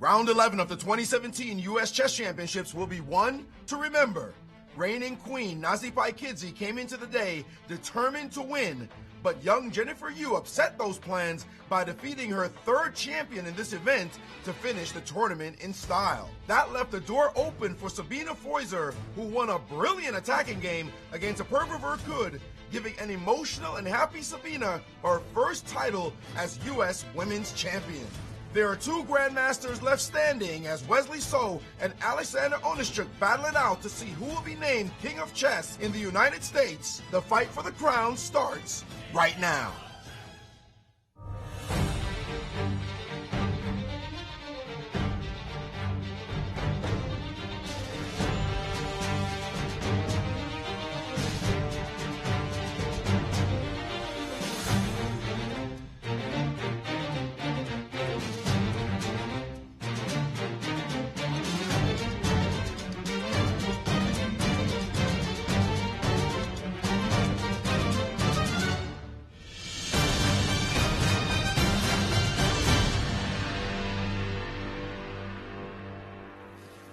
Round 11 of the 2017 U.S. Chess Championships will be one to remember. Reigning queen Nazi Paikidze came into the day determined to win, but young Jennifer Yu upset those plans by defeating her third champion in this event to finish the tournament in style. That left the door open for Sabine Feuser, who won a brilliant attacking game against Aperva Verkud, giving an emotional and happy Sabine her first title as U.S. Women's Champion. There are two Grandmasters left standing as Wesley So and Alexander Onischuk battle it out to see who will be named King of Chess in the United States. The fight for the crown starts right now.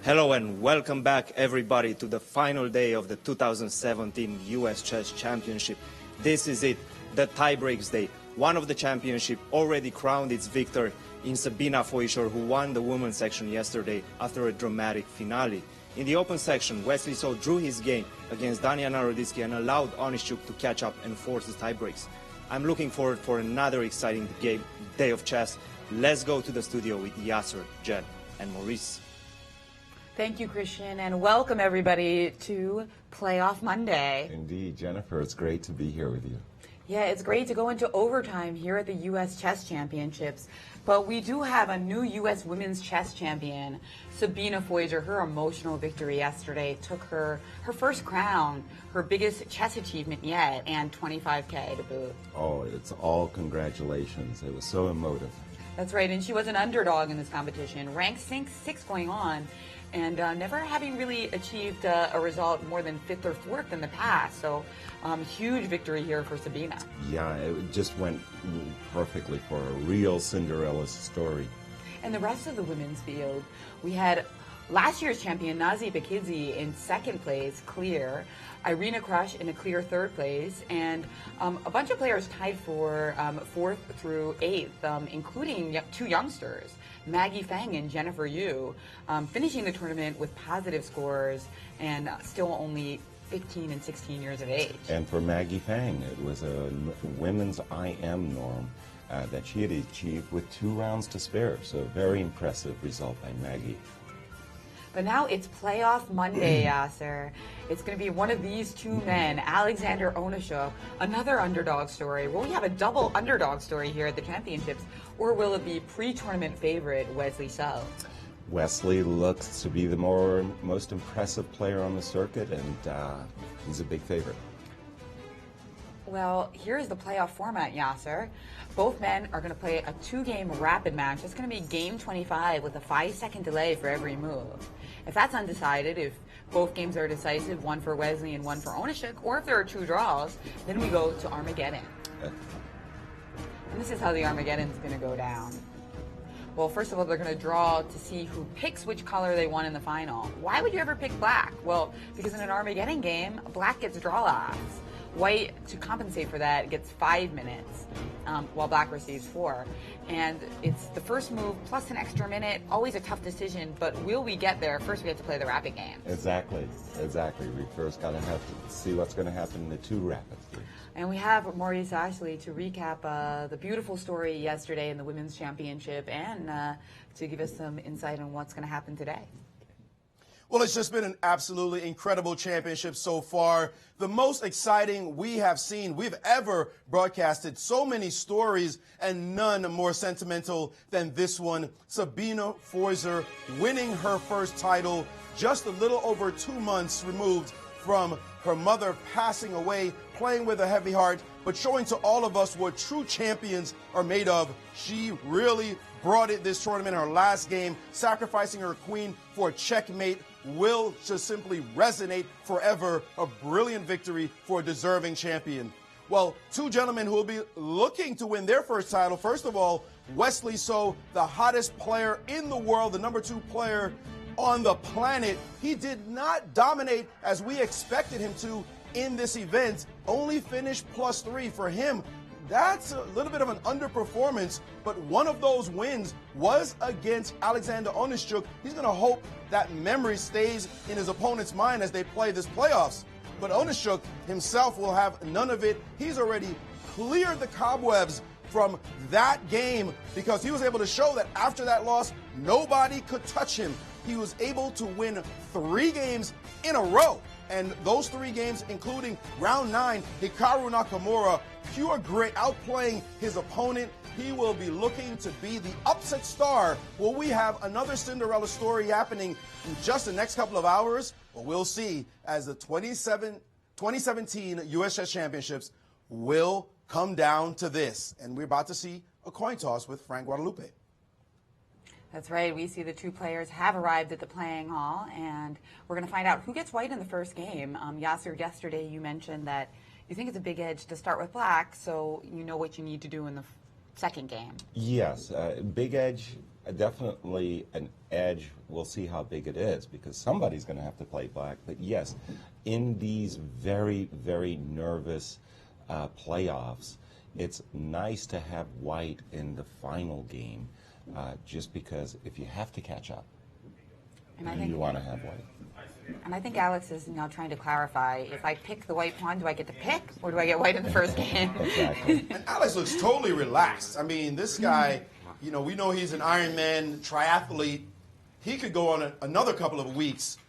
Hello and welcome back everybody to the final day of the 2017 US Chess Championship. This is it, the tiebreaks day. One of the championship already crowned its victor in Sabine Feuser, who won the women's section yesterday after a dramatic finale. In the open section, Wesley So drew his game against Daniel Naroditsky and allowed Onischuk to catch up and force the tiebreaks. I'm looking forward for another exciting day of chess. Let's go to the studio with Yasser, Jen, and Maurice. Thank you, Christian, and welcome everybody to Playoff Monday. Indeed, Jennifer, it's great to be here with you. Yeah, it's great to go into overtime here at the U.S. Chess Championships, but we do have a new U.S. Women's Chess Champion, Sabine Feuser. Her emotional victory yesterday took her first crown, her biggest chess achievement yet, and $25K to boot. Oh, it's all congratulations. It was so emotive. That's right, and she was an underdog in this competition, ranked 6 going on, and never having really achieved a result more than 5th or 4th in the past. So huge victory here for Sabine. Yeah, it just went perfectly for a real Cinderella story. And the rest of the women's field, we had last year's champion Nazi Paikidze in 2nd place, clear. Irina Krush in a clear 3rd place, and a bunch of players tied for 4th through 8th, including 2 youngsters, Maggie Feng and Jennifer Yu, finishing the tournament with positive scores and still only 15 and 16 years of age. And for Maggie Feng, it was a women's IM norm that she had achieved with 2 rounds to spare, so a very impressive result by Maggie. But now it's Playoff Monday, Yasser. It's going to be one of these 2 men, Alexander Onischuk, another underdog story. Will we have a double underdog story here at the championships, or will it be pre-tournament favorite Wesley So? Wesley looks to be the most impressive player on the circuit, and he's a big favorite. Well, here's the playoff format, Yasser. Both men are going to play a 2-game rapid match. It's going to be game 25 with a 5-second delay for every move. If that's undecided, if both games are decisive, one for Wesley and one for Onischuk, or if there are 2 draws, then we go to Armageddon. And this is how the Armageddon's going to go down. Well, first of all, they're going to draw to see who picks which color they won in the final. Why would you ever pick black? Well, because in an Armageddon game, black gets draw-offs. White, to compensate for that, gets 5 minutes, while black receives 4. And it's the first move plus an extra minute, always a tough decision, but will we get there? First, we have to play the rapid game. Exactly. We first got to have to see what's going to happen in the 2 rapids. And we have Maurice Ashley to recap the beautiful story yesterday in the Women's Championship and to give us some insight on what's going to happen today. Well, it's just been an absolutely incredible championship so far. The most exciting we've ever broadcasted. So many stories and none more sentimental than this one. Sabine Feuser winning her first title just a little over 2 months removed from her mother passing away, playing with a heavy heart, but showing to all of us what true champions are made of. She really brought it this tournament, her last game, sacrificing her queen for a checkmate will just simply resonate forever. A brilliant victory for a deserving champion. Well, 2 gentlemen who will be looking to win their first title. First of all, Wesley So, the hottest player in the world, the number 2 player on the planet. He did not dominate as we expected him to in this event. Only finished +3 for him. That's a little bit of an underperformance, but one of those wins was against Alexander Onischuk. He's going to hope that memory stays in his opponent's mind as they play this playoffs. But Onischuk himself will have none of it. He's already cleared the cobwebs from that game because he was able to show that after that loss, nobody could touch him. He was able to win 3 games in a row. And those 3 games, including round 9, Hikaru Nakamura, pure grit, outplaying his opponent. He will be looking to be the upset star. Will we have another Cinderella story happening in just the next couple of hours? Well, we'll see as the 2017 U.S. Chess Championships will come down to this. And we're about to see a coin toss with Frank Guadalupe. That's right. We see the 2 players have arrived at the playing hall, and we're going to find out who gets white in the first game. Yasser, yesterday you mentioned that you think it's a big edge to start with black, so you know what you need to do in the second game. Yes, big edge, definitely an edge. We'll see how big it is because somebody's going to have to play black. But yes, in these very, very nervous playoffs, it's nice to have white in the final game. Just because if you have to catch up, you want to have white. And I think Alex is now trying to clarify, if I pick the white pawn, do I get to pick, or do I get white in the first game? Exactly. And Alex looks totally relaxed. I mean, this guy, you know, we know he's an Ironman triathlete. He could go on another couple of weeks,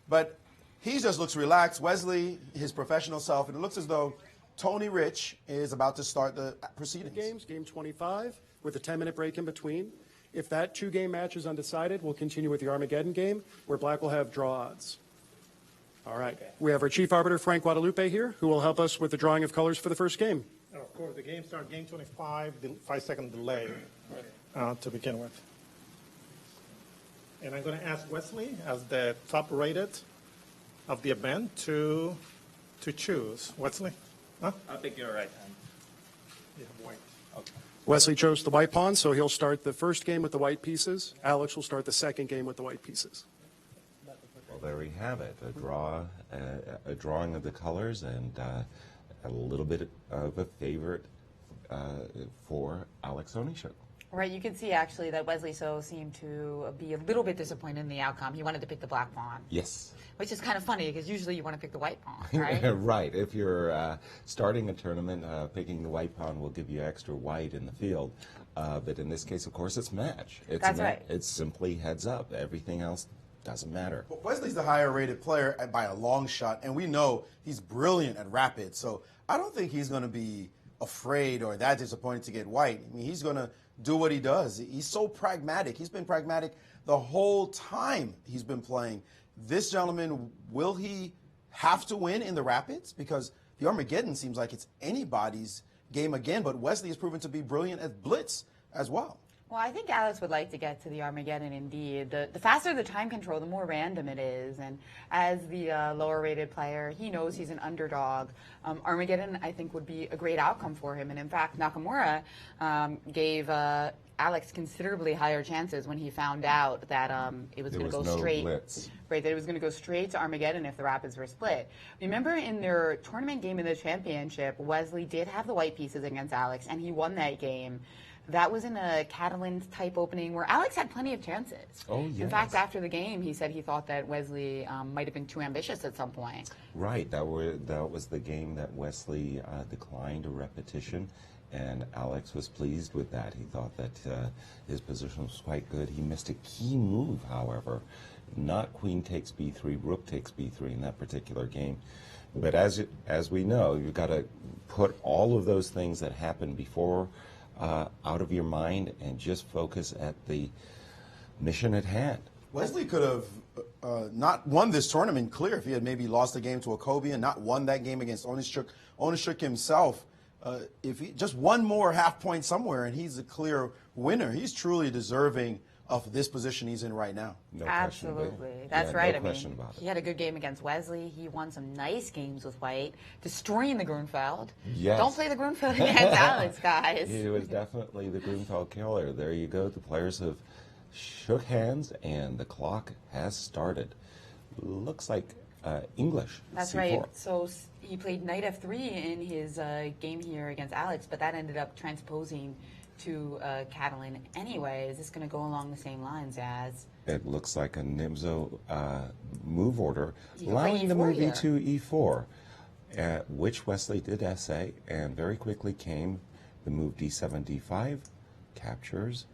but he just looks relaxed. Wesley, his professional self, and it looks as though Tony Rich is about to start the proceedings. Game 25. With a 10-minute break in between. If that 2-game match is undecided, we'll continue with the Armageddon game, where black will have draw odds. All right. We have our chief arbiter, Frank Guadalupe, here, who will help us with the drawing of colors for the first game. Of course, the game starts game 25, 5-second delay to begin with. And I'm going to ask Wesley, as the top rated of the event, to choose. Wesley? Huh? I'll pick your right hand. You have white. Okay. Wesley chose the white pawn, so he'll start the first game with the white pieces. Alex will start the second game with the white pieces. Well, there we have it, a drawing of the colors and a little bit of a favorite for Alex Onischuk. Right, you can see actually that Wesley So seemed to be a little bit disappointed in the outcome. He wanted to pick the black pawn. Yes. Which is kind of funny because usually you want to pick the white pawn, right? Right. If you're starting a tournament, picking the white pawn will give you extra white in the field. But in this case, of course, it's match. That's right. It's simply heads up. Everything else doesn't matter. Well, Wesley's the higher rated player by a long shot, and we know he's brilliant at rapid. So I don't think he's going to be afraid or that disappointed to get white. I mean, he's going to do what he does. He's so pragmatic. He's been pragmatic the whole time he's been playing. This gentleman, will he have to win in the rapids? Because the Armageddon seems like it's anybody's game again, but Wesley has proven to be brilliant at blitz as well. Well, I think Alex would like to get to the Armageddon indeed. The faster the time control, the more random it is. And as the lower-rated player, he knows he's an underdog. Armageddon, I think, would be a great outcome for him. And in fact, Nakamura gave Alex considerably higher chances when he found out that it was going to go straight. Blitz. Right, that it was going to go straight to Armageddon if the rapids were split. Remember in their tournament game in the championship, Wesley did have the white pieces against Alex, and he won that game. That was in a Catalan-type opening where Alex had plenty of chances. Oh, yes. In fact, after the game, he said he thought that Wesley might have been too ambitious at some point. Right. That was the game that Wesley declined a repetition, and Alex was pleased with that. He thought that his position was quite good. He missed a key move, however. Not queen takes b3, rook takes b3 in that particular game. But as we know, you've got to put all of those things that happened before out of your mind and just focus at the mission at hand. Wesley could have not won this tournament clear if he had maybe lost a game to a Kobe and not won that game against Onischuk. Onischuk himself, if he just one more half point somewhere and he's a clear winner, he's truly deserving of this position he's in right now. No question about it. Absolutely. That's Yeah, right. no I question mean, about it. he had a good game against Wesley. He won some nice games with White, destroying the Grunfeld. Yes. Don't play the Grunfeld against Alex, guys. He was definitely the Grunfeld killer. There you go. The players have shook hands, and the clock has started. Looks like English. That's C4. right. So he played knight f3 in his game here against Alex, but that ended up transposing to Catalan anyway. Is this going to go along the same lines as? It looks like a Nimzo move order, You can play allowing the E4 move here. E2, E4, which Wesley did essay, and very quickly came the move D7, D5, captures.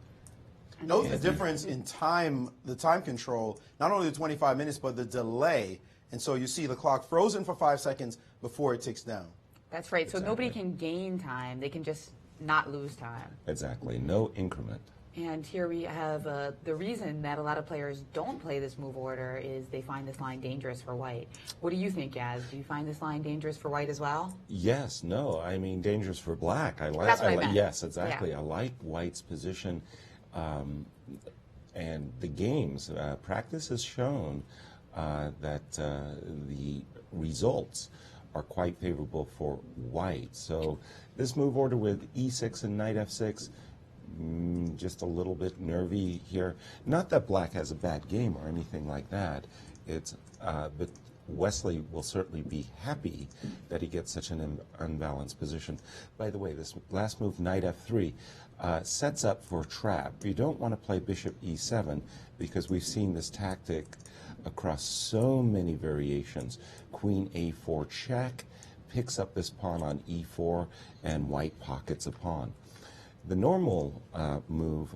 Note the difference in time, the time control, not only the 25 minutes, but the delay. And so you see the clock frozen for 5 seconds before it ticks down. That's right. So nobody can gain time. They can just not lose time. Exactly, no increment. And here we have the reason that a lot of players don't play this move order is they find this line dangerous for White. What do you think, Gaz? Do you find this line dangerous for White as well? Yes, no, I mean dangerous for Black. I like. That's what I meant. Yes, exactly. Yeah. I like White's position, and the games practice has shown that the results are quite favorable for White. So this move order with E6 and Knight F6. Just a little bit nervy here. Not that Black has a bad game or anything like that. It's but Wesley will certainly be happy that he gets such an unbalanced position. By the way, this last move, Knight F3, sets up for a trap. You don't want to play Bishop E7 because we've seen this tactic across so many variations. Queen A4 check picks up this pawn on E4, and White pockets a pawn. The normal move,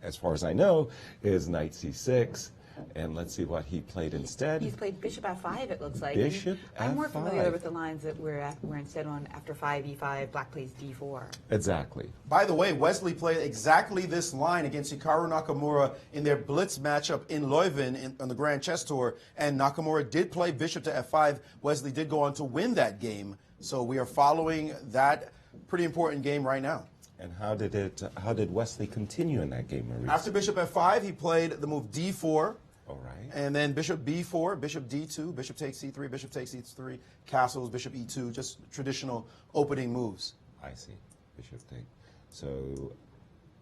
as far as I know, is Knight C6, and let's see what he played instead. He's played Bishop F5, it looks like. Bishop I'm more F5. familiar with the lines that we're instead on after 5 E5, Black plays D4. Exactly. By the way, Wesley played exactly this line against Hikaru Nakamura in their blitz matchup in Leuven on the Grand Chess Tour, and Nakamura did play Bishop to F5. Wesley did go on to win that game, so we are following that pretty important game right now. And how did Wesley continue in that game, Maurice? After Bishop F5, he played the move D4. All right. And then Bishop B4, Bishop D2, Bishop takes C3, Bishop takes C3, castles, Bishop E2, just traditional opening moves. I see. Bishop take. So,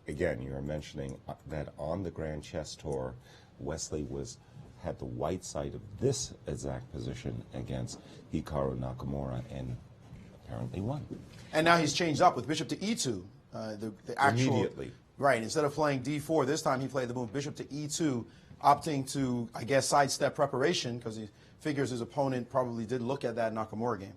again, you are mentioning that on the Grand Chess Tour, Wesley had the white side of this exact position against Hikaru Nakamura and apparently won. And now he's changed up with Bishop to E2. The actual, Immediately. Right. Instead of playing D4, this time he played the move Bishop to E2, opting to, I guess, sidestep preparation because he figures his opponent probably did look at that Nakamura game.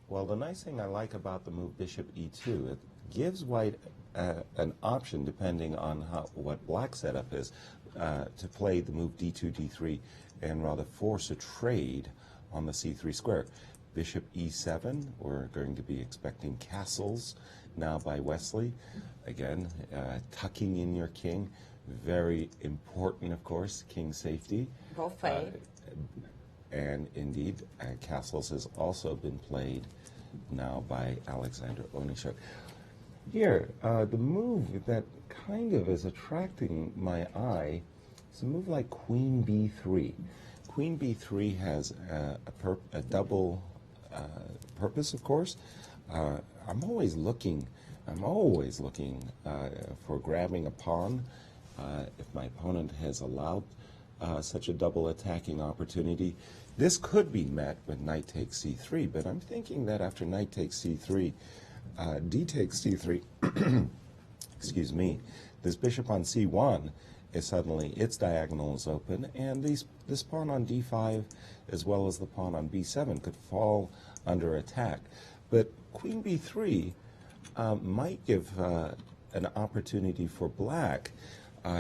Well, the nice thing I like about the move Bishop E2, it gives White an option, depending on what Black setup is, to play the move D2, D3, and rather force a trade on the C3 square. Bishop E7, we're going to be expecting castles now by Wesley. Again, tucking in your king. Very important, of course, king safety. Both played. And indeed, castles has also been played now by Alexander Onischuk. Here, the move that kind of is attracting my eye is a move like Queen B3. Queen B3 has a double purpose, of course. I'm always looking for grabbing a pawn. If my opponent has allowed such a double attacking opportunity, this could be met with knight takes c3, but I'm thinking that after knight takes c3, d takes c3, excuse me, this bishop on c1 is suddenly, its diagonal is open, and this pawn on d5 as well as the pawn on b7 could fall under attack. But queen b3 might give an opportunity for Black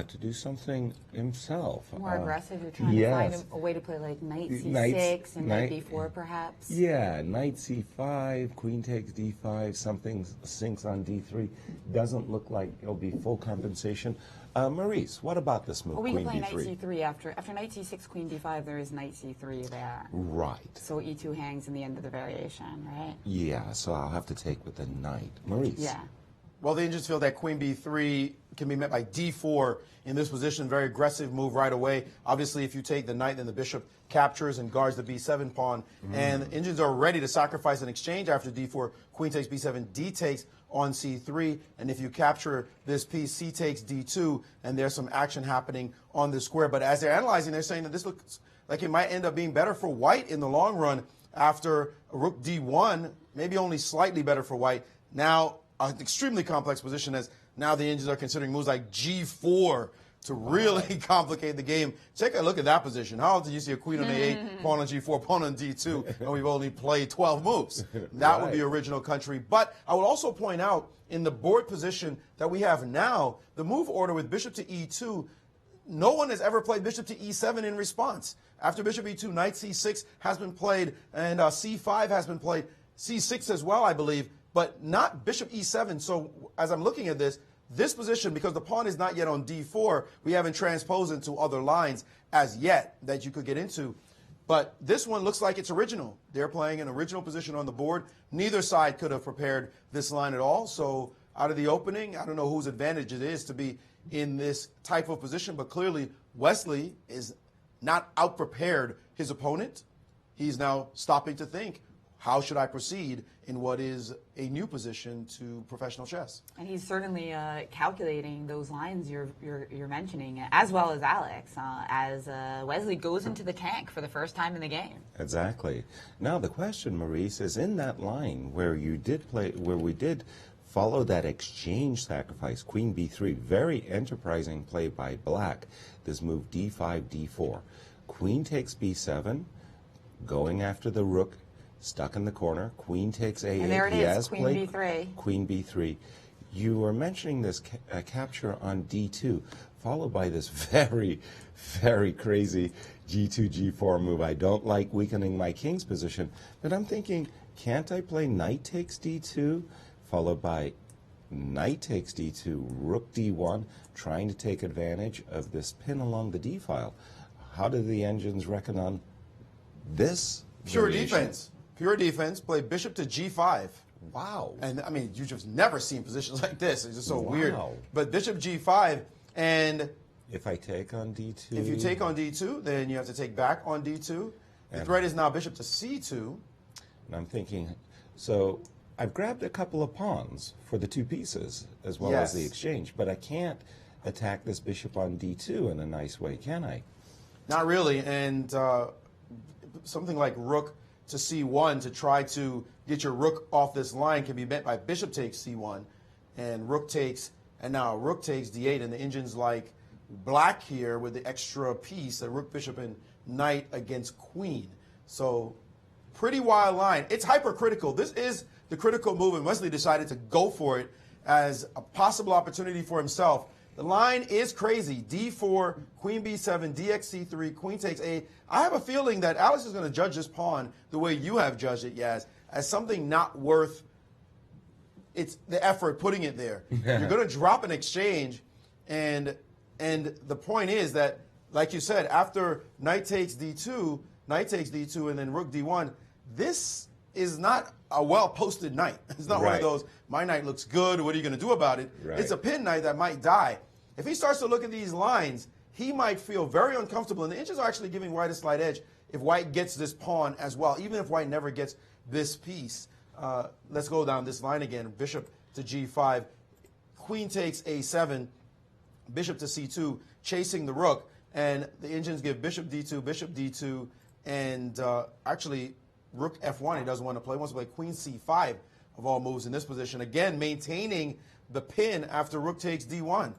to do something himself. More aggressive, you're trying to find a way to play like knight c6 and knight b4 perhaps? Yeah, knight c5, queen takes d5, something sinks on d3. Doesn't look like it'll be full compensation. Maurice, what about this move, Well, we queen can play b3? knight c3 after knight c6, queen d5, there is knight c3 there. Right. So e2 hangs in the end of the variation, right? Yeah, so I'll have to take with the knight. Maurice? Yeah. Well, they just feel that queen b3 can be met by d4 in this position. Very aggressive move right away. Obviously, if you take the knight, then the bishop captures and guards the b7 pawn. And the Indians are ready to sacrifice an exchange after d4. Queen takes b7, d takes on c3. And if you capture this piece, c takes d2, and there's some action happening on the square. But as they're analyzing, they're saying that this looks like it might end up being better for white in the long run after rook d1, maybe only slightly better for white. Now, an extremely complex position as now the Indians are considering moves like g4 to really complicate the game. Take a look at that position. How often do you see a queen on a8, pawn on g4, pawn on d2, and we've only played 12 moves? That would be original country. But I would also point out in the board position that we have now, the move order with bishop to e2, no one has ever played bishop to e7 in response. After bishop e2, knight c6 has been played, and c5 has been played, c6 as well, I believe, but not bishop e7. So as I'm looking at this position, because the pawn is not yet on d4, we haven't transposed into other lines as yet that you could get into. But this one looks like it's original. They're playing an original position on the board. Neither side could have prepared this line at all. So out of the opening, I don't know whose advantage it is to be in this type of position, but clearly Wesley is not out-prepared his opponent. He's now stopping to think, how should I proceed in what is a new position to professional chess? And he's certainly calculating those lines you're mentioning, as well as Alex, as Wesley goes into the tank for the first time in the game. Exactly. Now the question, Maurice, is in that line where you did play, where we did follow that exchange sacrifice, queen b3, very enterprising play by black. This move d5, d4. Queen takes b7, going after the rook, stuck in the corner. Queen takes a8. And there it is, queen played b3. Queen b3. You were mentioning this capture on d2, followed by this very, very crazy g2, g4 move. I don't like weakening my king's position, but I'm thinking, can't I play knight takes d2, followed by knight takes d2, rook d1, trying to take advantage of this pin along the d file? How do the engines reckon on this? Pure defense. Pure defense. Play bishop to g5. Wow. And, I mean, you've just never seen positions like this. It's just so weird. But bishop g5, and if I take on d2? If you take on d2, then you have to take back on d2. The threat is now bishop to c2. And I'm thinking, so I've grabbed a couple of pawns for the two pieces, as well as the exchange, but I can't attack this bishop on d2 in a nice way, can I? Not really, and something like rook to c1 to try to get your rook off this line can be met by bishop takes c1, and rook takes, and now rook takes d8, and the engine's like black here with the extra piece, a rook, bishop, and knight against queen. So pretty wild line. It's hypercritical. This is the critical move, and Wesley decided to go for it as a possible opportunity for himself. The line is crazy. d4, queen b7, dx c3, queen takes a. I have a feeling that Alex is going to judge this pawn the way you have judged it, Yaz, as something not worth it's the effort putting it there. You're going to drop an exchange, and the point is that, like you said, after knight takes d2, and then rook d1, this is not a well-posted knight. It's not one of those, my knight looks good, what are you going to do about it? It's a pin knight that might die. If he starts to look at these lines, he might feel very uncomfortable. And the inches are actually giving white a slight edge if white gets this pawn as well, even if white never gets this piece. Let's go down this line again. Bishop to g5, queen takes a7, bishop to c2, chasing the rook. And the engines give bishop d2, and actually rook f1 he doesn't want to play. He wants to play queen c5 of all moves in this position. Again, maintaining the pin after rook takes d1.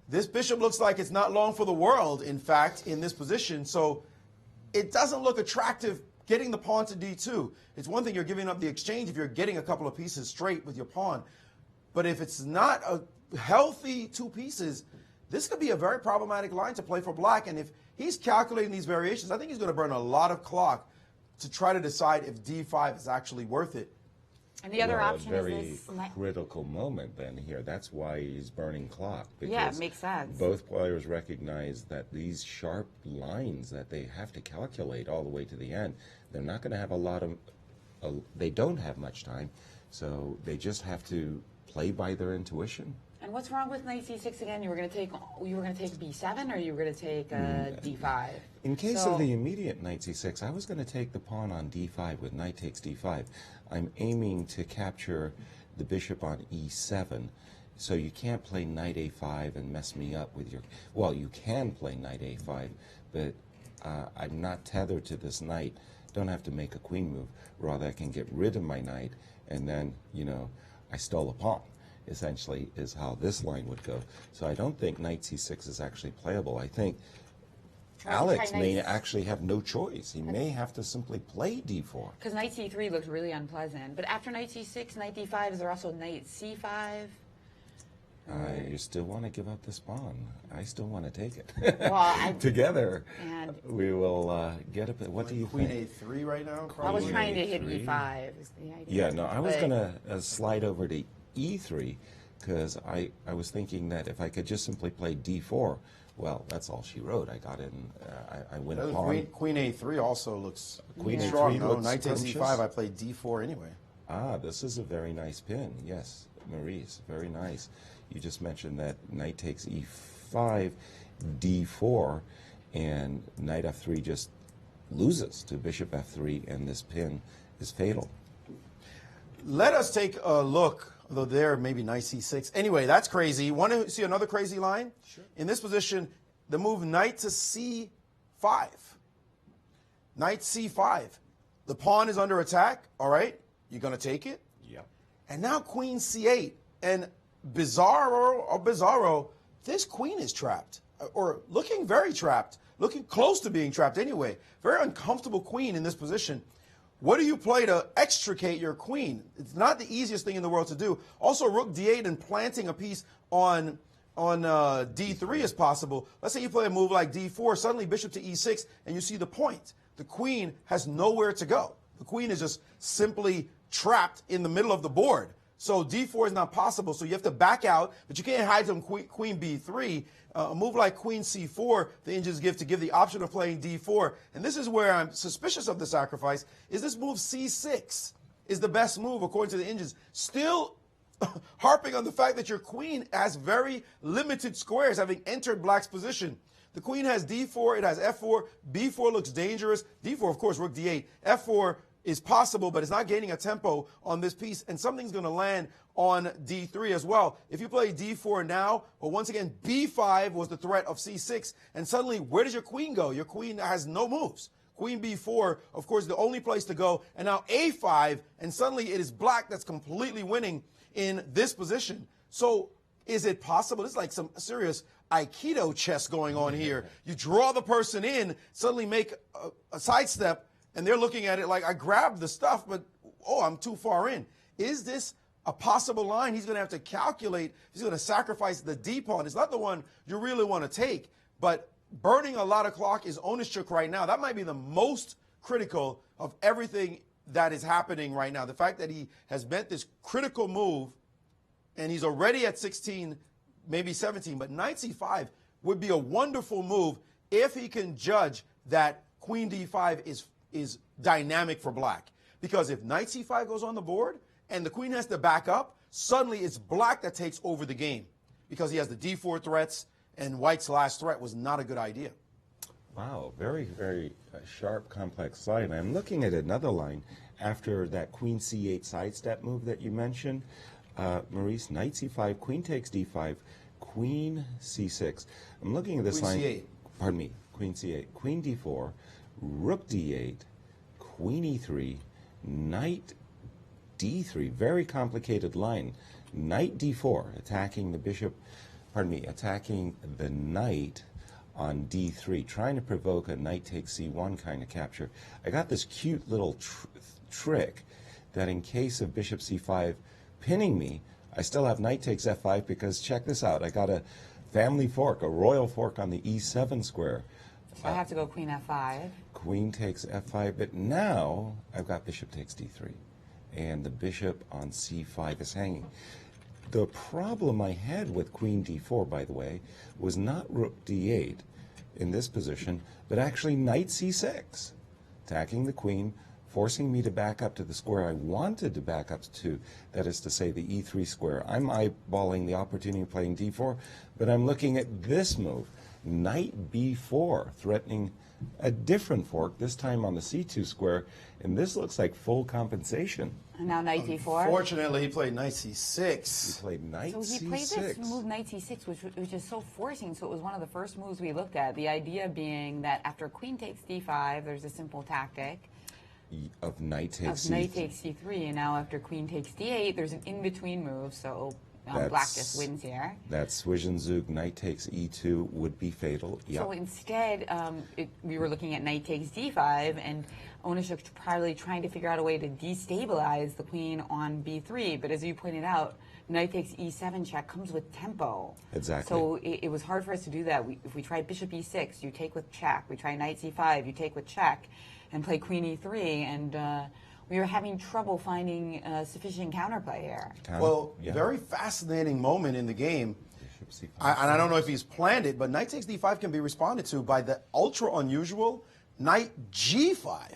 This bishop looks like it's not long for the world, in fact, in this position. So it doesn't look attractive getting the pawn to d2. It's one thing you're giving up the exchange if you're getting a couple of pieces straight with your pawn. But if it's not a healthy two pieces, this could be a very problematic line to play for black. And if he's calculating these variations, I think he's going to burn a lot of clock to try to decide if d5 is actually worth it. And the other option is this. A very critical moment then here. That's why he's burning clock. Yeah, it makes sense. Both players recognize that these sharp lines that they have to calculate all the way to the end, they're not going to have a lot of, they don't have much time, so they just have to play by their intuition. And And what's wrong with knight c6 again? You were going to take b7, or you were going to take d5? In case of the immediate knight c6, I was going to take the pawn on d5 with knight takes d5. I'm aiming to capture the bishop on e7, so you can't play knight a5 and mess me up with your... Well, you can play knight a5, but I'm not tethered to this knight. Don't have to make a queen move. Rather, I can get rid of my knight, and then, you know, I stole a pawn, essentially, is how this line would go. So I don't think knight c6 is actually playable. I think Alex may actually have no choice. He may have to simply play d4. Because knight c3 looks really unpleasant. But after knight c6, knight d5, is there also knight c5? You still want to give up this pawn. I still want to take it. Well, Together, we will get a bit. What do you Queen think? a3 right now? I was trying to hit A3. e5 is the idea. Yeah, no, I was going to slide over to e3 because I was thinking that if I could just simply play d4, well, that's all she wrote. I got in, I win a pawn. Queen a3 also looks Queen strong. a3 No, looks knight takes scrumptious. e5, I play d4 anyway. Ah, this is a very nice pin. Yes, Maurice, very nice. You just mentioned that knight takes e5, d4, and knight f3 just loses to bishop f3, and this pin is fatal. Let us take a look, though there maybe knight c6. Anyway, that's crazy. Want to see another crazy line? Sure. In this position, the move knight to c5. Knight c5. The pawn is under attack, all right? You're going to take it? Yep. And now queen c8. And bizarro, this queen is trapped, or looking very trapped, looking close to being trapped anyway. Very uncomfortable queen in this position. What do you play to extricate your queen? It's not the easiest thing in the world to do. Also, rook d8 and planting a piece on d3 is possible. Let's say you play a move like d4, suddenly bishop to e6, and you see the point. The queen has nowhere to go. The queen is just simply trapped in the middle of the board. So d4 is not possible, so you have to back out, but you can't hide from queen b3. A move like queen c4, the Indians give the option of playing d4. And this is where I'm suspicious of the sacrifice, is this move c6 is the best move according to the Indians. Still harping on the fact that your queen has very limited squares, having entered black's position. The queen has d4, it has f4, b4 looks dangerous, d4, of course, rook d8, f4 is possible, but it's not gaining a tempo on this piece, and something's going to land on d3 as well. If you play d4 now, well, once again, b5 was the threat of c6, and suddenly, where does your queen go? Your queen has no moves. Queen b4, of course, the only place to go, and now a5, and suddenly it is black that's completely winning in this position. So is it possible? This is like some serious Aikido chess going on here. You draw the person in, suddenly make a sidestep, and they're looking at it like, I grabbed the stuff, but, oh, I'm too far in. Is this a possible line? He's going to have to calculate. He's going to sacrifice the D pawn. It's not the one you really want to take, but burning a lot of clock is Onischuk right now. That might be the most critical of everything that is happening right now. The fact that he has bent this critical move, and he's already at 16, maybe 17, but knight c5 would be a wonderful move if he can judge that queen d5 is dynamic for black. Because if knight c5 goes on the board and the queen has to back up, suddenly it's black that takes over the game because he has the d4 threats, and white's last threat was not a good idea. Wow, very, very sharp, complex line. I'm looking at another line after that queen c8 sidestep move that you mentioned. Maurice, knight c5, queen takes d5, queen c6. I'm looking at this Queen line. c8. Pardon me, queen c8, queen d4, rook d8, queen e3, knight d3. Very complicated line. Knight d4, attacking the bishop, pardon me, attacking the knight on d3, trying to provoke a knight takes c1 kind of capture. I got this cute little trick that in case of bishop c5 pinning me, I still have knight takes f5 because check this out. I got a family fork, a royal fork on the e7 square. So I have to go queen f5. Queen takes f5, but now I've got bishop takes d3, and the bishop on c5 is hanging. The problem I had with queen d4, by the way, was not rook d8 in this position, but actually knight c6, attacking the queen, forcing me to back up to the square I wanted to back up to, that is to say the e3 square. I'm eyeballing the opportunity of playing d4, but I'm looking at this move, knight b4, threatening a different fork, this time on the c2 square, and this looks like full compensation. And now knight d4. Fortunately, he played knight c6. He played knight So he c6. played this move knight c6, which is so forcing. So it was one of the first moves we looked at. The idea being that after queen takes d5, there's a simple tactic of knight takes of knight takes c3, and now after queen takes d8, there's an in-between move. So black just wins here. That Zwischenzug, knight takes e2 would be fatal. Yep. So instead, we were looking at knight takes d5, and Onischuk probably trying to figure out a way to destabilize the queen on b3. But as you pointed out, knight takes e7 check comes with tempo. Exactly. So it was hard for us to do that. If we tried bishop e6, you take with check. We try knight c5, you take with check, and play queen e3. And we were having trouble finding sufficient counterplay here. Well, very fascinating moment in the game. Bishop c5. And I don't know if he's planned it, but knight takes d5 can be responded to by the ultra unusual knight g5.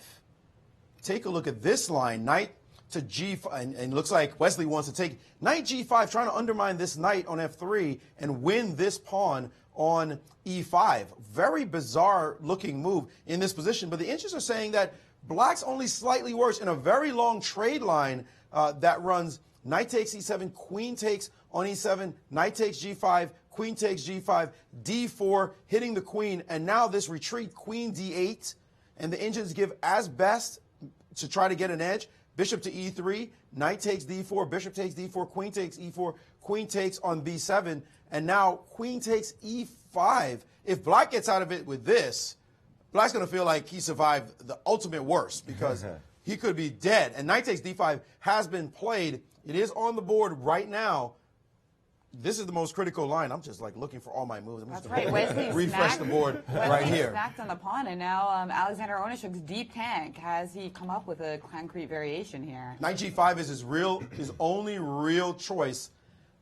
Take a look at this line, knight to g5, and it looks like Wesley wants to take knight g5, trying to undermine this knight on f3 and win this pawn on e5. Very bizarre looking move in this position, but the inches are saying that black's only slightly worse in a very long trade line that runs knight takes e7, queen takes on e7, knight takes g5, queen takes g5, d4, hitting the queen, and now this retreat, queen d8, and the engines give as best to try to get an edge. Bishop to e3, knight takes d4, bishop takes d4, queen takes e4, queen takes on b7, and now queen takes e5. If black gets out of it with this, black's going to feel like he survived the ultimate worst because he could be dead. And knight takes d5 has been played. It is on the board right now. This is the most critical line. I'm just like looking for all my moves. I'm That's just right. Wesley refresh the board right here. Snacked on the pawn, and now Alexander Onischuk's deep tank. Has he come up with a concrete variation here? Knight g5 is his only real choice.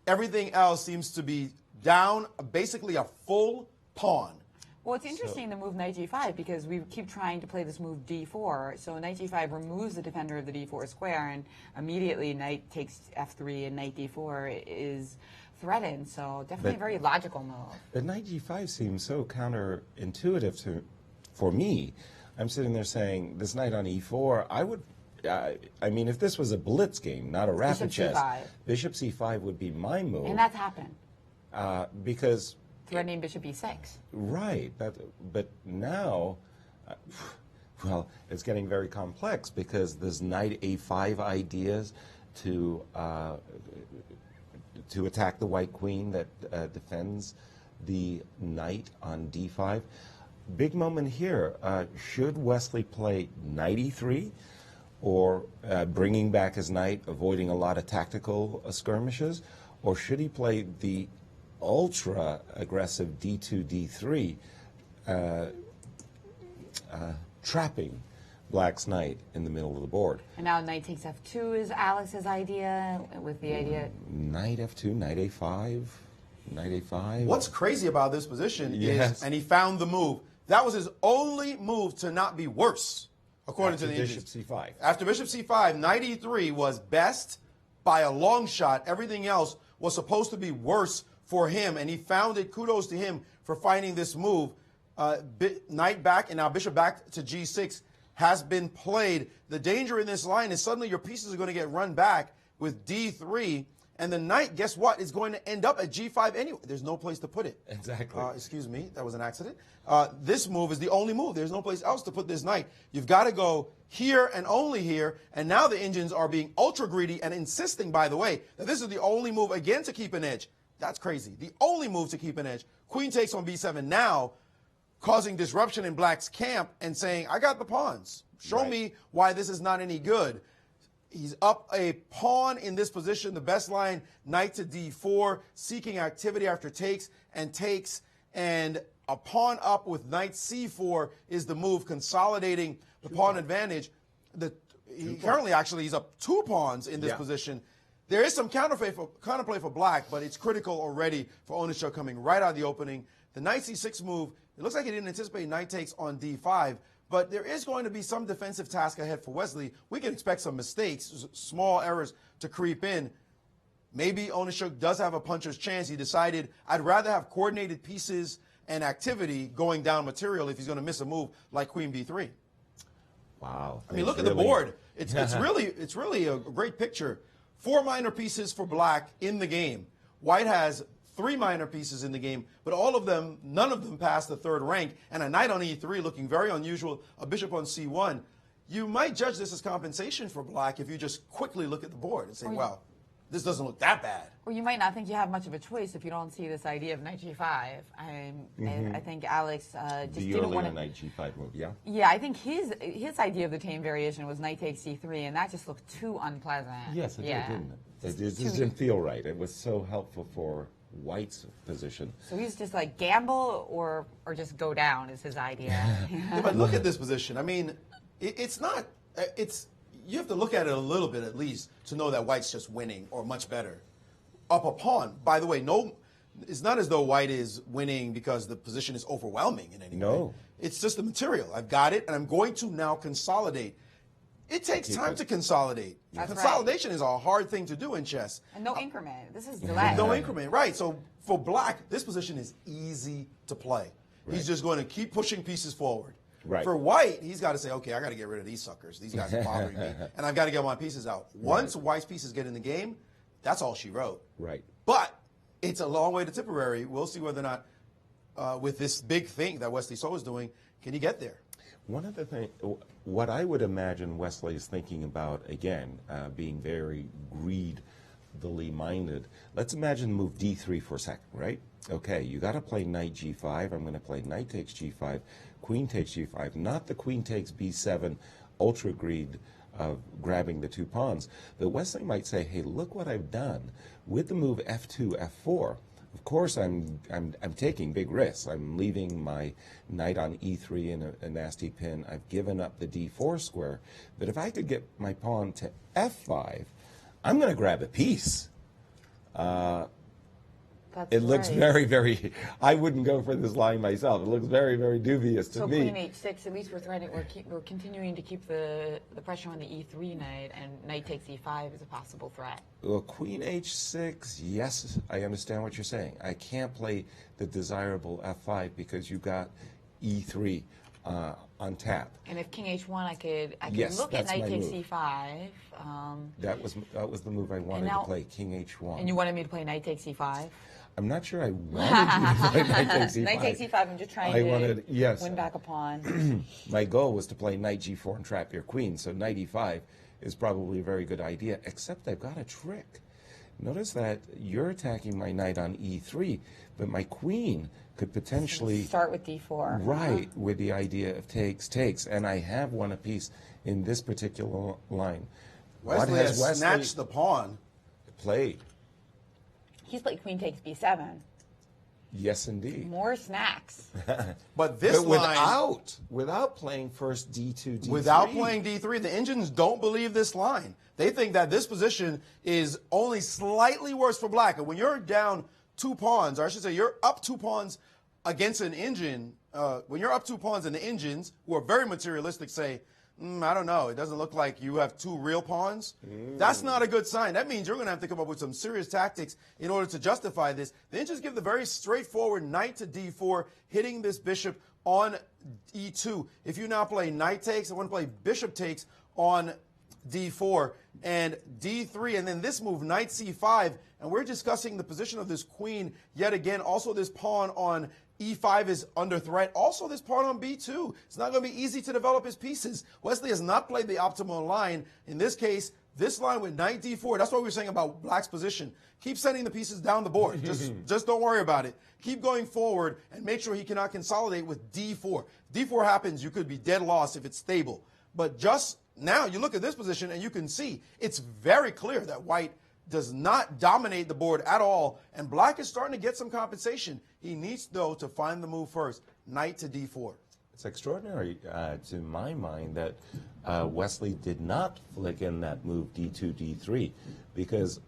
Everything else seems to be down, basically a full pawn. Well, it's interesting to move knight g5 because we keep trying to play this move d4. So knight g5 removes the defender of the d4 square, and immediately knight takes f3 and knight d4 is threatened. So definitely a very logical move. But knight g5 seems so counterintuitive for me. I'm sitting there saying, this knight on e4, I mean, if this was a blitz game, not a rapid chess, bishop c5 would be my move. And that's happened. Because threatening bishop e6. Right, but now, well, it's getting very complex because there's knight a5 ideas to attack the white queen that defends the knight on d5. Big moment here. Should Wesley play knight e3 or bringing back his knight, avoiding a lot of tactical skirmishes, or should he play the ultra aggressive d2, d3, trapping black's knight in the middle of the board? And now knight takes f2 is Alex's idea, with the idea... Knight f2, knight a5, knight a5. What's crazy about this position is, and he found the move, that was his only move to not be worse, according to the bishop engines. c5. After bishop c5, knight e3 was best by a long shot. Everything else was supposed to be worse for him, and he found it. Kudos to him for finding this move. Knight back, and now bishop back to g6 has been played. The danger in this line is suddenly your pieces are going to get run back with d3, and the knight, guess what, is going to end up at g5 anyway. There's no place to put it. Exactly. Excuse me, that was an accident. This move is the only move. There's no place else to put this knight. You've got to go here and only here, and now the engines are being ultra greedy and insisting, by the way, that this is the only move, again, to keep an edge. That's crazy. The only move to keep an edge. Queen takes on b7 now, causing disruption in black's camp and saying, I got the pawns. Show me why this is not any good. He's up a pawn in this position. The best line, knight to d4, seeking activity after takes, and a pawn up with knight c4 is the move, consolidating the pawn advantage. Currently, actually, he's up 2 pawns in this position. There is some counterplay for black, but it's critical already for Onischuk coming right out of the opening. The knight c6 move, it looks like he didn't anticipate knight takes on d5, But there is going to be some defensive task ahead for Wesley. We can expect some mistakes, small errors to creep in. Maybe Onischuk does have a puncher's chance. He decided, I'd rather have coordinated pieces and activity going down material if he's going to miss a move like Queen B3. Wow. I mean, look at the board. It's really a great picture. 4 minor pieces for Black in the game. White has 3 minor pieces in the game, but none of them pass the 3rd rank, and a knight on E3 looking very unusual, a bishop on C1. You might judge this as compensation for Black if you just quickly look at the board and say, wow, this doesn't look that bad. Or you might not think you have much of a choice if you don't see this idea of knight G5. I think Alex just didn't want to... knight G5 move, yeah? Yeah, I think his idea of the tame variation was knight takes C3, and that just looked too unpleasant. Yes, it did, didn't it? It just didn't feel right. It was so helpful for White's position. So he's just like gamble or just go down is his idea. Yeah, but look at this position. I mean, it's not... You have to look at it a little bit at least to know that White's just winning or much better. Up a pawn. By the way, it's not as though White is winning because the position is overwhelming in any way. It's just the material. I've got it, and I'm going to now consolidate. It takes time to consolidate. Consolidation is a hard thing to do in chess. And no increment. This is delay. No increment, right. So for Black, this position is easy to play. Right. He's just going to keep pushing pieces forward. Right. For White, he's got to say, okay, I got to get rid of these suckers. These guys are bothering me, and I've got to get my pieces out. Once White's pieces get in the game, that's all she wrote. Right. But it's a long way to Tipperary. We'll see whether or not, with this big thing that Wesley So is doing, can he get there? One other thing, what I would imagine Wesley is thinking about, again, being very greedily minded. Let's imagine move D3 for a second, right? Okay, you got to play knight G5. I'm going to play knight takes G5. Queen takes G5, not the queen takes B7, ultra greed of grabbing the 2 pawns. But Wesley might say, hey, look what I've done with the move F2, F4. Of course, I'm taking big risks. I'm leaving my knight on E3 in a nasty pin. I've given up the D4 square. But if I could get my pawn to F5, I'm going to grab a piece. It looks very, very, I wouldn't go for this line myself. It looks very, very dubious to me. So Queen H6, at least we're continuing to keep the pressure on the E3 knight, and knight takes E5 is a possible threat. Well, Queen H6, yes, I understand what you're saying. I can't play the desirable F5 because you got E3 on tap. And if King H1, I could yes, look at knight takes move. E5. That was the move I wanted to play, King H1. And you wanted me to play knight takes E5? I'm not sure I wanted you to play knight takes E5. Knight takes E5, I'm just trying to win back a pawn. My goal was to play knight G4 and trap your queen, so knight E5 is probably a very good idea, except I've got a trick. Notice that you're attacking my knight on E3, but my queen could potentially... Start with D4. Right, with the idea of takes, and I have won a piece in this particular line. Wesley has snatched the pawn. Played. He's played queen takes B7. Yes, indeed. More snacks. But this line... Without playing first D2, D3. Without playing D3, the Indians don't believe this line. They think that this position is only slightly worse for Black. And when you're down 2 pawns, or I should say you're up 2 pawns against an Indian, when you're up 2 pawns and the Indians, who are very materialistic, say, I don't know, it doesn't look like you have 2 real pawns. That's not a good sign. That means you're going to have to come up with some serious tactics in order to justify this. The Indians give the very straightforward knight to D4, hitting this bishop on E2. If you now play knight takes, I want to play bishop takes on D4 and D3, and then this move, knight C5, and we're discussing the position of this queen yet again. Also, this pawn on E5 is under threat. Also, this pawn on B2. It's not going to be easy to develop his pieces. Wesley has not played the optimal line. In this case, this line with knight D4, that's what we were saying about Black's position. Keep sending the pieces down the board. Just don't worry about it. Keep going forward and make sure he cannot consolidate with D4. D4 happens, you could be dead lost if it's stable. But just now, you look at this position and you can see it's very clear that White does not dominate the board at all, and Black is starting to get some compensation. He needs, though, to find the move first, knight to D4. It's extraordinary, to my mind, that Wesley did not flick in that move D2, D3, because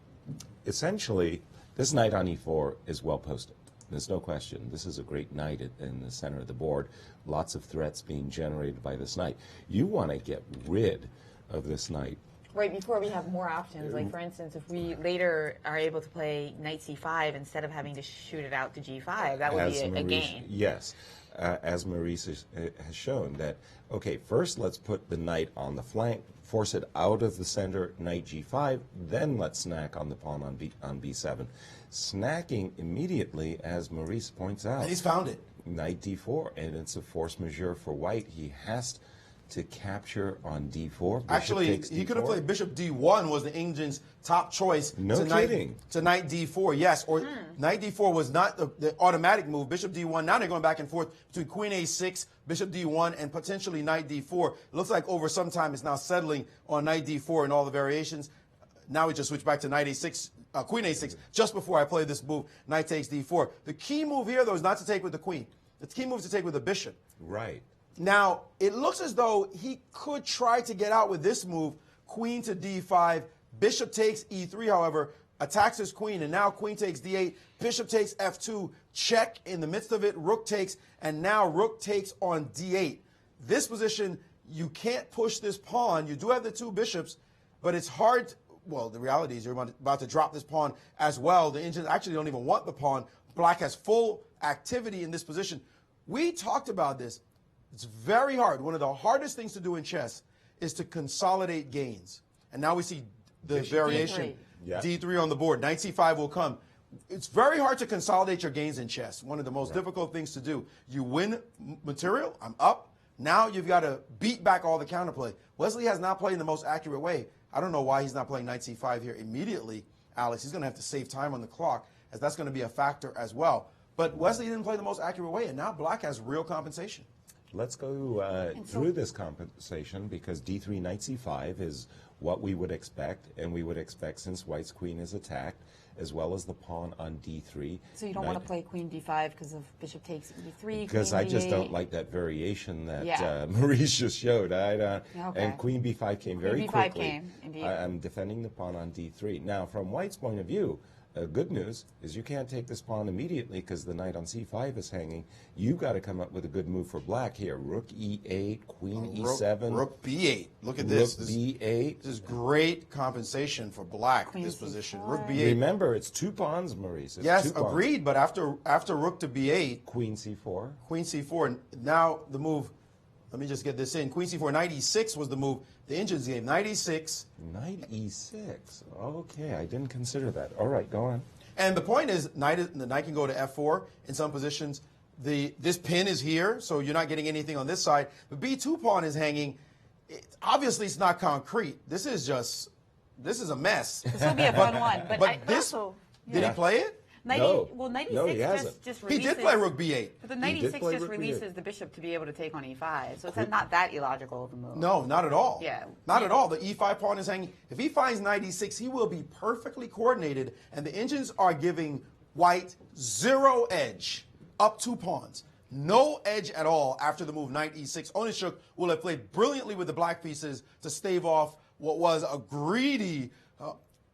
essentially this knight on E4 is well posted. There's no question. This is a great knight in the center of the board. Lots of threats being generated by this knight. You want to get rid of this knight. Right, before we have more options, like for instance, if we later are able to play knight c5 instead of having to shoot it out to g5, that would be a gain. Yes, as Maurice has shown that, okay, first let's put the knight on the flank, force it out of the center, knight g5, then let's snack on the pawn on b7. Snacking immediately, as Maurice points out. And he's found it. Knight d4, and it's a force majeure for white. He has to capture on d4. Actually, he could have played bishop d1 was the Indians' top choice to knight d4. Yes, or knight d4 was not the automatic move. Bishop d1. Now they're going back and forth between queen a6, bishop d1, and potentially knight d4. It looks like over some time it's now settling on knight d4 and all the variations. Now we just switch back to knight a6, queen a6. Just before I play this move, knight takes d4. The key move here, though, is not to take with the queen. The key move is to take with the bishop. Right. Now, it looks as though he could try to get out with this move, queen to d5, bishop takes e3, however, attacks his queen, and now queen takes d8, bishop takes f2, check in the midst of it, rook takes, and now rook takes on d8. This position, you can't push this pawn. You do have the two bishops, but it's hard. Well, the reality is you're about to drop this pawn as well. The Indians actually don't even want the pawn. Black has full activity in this position. We talked about this. It's very hard. One of the hardest things to do in chess is to consolidate gains. And now we see the variation. D3 on the board. Knight c5 will come. It's very hard to consolidate your gains in chess. One of the most difficult things to do. You win material. I'm up. Now you've got to beat back all the counterplay. Wesley has not played in the most accurate way. I don't know why he's not playing knight c5 here immediately, Alex. He's going to have to save time on the clock, as that's going to be a factor as well. But Wesley didn't play the most accurate way, and now Black has real compensation. Let's go through this compensation, because d3 knight c5 is what we would expect, and we would expect since white's queen is attacked, as well as the pawn on d3. So you don't want to play queen d5 because of bishop takes e3, because I just don't like that variation that Maurice just showed. And queen b5 came very quickly. I'm defending the pawn on d3. Now, from white's point of view, good news is you can't take this pawn immediately because the knight on c5 is hanging. You've got to come up with a good move for black here. Rook e8, queen e7. Rook b8. Look at this. Rook b8. This is great compensation for black, this position. Rook b8. Remember, it's two pawns, Maurice. Yes, agreed, but after rook to b8. Queen c4. Queen c4. Now the move, let me just get this in. Queen c4, knight e6 was the move. The Indians game, knight e6. Knight e6. Okay, I didn't consider that. All right, go on. And the point is, the knight can go to f4 in some positions. This pin is here, so you're not getting anything on this side. The b2 pawn is hanging. Obviously, it's not concrete. This is a mess. This will be a fun one. But this, did he play it? Knight e6 just releases. He did play rook b8. But the knight e6 just releases the bishop to be able to take on e5. So it's not that illogical of a move. No, not at all. Yeah. Not at all. The e5 pawn is hanging. If he finds knight e6, he will be perfectly coordinated. And the Indians are giving white 0 edge, up 2 pawns. No edge at all after the move knight e6. Onischuk will have played brilliantly with the black pieces to stave off what was a greedy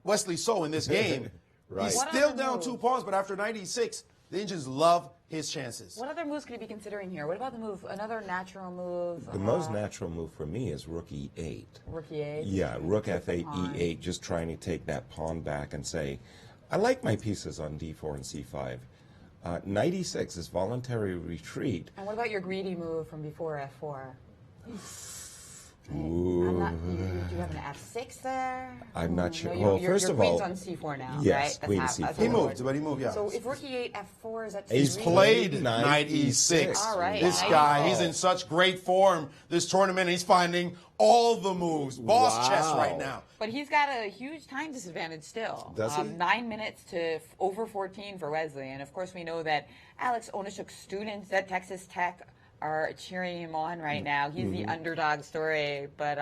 Wesley So in this game. Right. He's still down 2 pawns, but after knight e6, the Indians love his chances. What other moves could he be considering here? What about the move, another natural move? The most natural move for me is rook e8. Rook e8? Yeah, rook f8, e8, just trying to take that pawn back and say, I like my pieces on d4 and c5. Knight e6 is voluntary retreat. And what about your greedy move from before f4? Ooh. Do you have an f6 there? I'm not sure. No, well, first of all, queen's on c4 now, yes, right? Queen c4. He moved, but he moved, yeah. So if rook e8, f4, is that too He's played knight e6. All right. This guy, he's in such great form this tournament. He's finding all the moves. Boss chess right now. But he's got a huge time disadvantage still. Does he? 9 minutes to over 14 for Wesley. And of course, we know that Alex Onischuk's students at Texas Tech are cheering him on right now. He's the underdog story, but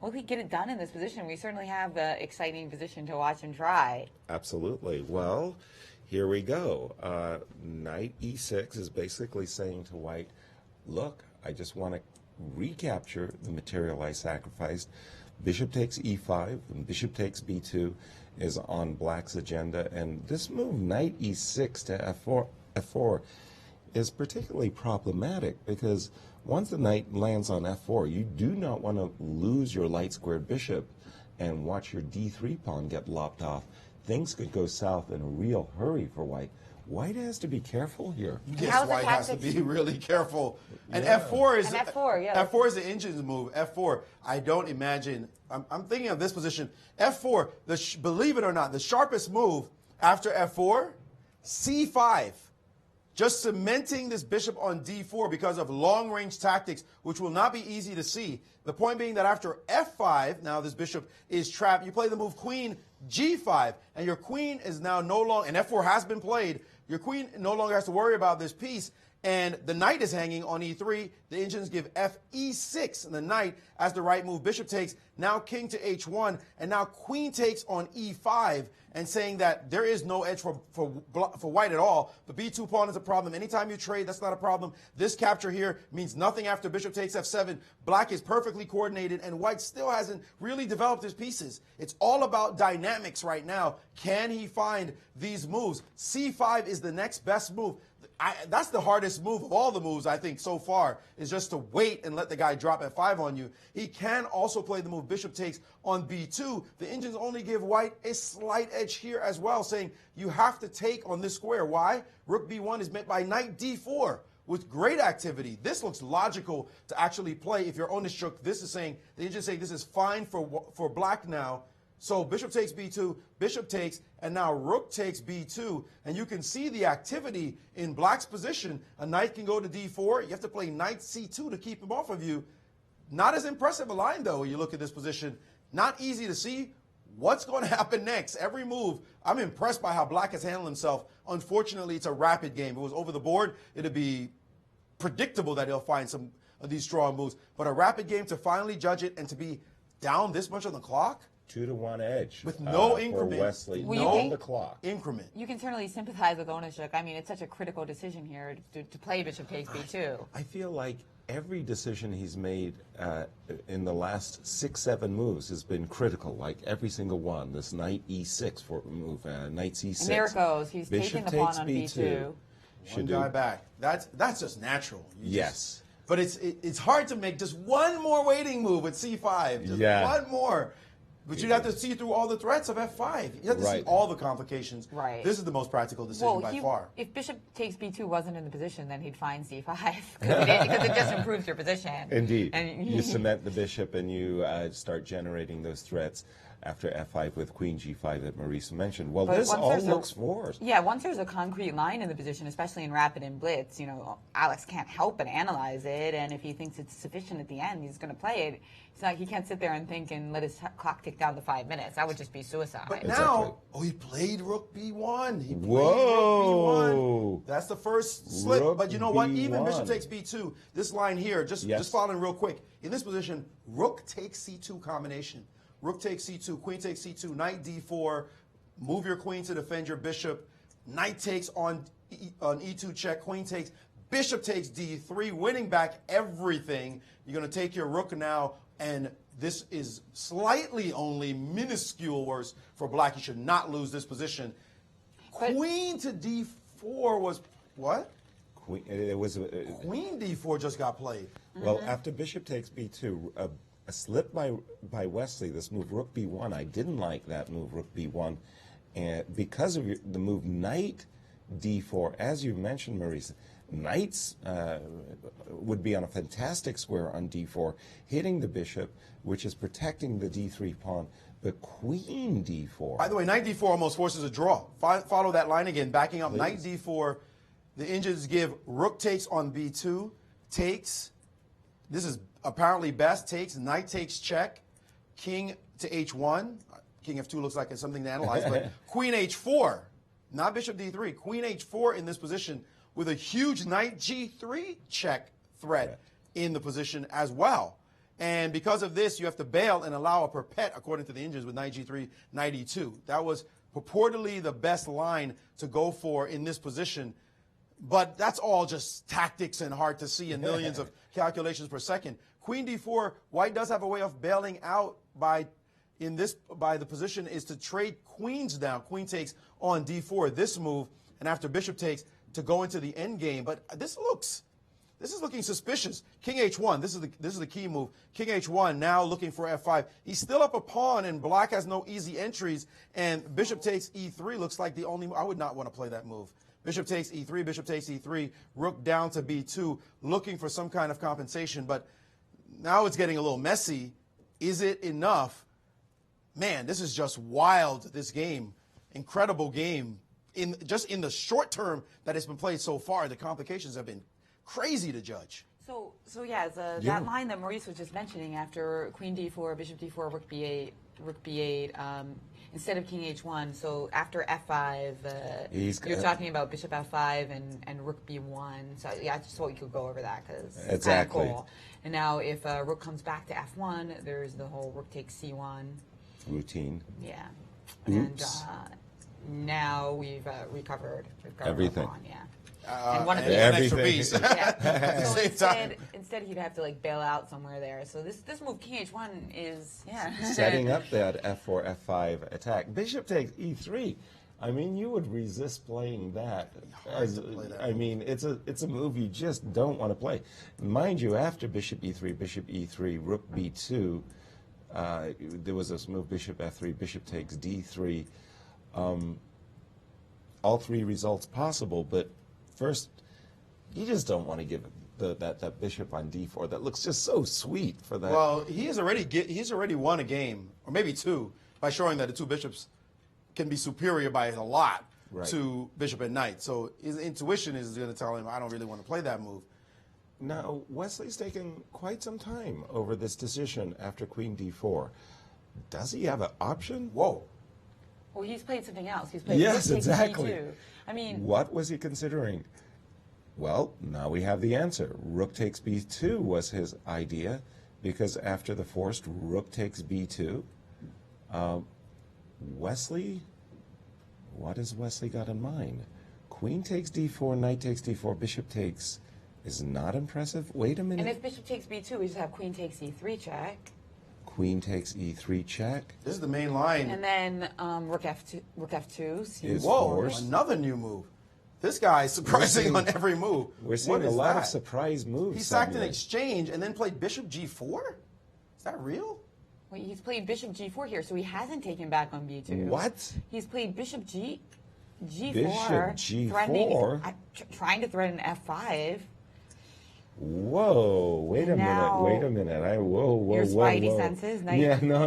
will he get it done in this position? We certainly have an exciting position to watch him try. Absolutely. Well, here we go. Knight e6 is basically saying to white, look, I just want to recapture the material I sacrificed. Bishop takes e5 and bishop takes b2 is on black's agenda, and this move knight e6 to f4, f4 is particularly problematic because once the knight lands on f4, you do not want to lose your light squared bishop and watch your d3 pawn get lopped off. Things could go south in a real hurry for white. White has to be careful here. Yes, White has to be really careful. And F4 is the Indians' move. F4, I don't imagine. I'm thinking of this position. F4, believe it or not, the sharpest move after F4, C5. Just cementing this bishop on D4 because of long-range tactics, which will not be easy to see. The point being that after F5, now this bishop is trapped. You play the move Queen G5, and your queen is now no longer, and F4 has been played, your queen no longer has to worry about this piece, and the knight is hanging on E3. The Indians give FE6, and the knight as the right move. Bishop takes, now king to H1, and now queen takes on E5, and saying that there is no edge for white at all. The B2 pawn is a problem. Anytime you trade, that's not a problem. This capture here means nothing after bishop takes F7. Black is perfectly coordinated, and white still hasn't really developed his pieces. It's all about dynamics right now. Can he find these moves? C5 is the next best move. That's the hardest move of all the moves, I think, so far, is just to wait and let the guy drop F5 on you. He can also play the move bishop takes on B2. The Indians only give white a slight edge here as well, saying you have to take on this square. Why? Rook B1 is met by knight D4 with great activity. This looks logical to actually play. If you're Onischuk, this is saying, the Indians saying this is fine for black now. So bishop takes B2, bishop takes, and now rook takes B2. And you can see the activity in black's position. A knight can go to D4. You have to play knight C2 to keep him off of you. Not as impressive a line, though, when you look at this position. Not easy to see. What's going to happen next? Every move, I'm impressed by how black has handled himself. Unfortunately, it's a rapid game. If it was over the board, it would be predictable that he'll find some of these strong moves. But a rapid game to finally judge it and to be down this much on the clock? 2-to-1 edge with no increment. For Wesley, no the clock. Increment. You can certainly sympathize with Onischuk. I mean, it's such a critical decision here to play bishop takes b2. I feel like every decision he's made in the last 6-7 moves has been critical. Like every single one. This knight e6 for move, knight c6. And there it goes. He's bishop taking the pawn on b2. One guy back. That's just natural. Yes. But it's hard to make just one more waiting move with c5. Just one more. But you'd have to see through all the threats of F5. You have to see all the complications. Right. This is the most practical decision by far. If bishop takes b2 wasn't in the position, then he'd find c5 because it just improves your position. Indeed. And you cement the bishop and you start generating those threats after F5 with Queen G5 that Marisa mentioned. Well, this all looks worse. Yeah, once there's a concrete line in the position, especially in rapid and blitz, Alex can't help but analyze it, and if he thinks it's sufficient at the end, he's going to play it. It's not, he can't sit there and think and let his clock tick down to 5 minutes. That would just be suicide. But now, he played Rook B1. He played Rook B1. That's the first slip. Rook but you know what? B1. Even bishop takes B2. This line here, just following real quick. In this position, Rook takes C2 combination. Rook takes C2, Queen takes C2, Knight D4, move your Queen to defend your bishop. Knight takes on E2 check, Queen takes, Bishop takes D3, winning back everything. You're going to take your Rook now, and this is slightly only minuscule worse for black. You should not lose this position. Queen to D4 was what? Queen D4 just got played. Well, after Bishop takes B2, a slip by Wesley, this move Rook B1, I didn't like that move Rook B1. And because of the move Knight D4, as you mentioned, Marisa, Knights would be on a fantastic square on D4, hitting the bishop, which is protecting the D3 pawn, but Queen D4. By the way, Knight D4 almost forces a draw. Follow that line again, backing up. Please. Knight D4, the Indians give Rook takes on B2, takes, this is apparently best, takes, Knight takes check, King to H1, King F2 looks like it's something to analyze, but Queen H4, not Bishop D3, Queen H4 in this position with a huge Knight G3 check threat in the position as well. And because of this, you have to bail and allow a perpet, according to the Indians, with Knight G3, Knight E2. That was purportedly the best line to go for in this position. But that's all just tactics and hard to see in millions of calculations per second. Queen D4, White does have a way of bailing out by the position is to trade queens down. Queen takes on D4, this move, and after Bishop takes, to go into the end game. But this is looking suspicious. King H1, this is the key move. King H1 now looking for F5. He's still up a pawn, and black has no easy entries. And bishop takes E3 looks like the only. I would not want to play that move. Bishop takes E3, bishop takes E3, rook down to B2, looking for some kind of compensation. But now it's getting a little messy. Is it enough? Man, this is just wild, this game. Incredible game. Just in the short term that it's been played so far, the complications have been crazy to judge. So yeah, that line that Maurice was just mentioning after Queen D4, Bishop D4, Rook B8, instead of King H1. So after F5, you're talking about Bishop F5 and Rook B1. So yeah, I just thought we could go over that because it's kind of cool. And now if Rook comes back to F1, there's the whole Rook takes C1 routine. Yeah. Oops. And now we've recovered everything. Pawn, yeah. And one of the extra piece. Yeah. So instead he'd have to like bail out somewhere there. So this move King H1 is setting up that F4 F5 attack. Bishop takes E3. I mean, you would resist playing that. I mean, it's a move you just don't want to play. Mind you, after Bishop E3, Rook B2, there was this move Bishop F3, Bishop takes D3. All three results possible, but first, you just don't want to give that bishop on d4. That looks just so sweet for that. Well, he's already won a game, or maybe two, by showing that the two bishops can be superior by a lot to bishop and knight. So his intuition is going to tell him, I don't really want to play that move. Now, Wesley's taken quite some time over this decision after queen d4. Does he have an option? Whoa. Well, he's played something else. He's played yes, Rook exactly. takes D2. I mean, what was he considering? Well, now we have the answer. Rook takes b2 was his idea, because after the forced rook takes b2, Wesley, what has Wesley got in mind? Queen takes d4, knight takes d4, bishop takes is not impressive. Wait a minute. and if bishop takes B2, we just have queen takes E3 check. Queen takes e3 check. This is the main line. And then Rook F2. Is Whoa, forced. another new move. This guy is surprising on every move. We're seeing a lot of surprise moves. He sacked an exchange and then played bishop g4? Is that real? Wait, he's played bishop G4 here, so he hasn't taken back on B2. What? He's played bishop G4. Bishop G4? Trying to threaten F5. Whoa, wait a minute. Whoa. Your spidey senses. Yeah, no.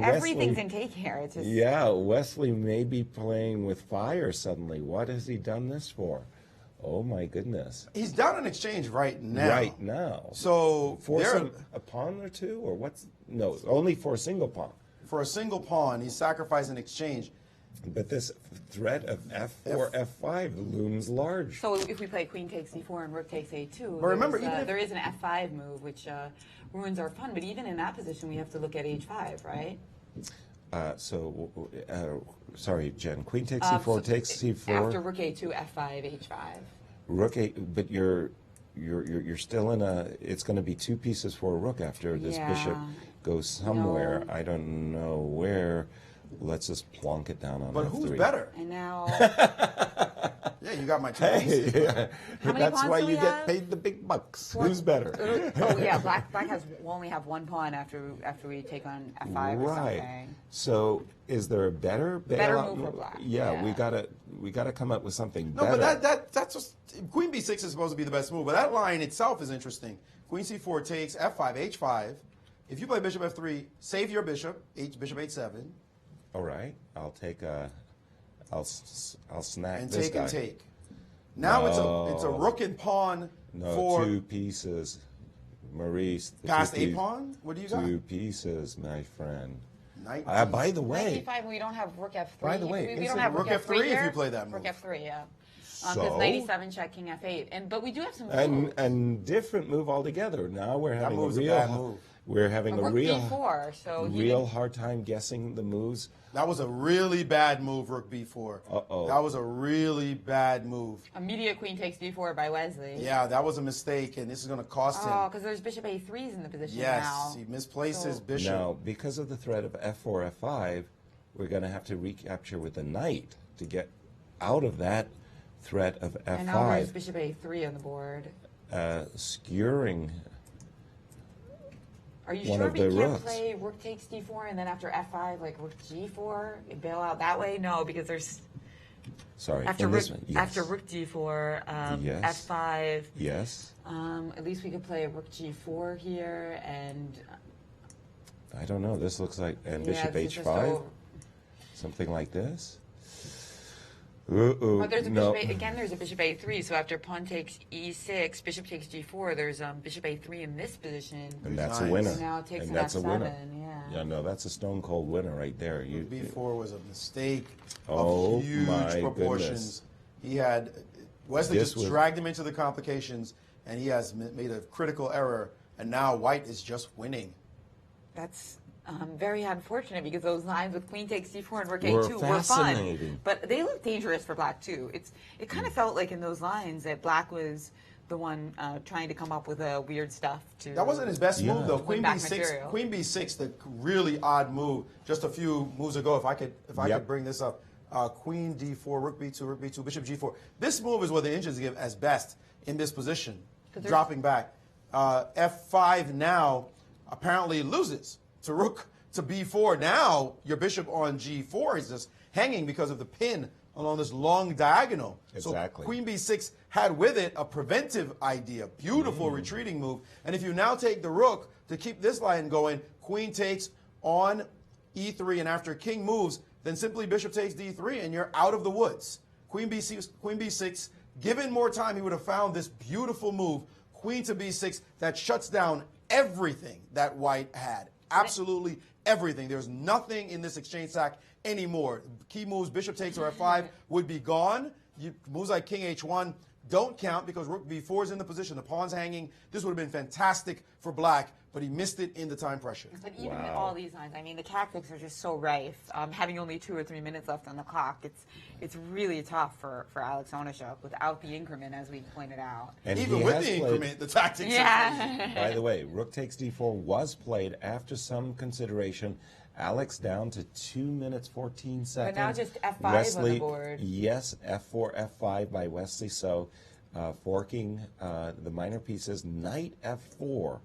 Everything's Wesley, in take here. It's just, yeah, Wesley may be playing with fire suddenly. What has he done this for? Oh, my goodness. He's down an exchange right now. Right now. So for a pawn or two? Or what's? No, only for a single pawn. For a single pawn, he's sacrificing an exchange. But this threat of F4, F5 looms large. so if we play queen takes D4 and rook takes A2, But remember, even if- there is an F5 move, which ruins our fun. But even in that position, we have to look at H5, right? Sorry, Jen. Queen takes C4, takes C4. After rook A2, F5, H5. Rook A, but you're still in a. It's going to be two pieces for a rook after this bishop goes somewhere. No. I don't know where. Let's just plonk it down on But F3. who's better? And now, Yeah, you got my two Hey, pieces. yeah. How many That's pawns why do we you have? get paid the big bucks. Who's better? oh yeah, black will only have one pawn after we take on F5 or Right. something. So, is there a better bailout? move for black. Yeah, Yeah. we gotta come up with something No, better. but that's just Queen B6 is supposed to be the best move. But that line itself is interesting. Queen C4 takes F5, H5. If you play Bishop F3, save your bishop, Bishop H7, All right, I'll take a. I'll snack and this take guy. and take. Now it's a rook and pawn No, for two pieces. Maurice. the past two a piece- pawn. What do you got? Two pieces, my friend. Knight. By the way, Knight D5, we don't have rook F3. By the way, we it's don't a have rook F3 here. if you play that Rook move. F3, yeah. So? Because knight E7 check, king F8, but we do have some moves. and different move altogether. Now we're having move's a a real. bad move. We're having a rook real B4, so he real didn't- hard time guessing the moves. That was a really bad move, rook B4. Uh-oh. That was a really bad move. immediate queen takes D4 by Wesley. Yeah, that was a mistake, and this is going to cost Oh, him. because there's bishop A3s in the position Yes, now. he misplaced his So- bishop. Now, because of the threat of F4, F5, we're going to have to recapture with the knight to get out of that threat of And now there's f5, bishop a3 on the board. skewering Are you one sure of we the can't rooks. play rook takes d4 and then after f5, like rook g4, and bail out that way? No, because there's Sorry. after in rook this one, yes. after rook d4, Yes. f5. Yes. At least we could play rook g4 here, and I don't know. This looks like and yeah, bishop this is just h5, so- something like this. Uh-oh, But there's a no. bishop again. There's a bishop a3. So after pawn takes e6, bishop takes g4. There's bishop a3 in this position. And that's a Nice. winner. Now it takes and an that's a winner. f7, yeah. Yeah, no, that's a stone cold winner right there. You, B4 was a mistake Oh, of huge my proportions. He had Wesley This just was- dragged him into the complications, and he has made a critical error. And now White is just winning. That's very unfortunate because those lines with queen takes d4 and rook Were a2 were fun, fascinating. but they look dangerous for black too. It kind of felt like in those lines that black was the one trying to come up with weird stuff to. That wasn't his best Yeah. move though. Win Queen back B6, material. Queen B6, the really odd move just a few moves ago. If I could Yep. bring this up, Queen D4, Rook B2, Bishop G4. This move is what the Inches give as best in this position, dropping back. F5 now apparently loses to Rook to B4. Now your bishop on G4 is just hanging because of the pin along this long diagonal. Exactly. So Queen B6 had with it a preventive idea, beautiful retreating move. And if you now take the rook to keep this line going, queen takes on E3, and after king moves, then simply bishop takes D3, and you're out of the woods. Queen B6, given more time, he would have found this beautiful move, queen to B6, that shuts down everything that White had. Absolutely everything. There's nothing in this exchange sack anymore. Key moves, bishop takes or F5 would be gone. Moves like king H1 don't count because rook B4 is in the position. The pawn's hanging. This would have been fantastic for black, but he missed it in the time pressure. But even with all these lines, I mean, the tactics are just so rife. Having only 2 or 3 minutes left on the clock, it's really tough for Alex Onischuk without the increment, as we pointed out. and Even he with has the played- increment, the tactics are Yeah. By the way, rook takes d4 was played after some consideration. Alex down to 2 minutes 14 seconds. now just F5 on the Wesley, board. Yes, F4, F5 by Wesley. So forking the minor pieces. Knight F4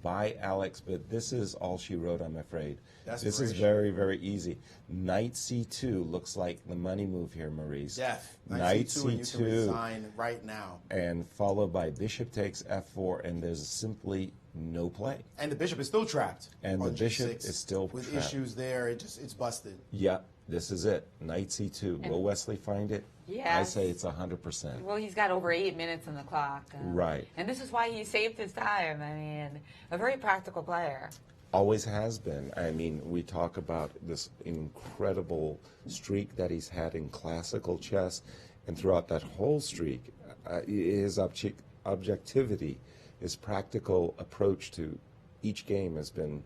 by Alex. But this is all she wrote, I'm afraid. This is Desperation. very, very easy. Knight C2 looks like the money move here, Maurice. Death. Knight C2, and you can C2. resign right now. And followed by bishop takes F4, and there's simply no play. And the bishop is still trapped. And on the bishop G6 is still with trapped. issues there. It's busted. Yeah, this is it. Knight C2. Will Wesley find it? I Yes. say it's 100%. Well, he's got over 8 minutes on the clock. Right. And this is why he saved his time. I mean, a very practical player. Always has been. I mean, we talk about this incredible streak that he's had in classical chess, and throughout that whole streak, his objectivity, his practical approach to each game has been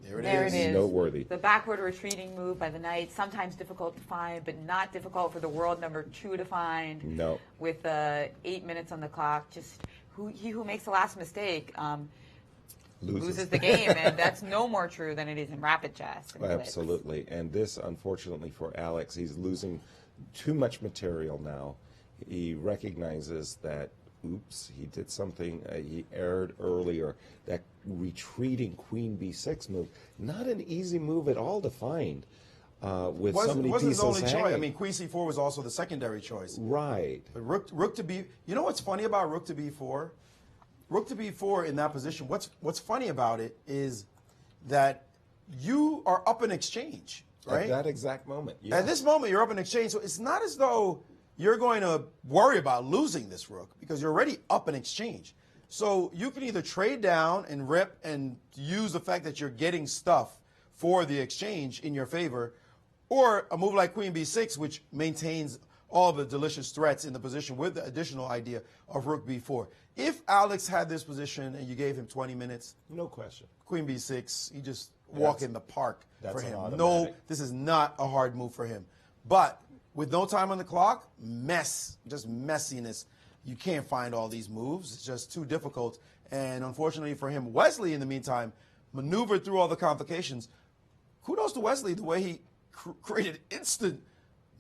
There it is. noteworthy. The backward retreating move by the knight, sometimes difficult to find, but not difficult for the world number 2 to find. No. With 8 minutes on the clock, just he who makes the last mistake loses the game, and that's no more true than it is in rapid chess. and blitz. Absolutely. And this, unfortunately for Alex, he's losing too much material now. He recognizes that, oops, he did something, he erred earlier. That retreating queen b6 move, not an easy move at all to find with so many wasn't pieces his only choice. hanging. I mean, queen c4 was also the secondary choice. Right. But rook to b. You know what's funny about rook to b4? Rook to b4 in that position. What's funny about it is that you are up in exchange, right? At that exact moment. Yeah. At this moment, you're up in exchange. So it's not as though you're going to worry about losing this rook because you're already up in exchange. So you can either trade down and rip and use the fact that you're getting stuff for the exchange in your favor, or a move like queen b6, which maintains all the delicious threats in the position with the additional idea of rook b4. If Alex had this position and you gave him 20 minutes, no question. queen b6, you just walk in the park for that's him. an No, automatic. this is not a hard move for him. But with no time on the clock, just messiness. You can't find all these moves. It's just too difficult. And unfortunately for him, Wesley, in the meantime, maneuvered through all the complications. Kudos to Wesley, the way he created instant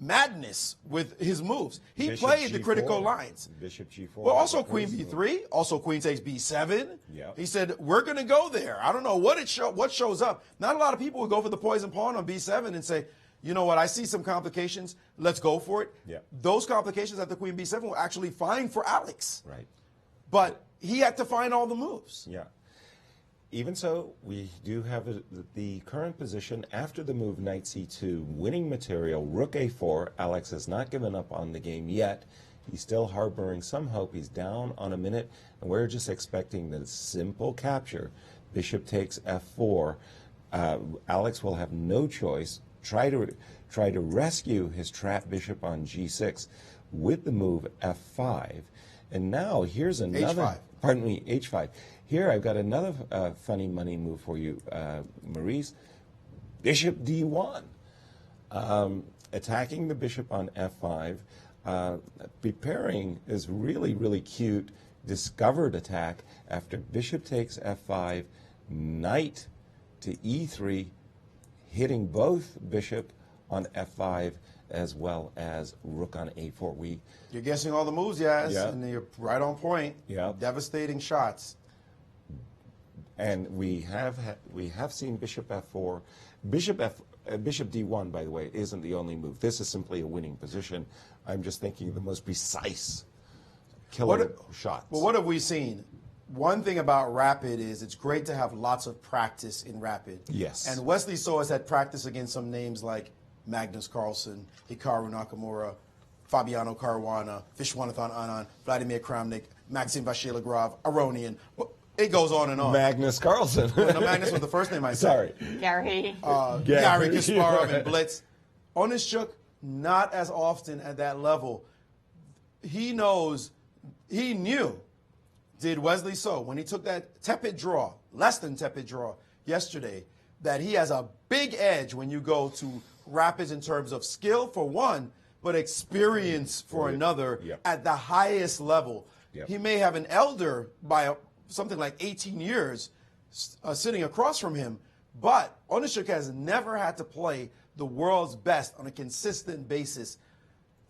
madness with his moves. He Bishop played the G4. critical lines. Bishop G4. Well, also was a Queen crazy B3. move. Also Queen takes B7. Yep. He said, we're going to go there. I don't know what what shows up. Not a lot of people would go for the poison pawn on B7 and say, you know what, I see some complications. Let's go for it. Yep. Those complications at the Queen B7 were actually fine for Alex. Right. But he had to find all the moves. Yeah. Even so, we do have the current position after the move knight c2, winning material, rook a4. Alex has not given up on the game yet. He's still harboring some hope. He's down on a minute, and we're just expecting the simple capture. Bishop takes f4. Alex will have no choice. Try to rescue his trapped bishop on g6 with the move f5. And now here's another. H5. Pardon me, h5. Here I've got another funny money move for you, Maurice. Bishop d1. Attacking the bishop on f5. Preparing is really, really cute discovered attack after bishop takes f5, knight to e3, hitting both bishop on f5 as well as rook on a4. You're guessing all the moves, Yaz, Yeah. and you're right on point. Yeah. Devastating shots. And we have seen bishop f4, bishop d1. By the way, isn't the only move. This is simply a winning position. I'm just thinking the most precise killer shots. Well, what have we seen? One thing about Rapid is it's great to have lots of practice in Rapid. Yes. And Wesley So has had practice against some names like Magnus Carlsen, Hikaru Nakamura, Fabiano Caruana, Vishwanathan Anand, Vladimir Kramnik, Maxim Vachilagrov, Aronian. Well, it goes on and on. Magnus Carlsen. No, Magnus was the first name I said. Sorry. Gary. Gary Kasparov and Blitz. Onischuk, not as often at that level. He knew, did Wesley So, when he took that tepid draw, less than tepid draw yesterday, that he has a big edge when you go to Rapids in terms of skill for one, but experience for another at the highest level. Yep. He may have an elder by something like 18 years sitting across from him, but Onischuk has never had to play the world's best on a consistent basis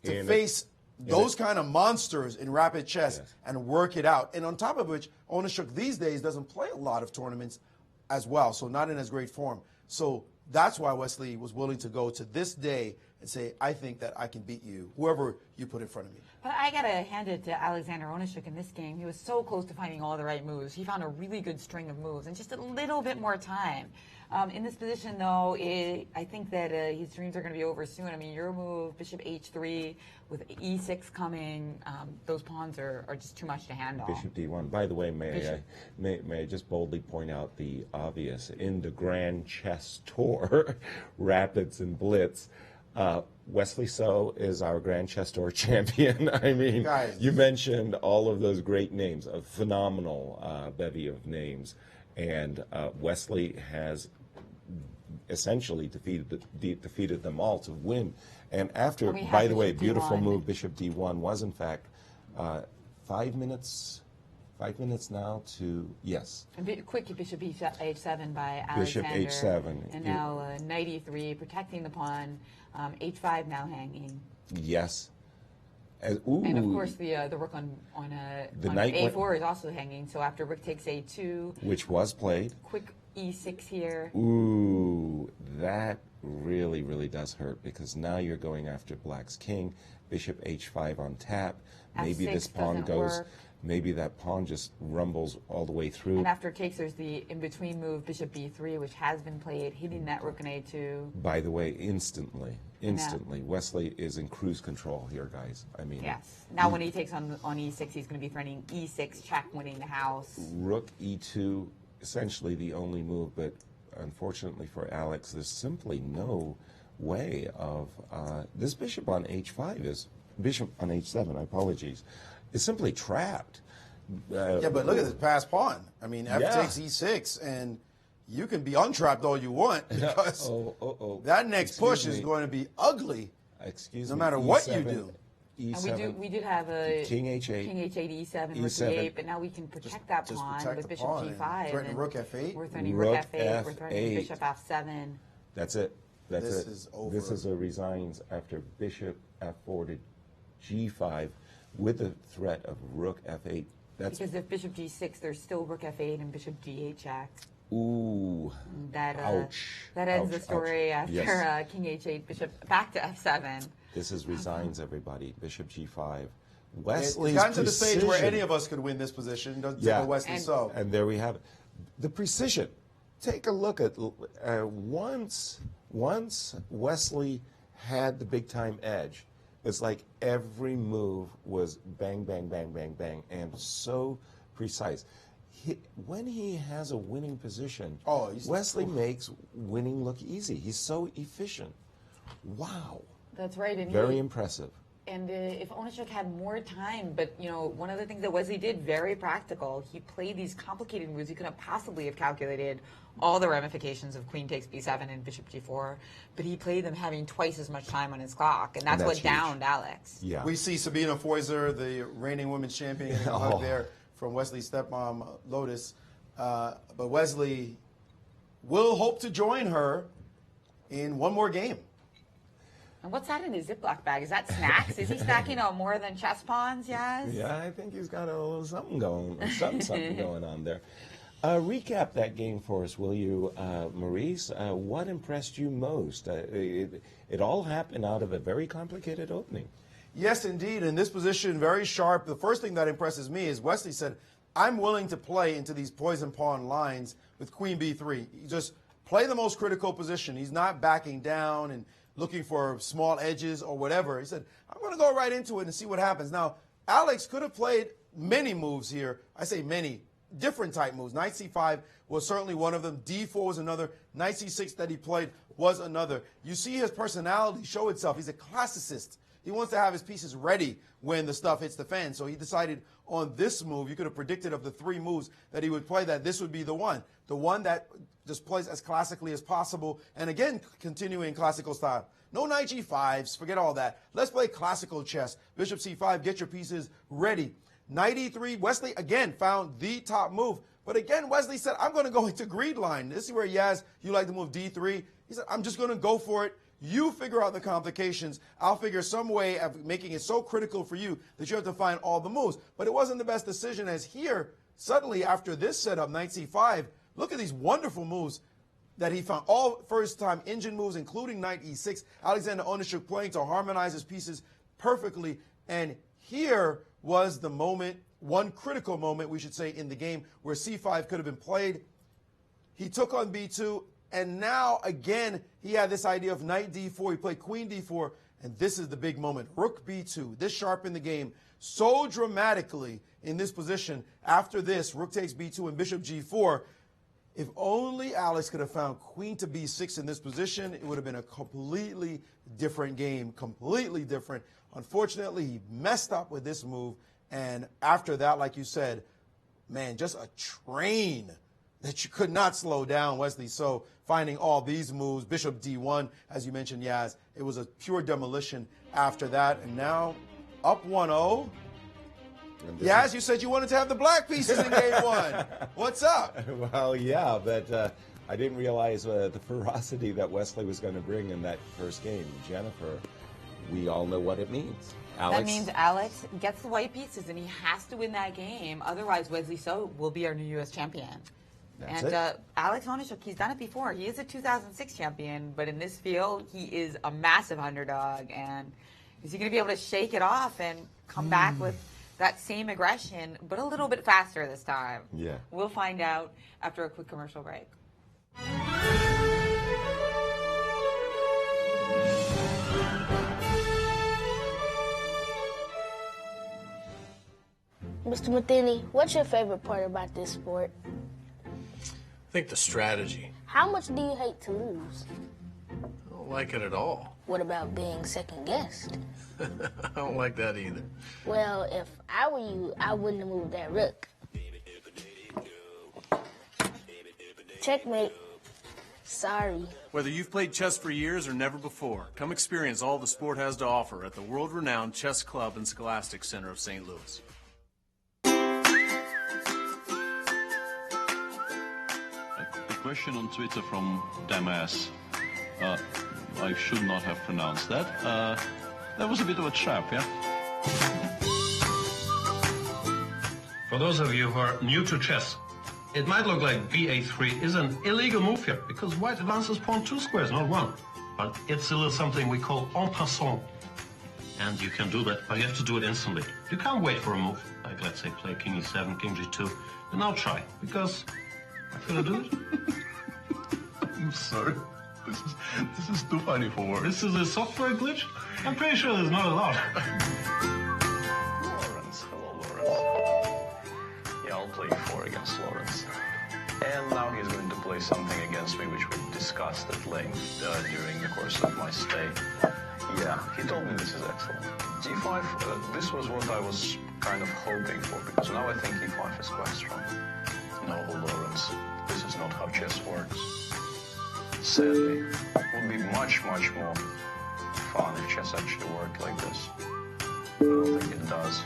to face those kind of monsters in rapid chess and work it out. And on top of which, Onischuk these days doesn't play a lot of tournaments as well, so not in as great form. So that's why Wesley was willing to go to this day and say, I think that I can beat you, whoever you put in front of me. But I got to hand it to Alexander Onischuk in this game. He was so close to finding all the right moves. He found a really good string of moves and just a little bit more time. In this position, though, I think that his dreams are going to be over soon. I mean, your move, bishop h3, with e6 coming, those pawns are just too much to handle. Bishop d1. By the way, may I just boldly point out the obvious? In the Grand Chess Tour, Rapids and Blitz, Wesley So is our Grand Chess Tour champion. I mean, Guys. You mentioned all of those great names, a phenomenal bevy of names, and Wesley has essentially defeated them all to win. And after, by the way, Bishop beautiful D1. move, Bishop d1 was in fact 5 minutes. 5 minutes now to, yes. And quick bishop h7 by Bishop Alexander. h7. And now knight e3, protecting the pawn. H5 now hanging. Yes. And of course the rook on knight a4 is also hanging. So after rook takes a2, which was played. quick e6 here. Ooh, that really, really does hurt because now you're going after black's king. Bishop h5 on tap. Maybe F6 this pawn doesn't goes. work. Maybe that pawn just rumbles all the way through. And after it takes, there's the in-between move, bishop b3, which has been played, hitting that rook on a2. By the way, instantly, Wesley is in cruise control here, guys. I mean, Yes. Now when he takes on e6, he's going to be threatening e6, check, winning the house. rook e2, essentially the only move, but unfortunately for Alex, there's simply no way of this bishop on h5 is bishop on h7. Apologies, is simply trapped. Yeah, but look at this pass pawn. I mean, F takes e6, and you can be untrapped all you want because that next push is going to be ugly. Excuse no me. matter what you do. E7. And we did have a King h8, king h8, e7, rook E7. e8, but now we can protect that just pawn protect with the bishop pawn and g5. threaten and rook f8. We're threatening Rook rook f8. We're threatening f8. bishop f7. That's it. This is over. This is a resigns after Bishop F4 to G5 with the threat of Rook F8. That's because if Bishop G6, there's still Rook F8 and Bishop G8 check. Ooh. Ouch. That ends the story after Yes. King H8, Bishop back to F7. This is resigns, everybody. Bishop G5. It's Wesley's gotten to the stage where precision. any of us could win this position. Doesn't Yeah. take a Wesley so. And there we have it. The precision. Take a look at once Wesley had the big time edge. It's like every move was bang, bang, bang, bang, bang, and so precise. When he has a winning position, Wesley makes winning look easy. He's so efficient. Wow. That's right. And Very impressive. And if Onischuk had more time, but one of the things that Wesley did, very practical. He played these complicated moves. He couldn't possibly have calculated all the ramifications of Queen takes B7 and Bishop G4, but he played them having twice as much time on his clock, and that's what huge. Downed Alex. Yeah. We see Sabina Foiser, the reigning women's champion, getting a hug there from Wesley's stepmom, Lotus. But Wesley will hope to join her in one more game. And what's that in his Ziploc bag? Is that snacks? Is he stacking on more than chess pawns, Yaz? Yeah, I think he's got a little something going on there. Recap that game for us, will you, Maurice? What impressed you most? It all happened out of a very complicated opening. Yes, indeed. In this position, very sharp. The first thing that impresses me is Wesley said, I'm willing to play into these poison pawn lines with Queen B3. You just play the most critical position. He's not backing down and looking for small edges or whatever. He said, I'm going to go right into it and see what happens. Now, Alex could have played many moves here. I say many. Different type moves. Knight C5 was certainly one of them. D4 was another. Knight C6 that he played was another. You see his personality show itself. He's a classicist. He wants to have his pieces ready when the stuff hits the fan. So he decided on this move. You could have predicted of the three moves that he would play that this would be the one. The one that just plays as classically as possible. And again, continuing classical style. No Knight G5s. Forget all that. Let's play classical chess. Bishop C5. Get your pieces ready. Knight E3, Wesley again found the top move. But again, Wesley said, I'm going to go into greed line. This is where Yaz, you like to move D3. He said, I'm just going to go for it. You figure out the complications. I'll figure some way of making it so critical for you that you have to find all the moves. But it wasn't the best decision, as here, suddenly after this setup, Knight C5, look at these wonderful moves that he found. All first-time engine moves, including Knight E6. Alexander Onischuk playing to harmonize his pieces perfectly. And here was the moment, one critical moment, we should say, in the game where C5 could have been played. He took on B2, and now, again, he had this idea of Knight D4. He played Queen D4, and this is the big moment. Rook B2, this sharpened the game so dramatically in this position. After this, Rook takes B2 and Bishop G4. If only Alex could have found Queen to B6 in this position, it would have been a completely different game, completely different. Unfortunately, he messed up with this move, and after that, like you said, man, just a train that you could not slow down, Wesley. So finding all these moves, Bishop D1, as you mentioned, Yaz, it was a pure demolition after that, and now up 1-0. Yaz, you said you wanted to have the black pieces in game one. What's up? Well, yeah, but I didn't realize the ferocity that Wesley was going to bring in that first game. Jennifer, we all know what it means. Alex? That means Alex gets the white pieces, and he has to win that game. Otherwise, Wesley So will be our new U.S. champion. That's and it. Alex Onischuk, he's done it before. He is a 2006 champion, but in this field, he is a massive underdog. And is he going to be able to shake it off and come back with that same aggression, but a little bit faster this time? Yeah. We'll find out after a quick commercial break. Mr. Matheny, what's your favorite part about this sport? I think the strategy. How much do you hate to lose? I don't like it at all. What about being second guessed? I don't like that either. Well, if I were you, I wouldn't have moved that rook. Checkmate. Sorry. Whether you've played chess for years or never before, come experience all the sport has to offer at the world-renowned Chess Club and Scholastic Center of St. Louis. A question on Twitter from Damas. I should not have pronounced that. That was a bit of a trap, yeah? For those of you who are new to chess, it might look like ba3 is an illegal move here, because white advances pawn 2 squares, not 1. But it's a little something we call en passant. And you can do that, but you have to do it instantly. You can't wait for a move, like let's say play king e7, king g2, and now try, because I'm gonna do it. I'm sorry. This is too funny for words. This is a software glitch? I'm pretty sure there's not a lot. Lawrence, hello Lawrence. Yeah, I'll play 4 against Lawrence. And now he's going to play something against me which we discussed at length during the course of my stay. Yeah, he told me this is excellent. g5, this was what I was kind of hoping for, because now I think e5 is quite strong. No, Lawrence, this is not how chess works. Sadly, it would be much, much more fun if chess actually worked like this. I don't think it does.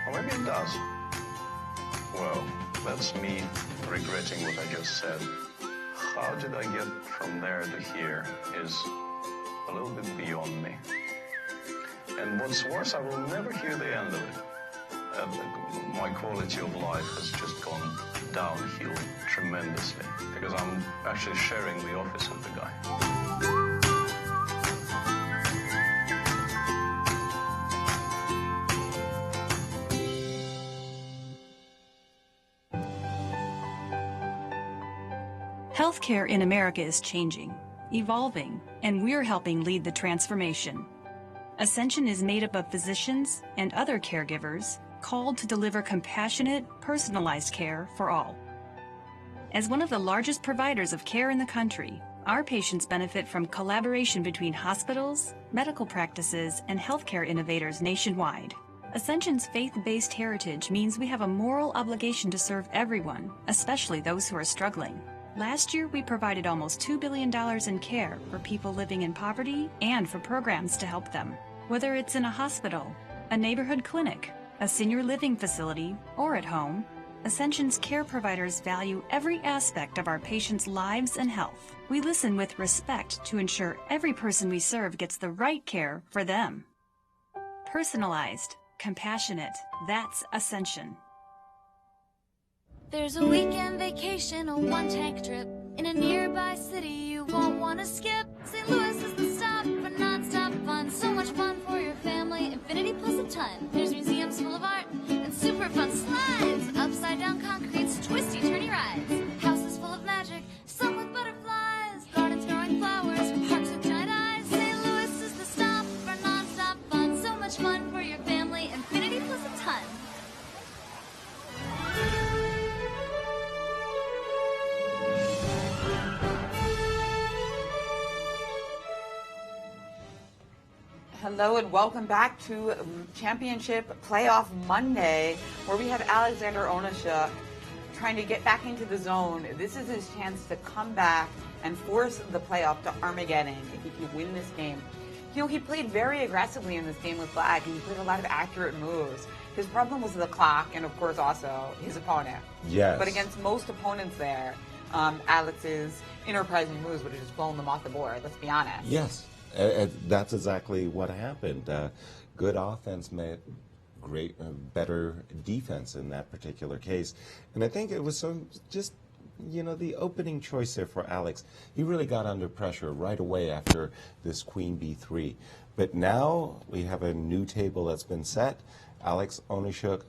Or maybe it does. Well, that's me regretting what I just said. How did I get from there to here is a little bit beyond me. And what's worse, I will never hear the end of it. My quality of life has just gone downhill tremendously, because I'm actually sharing the office with the guy. Healthcare in America is changing, evolving, and we're helping lead the transformation. Ascension is made up of physicians and other caregivers called to deliver compassionate, personalized care for all. As one of the largest providers of care in the country, our patients benefit from collaboration between hospitals, medical practices, and healthcare innovators nationwide. Ascension's faith-based heritage means we have a moral obligation to serve everyone, especially those who are struggling. Last year, we provided almost $2 billion in care for people living in poverty and for programs to help them. Whether it's in a hospital, a neighborhood clinic, a senior living facility, or at home, Ascension's care providers value every aspect of our patients' lives and health. We listen with respect to ensure every person we serve gets the right care for them. Personalized, compassionate, that's Ascension. There's a weekend vacation, a one-tank trip in a nearby city you won't want to skip. St. Louis is the stop for non-stop fun. So much fun for your family, infinity plus a ton. There's museums full of art and super fun slides. Upside-down concretes, twisty-turny rides. Houses full of magic, some with butterflies. Gardens growing flowers, parks with giant eyes. St. Louis is the stop for non-stop fun. So much fun for your family, infinity plus a ton. Hello and welcome back to Championship Playoff Monday, where we have Alexander Onischuk trying to get back into the zone. This is his chance to come back and force the playoff to Armageddon if he can win this game. You know, he played very aggressively in this game with Black, and he played a lot of accurate moves. His problem was the clock, and of course also his opponent. Yes. But against most opponents there, Alex's enterprising moves would have just blown them off the board, let's be honest. Yes. That's exactly what happened. Good offense met great, better defense in that particular case. And I think it was the opening choice there for Alex. He really got under pressure right away after this queen b3. But now we have a new table that's been set. Alex Onischuk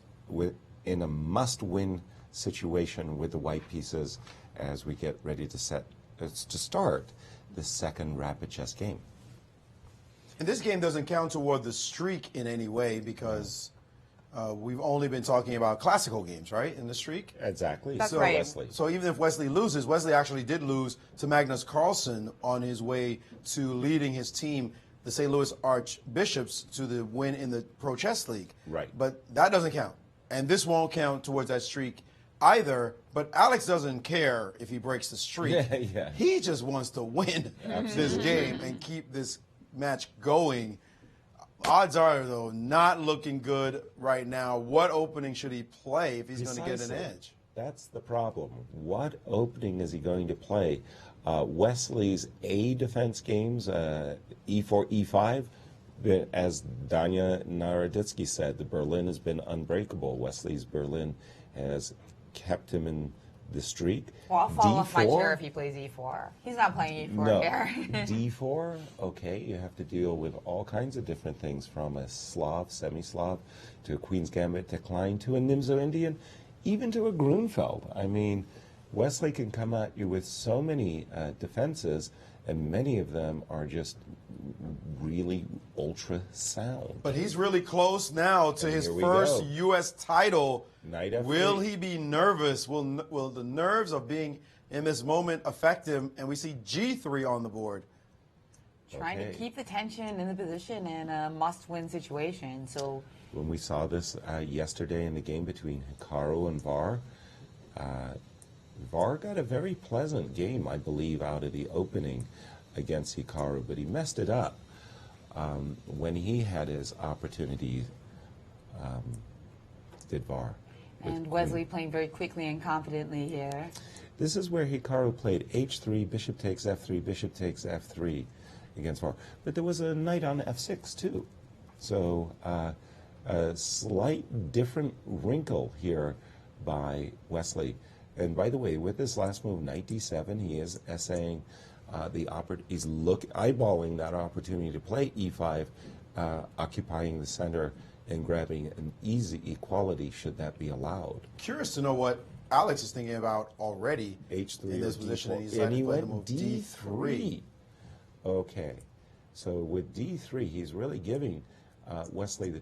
in a must-win situation with the white pieces as we get ready to start the second rapid chess game. And this game doesn't count toward the streak in any way because we've only been talking about classical games, right, in the streak? Exactly. That's right. Wesley. So even if Wesley loses, Wesley actually did lose to Magnus Carlsen on his way to leading his team, the St. Louis Archbishops, to the win in the Pro Chess League. Right. But that doesn't count. And this won't count towards that streak either. But Alex doesn't care if he breaks the streak. Yeah. He just wants to win this game and keep this match going. Odds are, though, not looking good right now. What opening should he play if he's going to get an edge? That's the problem. What opening is he going to play? Wesley's A defense games, E4, E5, as Danya Naroditsky said, the Berlin has been unbreakable. Wesley's Berlin has kept him in the streak. Well, I'll fall off my D4? chair if he plays E4. He's not playing E4 No. here. D4, okay, you have to deal with all kinds of different things, from a Slav, semi-Slav, to a Queen's Gambit decline, to a Nimzo Indian, even to a Grunfeld. I mean, Wesley can come at you with so many defenses, and many of them are just really ultra sound. But he's really close now to his here we first go. U.S. title. Knight F3. Will he be nervous? Will the nerves of being in this moment affect him? And we see G3 on the board. Trying to keep the tension in the position in a must-win situation. So When we saw this yesterday in the game between Hikaru and Var, Var got a very pleasant game, I believe, out of the opening against Hikaru, but he messed it up when he had his opportunity, did Var. and Wesley playing very quickly and confidently here. This is where Hikaru played H3, bishop takes F3, bishop takes F3 against Var. But there was a knight on F6 too. So a slight different wrinkle here by Wesley. And by the way, with this last move, knight d7, he is essaying he's eyeballing that opportunity to play e5, occupying the center and grabbing an easy equality should that be allowed. Curious to know what Alex is thinking about already H3 in this or position. D4. And he's And he decided to went play the move D3. Okay, so with D3, he's really giving Wesley the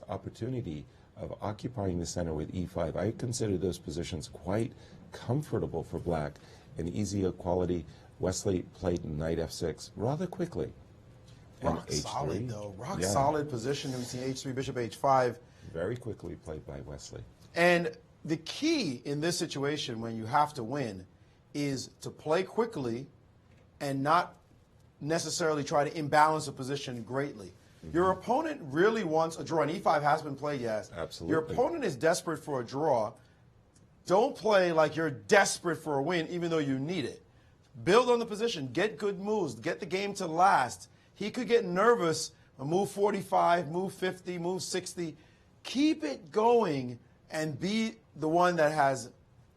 opportunity of occupying the center with E5. I consider those positions quite comfortable for black. An easy equality. Wesley played knight F6 rather quickly. And Rock H3, solid, though. Rock yeah, solid position. We see H3, bishop H5. very quickly played by Wesley. And the key in this situation when you have to win is to play quickly and not necessarily try to imbalance a position greatly. Your opponent really wants a draw, and E5 has been played, yes. Absolutely. Your opponent is desperate for a draw. Don't play like you're desperate for a win, even though you need it. Build on the position. Get good moves. Get the game to last. He could get nervous. Move 45, move 50, move 60. Keep it going and be the one that has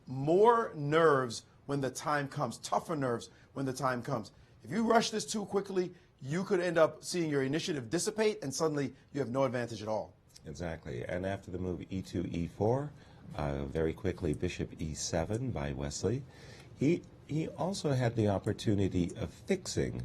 more nerves when the time comes, tougher nerves when the time comes. If you rush this too quickly, you could end up seeing your initiative dissipate, and suddenly you have no advantage at all. Exactly. And after the move E2, E4, very quickly bishop E7 by Wesley. He also had the opportunity of fixing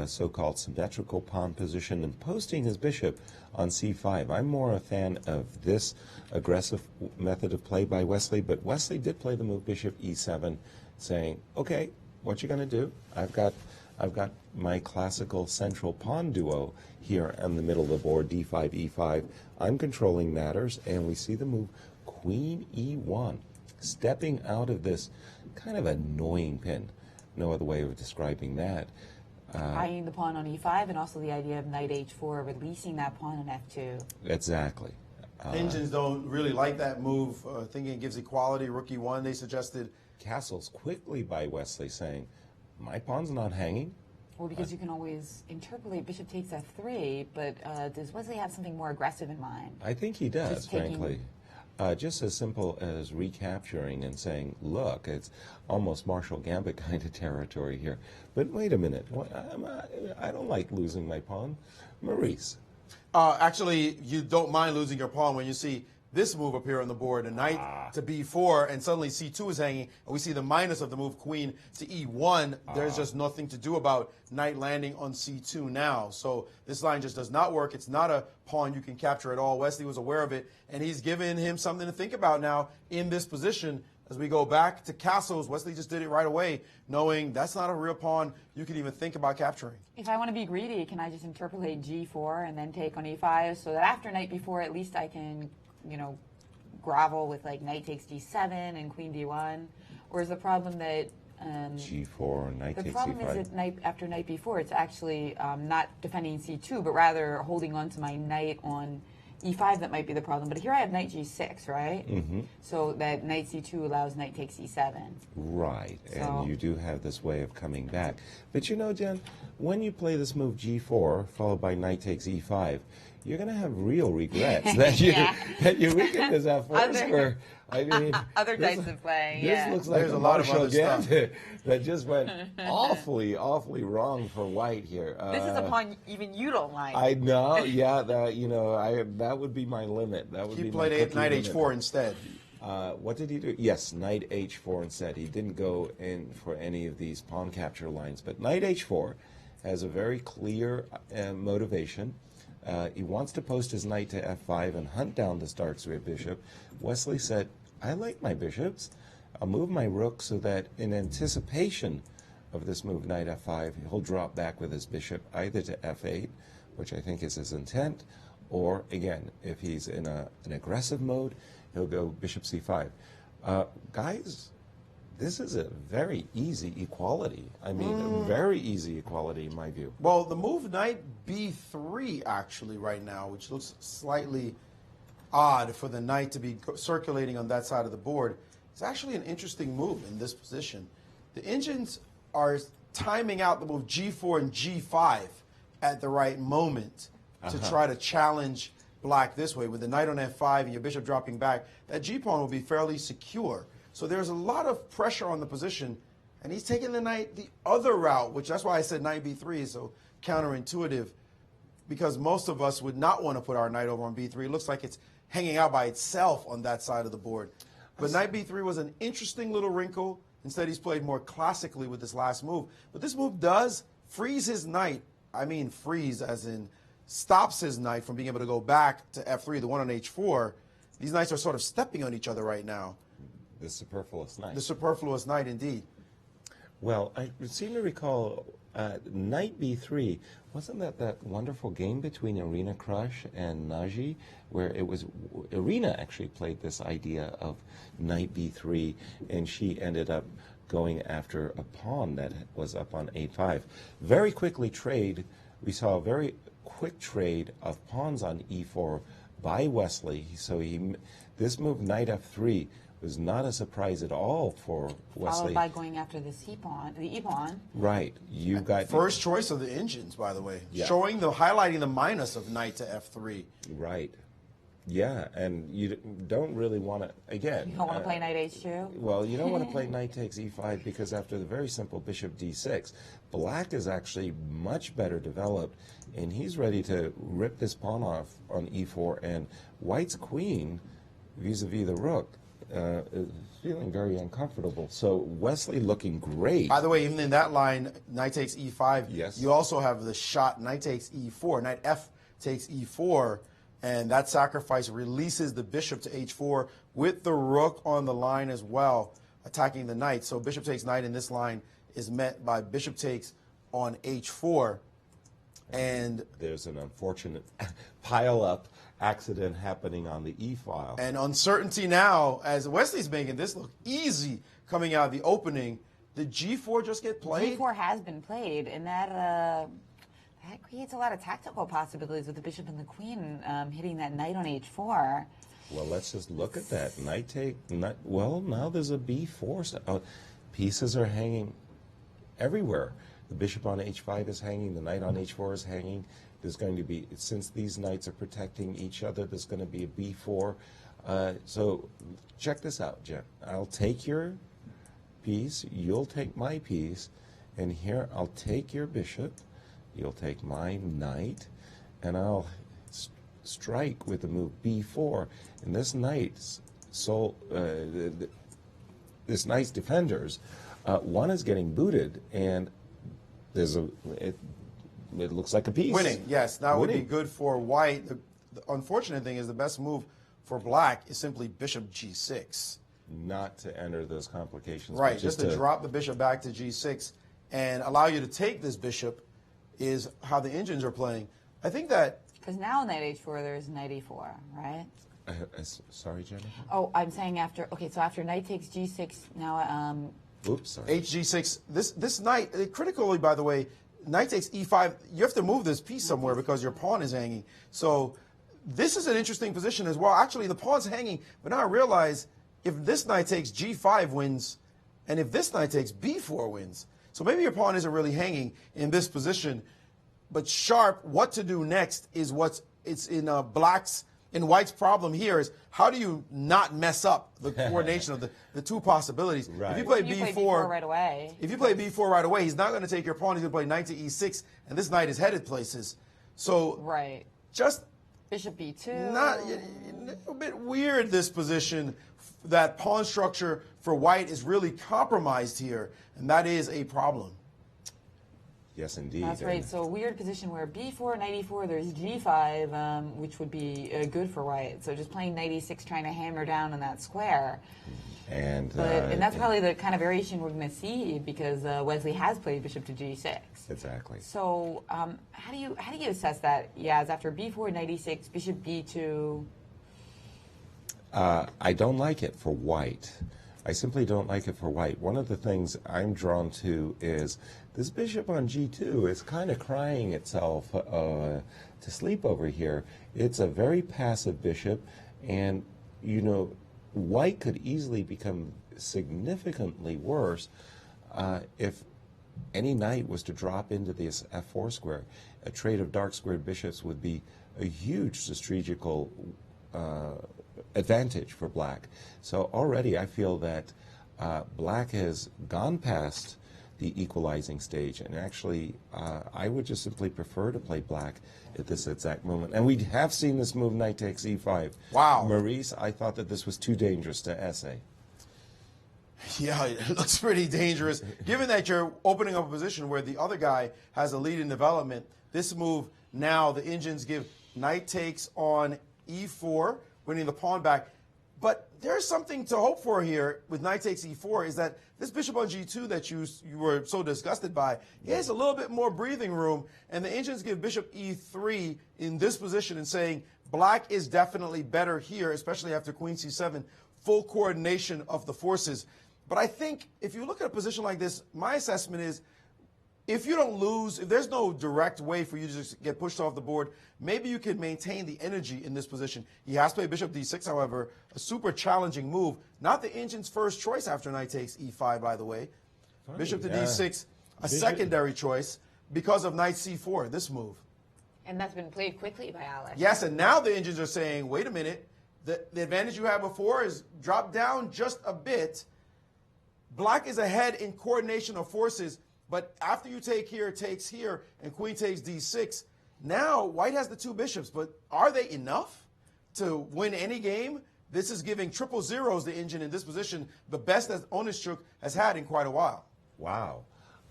so-called symmetrical pawn position and posting his bishop on C5. I'm more a fan of this aggressive method of play by Wesley, but Wesley did play the move bishop E7, saying, okay, what you going to do? I've got my classical central pawn duo here in the middle of the board, D5, E5. I'm controlling matters, and we see the move Queen E1, stepping out of this kind of annoying pin. No other way of describing that. Eyeing the pawn on E5, and also the idea of knight H4, releasing that pawn on F2. Exactly. Engines don't really like that move, thinking it gives equality. Rook E1, they suggested. Castles quickly by Wesley saying, my pawn's not hanging. Well, because you can always interpolate bishop takes F3, but does Wesley have something more aggressive in mind? I think he does, Just taking- frankly. Just as simple as recapturing and saying, look, it's almost Marshall Gambit kind of territory here. But wait a minute, I don't like losing my pawn. Maurice. Actually, you don't mind losing your pawn when you see this move appear on the board, a knight to B4, and suddenly C2 is hanging, and we see the minus of the move queen to E1. There's just nothing to do about knight landing on C2 now. So this line just does not work. It's not a pawn you can capture at all. Wesley was aware of it, and he's given him something to think about now in this position. As we go back to castles, Wesley just did it right away, knowing that's not a real pawn you can even think about capturing. If I want to be greedy, can I just interpolate G4 and then take on E5 so that after knight B4, at least I can, you know, grovel with like knight takes D7 and queen D1? Or is the problem that G4, knight the takes problem E5. is that after knight B4, it's actually not defending C2, but rather holding on to my knight on e5 that might be the problem. But here I have knight g6, right? Mm-hmm. So that knight c2 allows knight takes e7. Right, So- and you do have this way of coming back. But you know, Jen, when you play this move g4, followed by knight takes e5, you're going to have real regrets that you weakened this f4 square. I mean, Other types of play, This looks like There's a a lot of Marshall other stuff. Gambit that just went awfully wrong for white here. This is a pawn even you don't like. I know, yeah, that would be my limit. That would He be played my cookie knight limit. h4 instead. What did he do? Yes, knight h4 instead. He didn't go in for any of these pawn capture lines, but knight h4 has a very clear motivation. He wants to post his knight to f5 and hunt down this dark square bishop. Wesley said, I like my bishops. I'll move my rook so that in anticipation of this move, knight f5, he'll drop back with his bishop either to f8, which I think is his intent, or again, if he's in an aggressive mode, he'll go bishop c5. Guys, this is a very easy equality. I mean, a very easy equality in my view. Well, the move knight b3 actually right now, which looks slightly odd for the knight to be circulating on that side of the board, it's actually an interesting move in this position. The engines are timing out the move g4 and g5 at the right moment to try to challenge black this way. With the knight on f5 and your bishop dropping back, that g-pawn will be fairly secure. So there's a lot of pressure on the position, and he's taking the knight the other route, which that's why I said knight b3 is so counterintuitive, because most of us would not want to put our knight over on b3. It looks like it's hanging out by itself on that side of the board. But knight b3 was an interesting little wrinkle. Instead, he's played more classically with this last move. But this move does freeze his knight. I mean freeze as in stops his knight from being able to go back to f3, the one on h4. These knights are sort of stepping on each other right now. The superfluous knight. The superfluous knight, indeed. Well, I seem to recall knight b3, wasn't that wonderful game between Irina Krush and Nagy, where it was Irina actually played this idea of knight b3, and she ended up going after a pawn that was up on a5. Very quickly we saw a very quick trade of pawns on e4 by Wesley. So this move knight f3 was not a surprise at all for Wesley. Followed by going after the c-pawn, the e-pawn. Right. You got first choice of the engines, by the way. Yeah. Highlighting the minus of knight to f3. Right. Yeah, and you don't really want to, again... You don't want to play knight h2? Well, you don't want to play knight takes e5 because after the very simple bishop d6, black is actually much better developed, and he's ready to rip this pawn off on e4, and white's queen, vis-a-vis the rook, is feeling very uncomfortable. So Wesley looking great. By the way, even in that line, knight takes e5, yes. You also have the shot knight takes e4, knight f takes e4, and that sacrifice releases the bishop to h4 with the rook on the line as well, attacking the knight. So bishop takes knight in this line is met by bishop takes on h4. And there's an unfortunate pile-up accident happening on the e-file. And uncertainty now, as Wesley's making this look easy coming out of the opening. Did g4 just get played? g4 has been played, and that creates a lot of tactical possibilities with the bishop and the queen hitting that knight on h4. Well, let's just look at that. Knight take, well, now there's a b4. Pieces are hanging everywhere. The bishop on h5 is hanging, the knight on h4 is hanging. There's going to be, since these knights are protecting each other, there's going to be a b4. So check this out, Jen. I'll take your piece, you'll take my piece, and here I'll take your bishop, you'll take my knight, and I'll strike with the move b4. And this knight's this knight's defenders, one is getting booted, and there's it looks like a piece. Winning, yes. That would be good for white. The unfortunate thing is the best move for black is simply bishop g6. Not to enter those complications. Right, just to drop the bishop back to g6 and allow you to take this bishop is how the engines are playing. I think that... Because now knight h4, there's knight e4, right? Sorry, Jennifer? Oh, I'm saying after... Okay, so after knight takes g6, now... Oops, sorry. hg6. This knight, critically, by the way, knight takes e5. You have to move this piece somewhere because your pawn is hanging. So this is an interesting position as well. Actually, the pawn's hanging, but now I realize if this knight takes G5 wins, and if this knight takes B4 wins. So maybe your pawn isn't really hanging in this position, but sharp, what to do next is it's in White's problem here is how do you not mess up the coordination of the two possibilities? Right. If you play B4 right away. If you play B4 right away, he's not going to take your pawn. He's going to play knight to E6, and this knight is headed places. So right. Just Bishop B2. Not a bit weird, this position. That pawn structure for White is really compromised here, and that is a problem. Yes, indeed. That's right. So a weird position where B4, knight E4, there's G5, which would be good for White. So just playing knight E6, trying to hammer down on that square. And that's probably the kind of variation we're going to see because Wesley has played bishop to G6. Exactly. So how do you assess that? Yaz, after B4, knight E6, bishop B2. I don't like it for White. I simply don't like it for White. One of the things I'm drawn to is this bishop on G2 is kind of crying itself to sleep over here. It's a very passive bishop, and you know, White could easily become significantly worse if any knight was to drop into this F4 square. A trade of dark squared bishops would be a huge strategical advantage for Black. So already I feel that Black has gone past the equalizing stage, and actually I would just simply prefer to play Black at this exact moment. And we have seen this move, knight takes E5. Wow. Maurice, I thought that this was too dangerous to essay. Yeah, it looks pretty dangerous. Given that you're opening up a position where the other guy has a lead in development, this move now, the engines give knight takes on E4, winning the pawn back. But there's something to hope for here with knight takes E4 is that this bishop on G2 that you were so disgusted by, it has a little bit more breathing room, and the engines give bishop E3 in this position and saying Black is definitely better here, especially after queen C7, full coordination of the forces. But I think if you look at a position like this, my assessment is if you don't lose, if there's no direct way for you to just get pushed off the board, maybe you can maintain the energy in this position. He has played bishop D6, however, a super challenging move. Not the engine's first choice after knight takes E5, by the way. Funny, bishop to D6, a secondary choice because of knight C4, this move. And that's been played quickly by Alex. Yes, and now the engines are saying, wait a minute, the advantage you had before is dropped down just a bit. Black is ahead in coordination of forces, but after you take here, takes here, and queen takes D6, now White has the two bishops, but are they enough to win any game? This is giving triple zeros the engine in this position, the best that Onischuk has had in quite a while. Wow.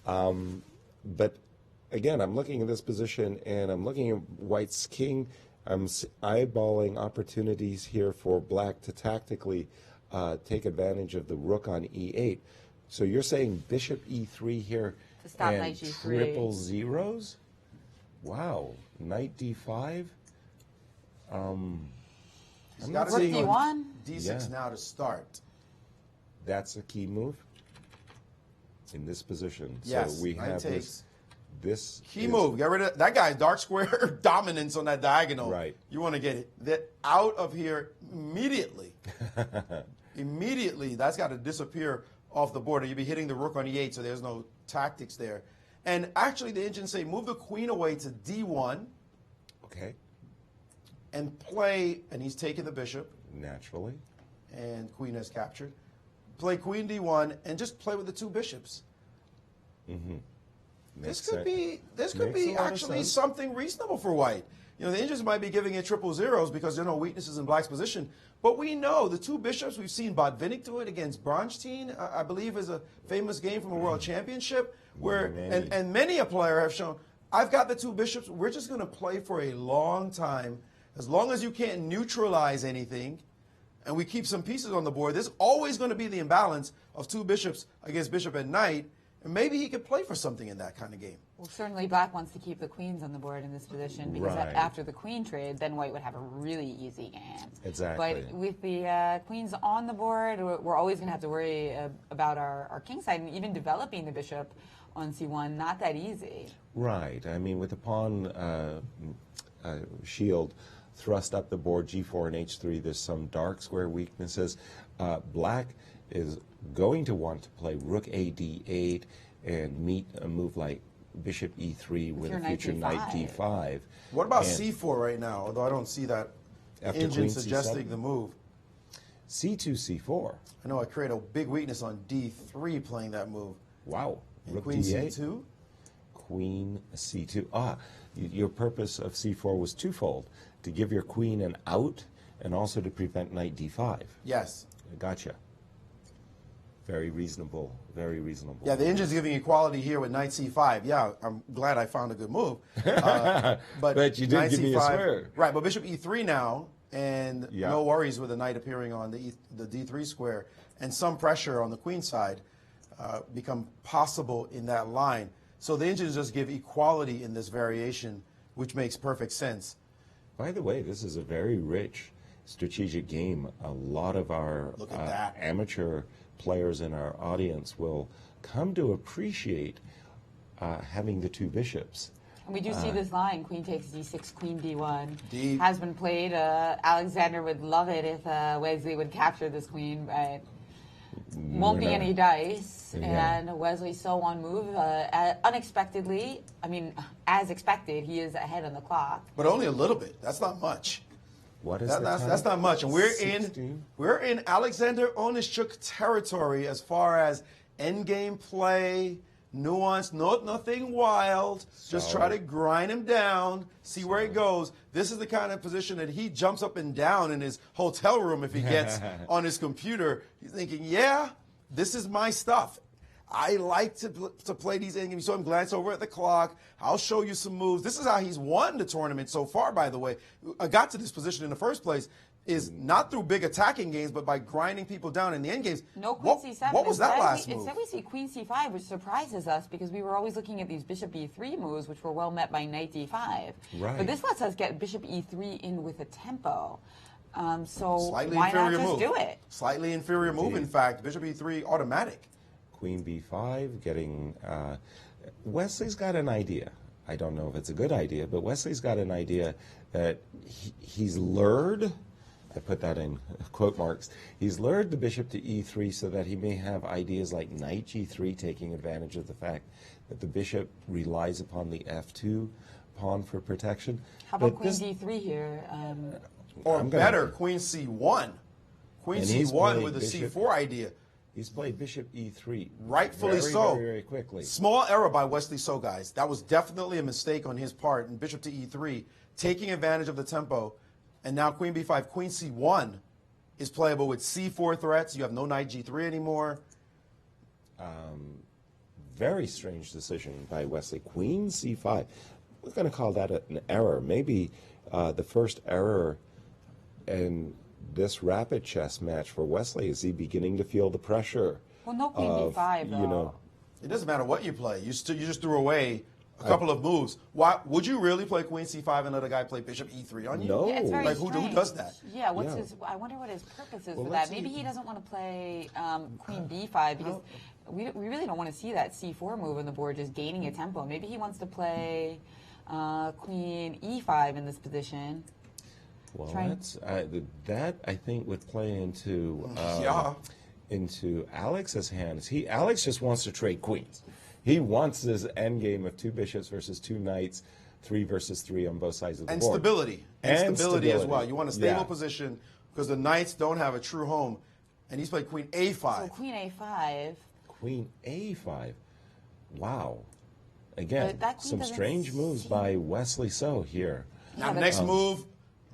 But again, I'm looking at this position, and I'm looking at White's king. I'm eyeballing opportunities here for Black to tactically take advantage of the rook on E8. So you're saying bishop E3 here to stop and knight G3. Triple zeros? Wow. Knight D5? He's got to see D6 now to start. That's a key move in this position. Yes, so we have this key move. Get rid of that guy's dark square dominance on that diagonal. Right. You want to get that out of here immediately. Immediately, that's got to disappear off the board. You'll be hitting the rook on E8, so there's no tactics there. And actually, the engines say move the queen away to D1. Okay. And play, and he's taking the bishop. Naturally. And queen has captured. Play queen D1 and just play with the two bishops. Mm-hmm. This could be actually something reasonable for White. You know, the engines might be giving it triple zeros because there are no weaknesses in Black's position. But we know the two bishops, we've seen Botvinnik do it against Bronstein, I believe is a famous game from a world championship, where and many a player have shown, I've got the two bishops, we're just going to play for a long time. As long as you can't neutralize anything, and we keep some pieces on the board, there's always going to be the imbalance of two bishops against bishop and knight, and maybe he could play for something in that kind of game. Well, certainly Black wants to keep the queens on the board in this position because after the queen trade, then White would have a really easy game. Exactly. But with the queens on the board, we're always going to have to worry about our king side, and even developing the bishop on C1, not that easy. Right. I mean, with the pawn shield thrust up the board, G4 and H3. There's some dark square weaknesses. Black is going to want to play Rook A D8 and meet a move like Bishop E3 with a future Knight D5. What about C4 right now? Although I don't see that After engine Queen suggesting C7? the move. C2, C4. I know I create a big weakness on D3 playing that move. Wow. And Rook Queen D8. C2? Queen C2. Your purpose of C4 was twofold, to give your queen an out and also to prevent Knight D5. Yes. Gotcha. Very reasonable, very reasonable. Yeah, the engine's giving equality here with Knight C5. Yeah, I'm glad I found a good move. But you did Knight give me a swear. Right, but Bishop E3 now, and Yeah. no worries with the knight appearing on the D3 square, and some pressure on the queen side become possible in that line. So the engines just give equality in this variation, which makes perfect sense. By the way, this is a very rich strategic game. A lot of our Look at that. amateur players in our audience will come to appreciate having the two bishops. And we do see this line, queen takes d6, queen d1. Deep. Has been played. Alexander would love it if Wesley would capture this queen, but won't be any dice. Yeah. And Wesley so on move. Unexpectedly, I mean, as expected, he is ahead on the clock. But only a little bit. That's not much. What is That's not much. And we're 16? in Alexander Onischuk territory as far as endgame play, nuance, nothing wild. Just try to grind him down, see where it goes. This is the kind of position that he jumps up and down in his hotel room if he gets on his computer. He's thinking, yeah, this is my stuff. I like to play these endgames. You saw him glance over at the clock. I'll show you some moves. This is how he's won the tournament so far, by the way. I got to this position in the first place is not through big attacking games, but by grinding people down in the end games. No queen c7. What was that last move? Instead we see queen c5, which surprises us because we were always looking at these bishop e3 moves, which were well met by knight d5. Right. But this lets us get bishop e3 in with a tempo. So Slightly why not inferior just move. do it? Slightly inferior move, in fact. Bishop e3 automatic. Queen B5, getting... Wesley's got an idea. I don't know if it's a good idea, but Wesley's got an idea that he's lured, I put that in quote marks, he's lured the bishop to e3 so that he may have ideas like knight g3, taking advantage of the fact that the bishop relies upon the f2 pawn for protection. How about queen d3 here? Or better, queen c1. Queen c1 with the c4 idea. He's played bishop e3. Rightfully so. Very, very quickly. Small error by Wesley So, guys. That was definitely a mistake on his part. And bishop to e3, taking advantage of the tempo. And now queen b5, queen c1 is playable with c4 threats. You have no knight g3 anymore. Very strange decision by Wesley. Queen c5. We're going to call that an error. Maybe the first error in this rapid chess match for Wesley. Is he beginning to feel the pressure? Well, no queen b5, though. You know, it doesn't matter what you play. You just threw away a couple of moves. Why would you really play queen c5 and let a guy play bishop e3 on you? No. Yeah, it's very like who does that? Yeah, what's his? I wonder what his purpose is for let's that. Maybe see. he doesn't want to play queen b5 because we really don't want to see that c4 move on the board just gaining a tempo. Maybe he wants to play queen e5 in this position. well, that I think would play into into Alex's hands. Alex just wants to trade queens. He wants this end game of two bishops versus two knights, 3 versus 3 on both sides of the And board. stability. And stability as well. You want a stable Yeah. position because the knights don't have a true home. And he's played queen a5. So queen a5. Queen a5. Wow. Again, But that queen some doesn't strange moves by Wesley So here. Now, the next move,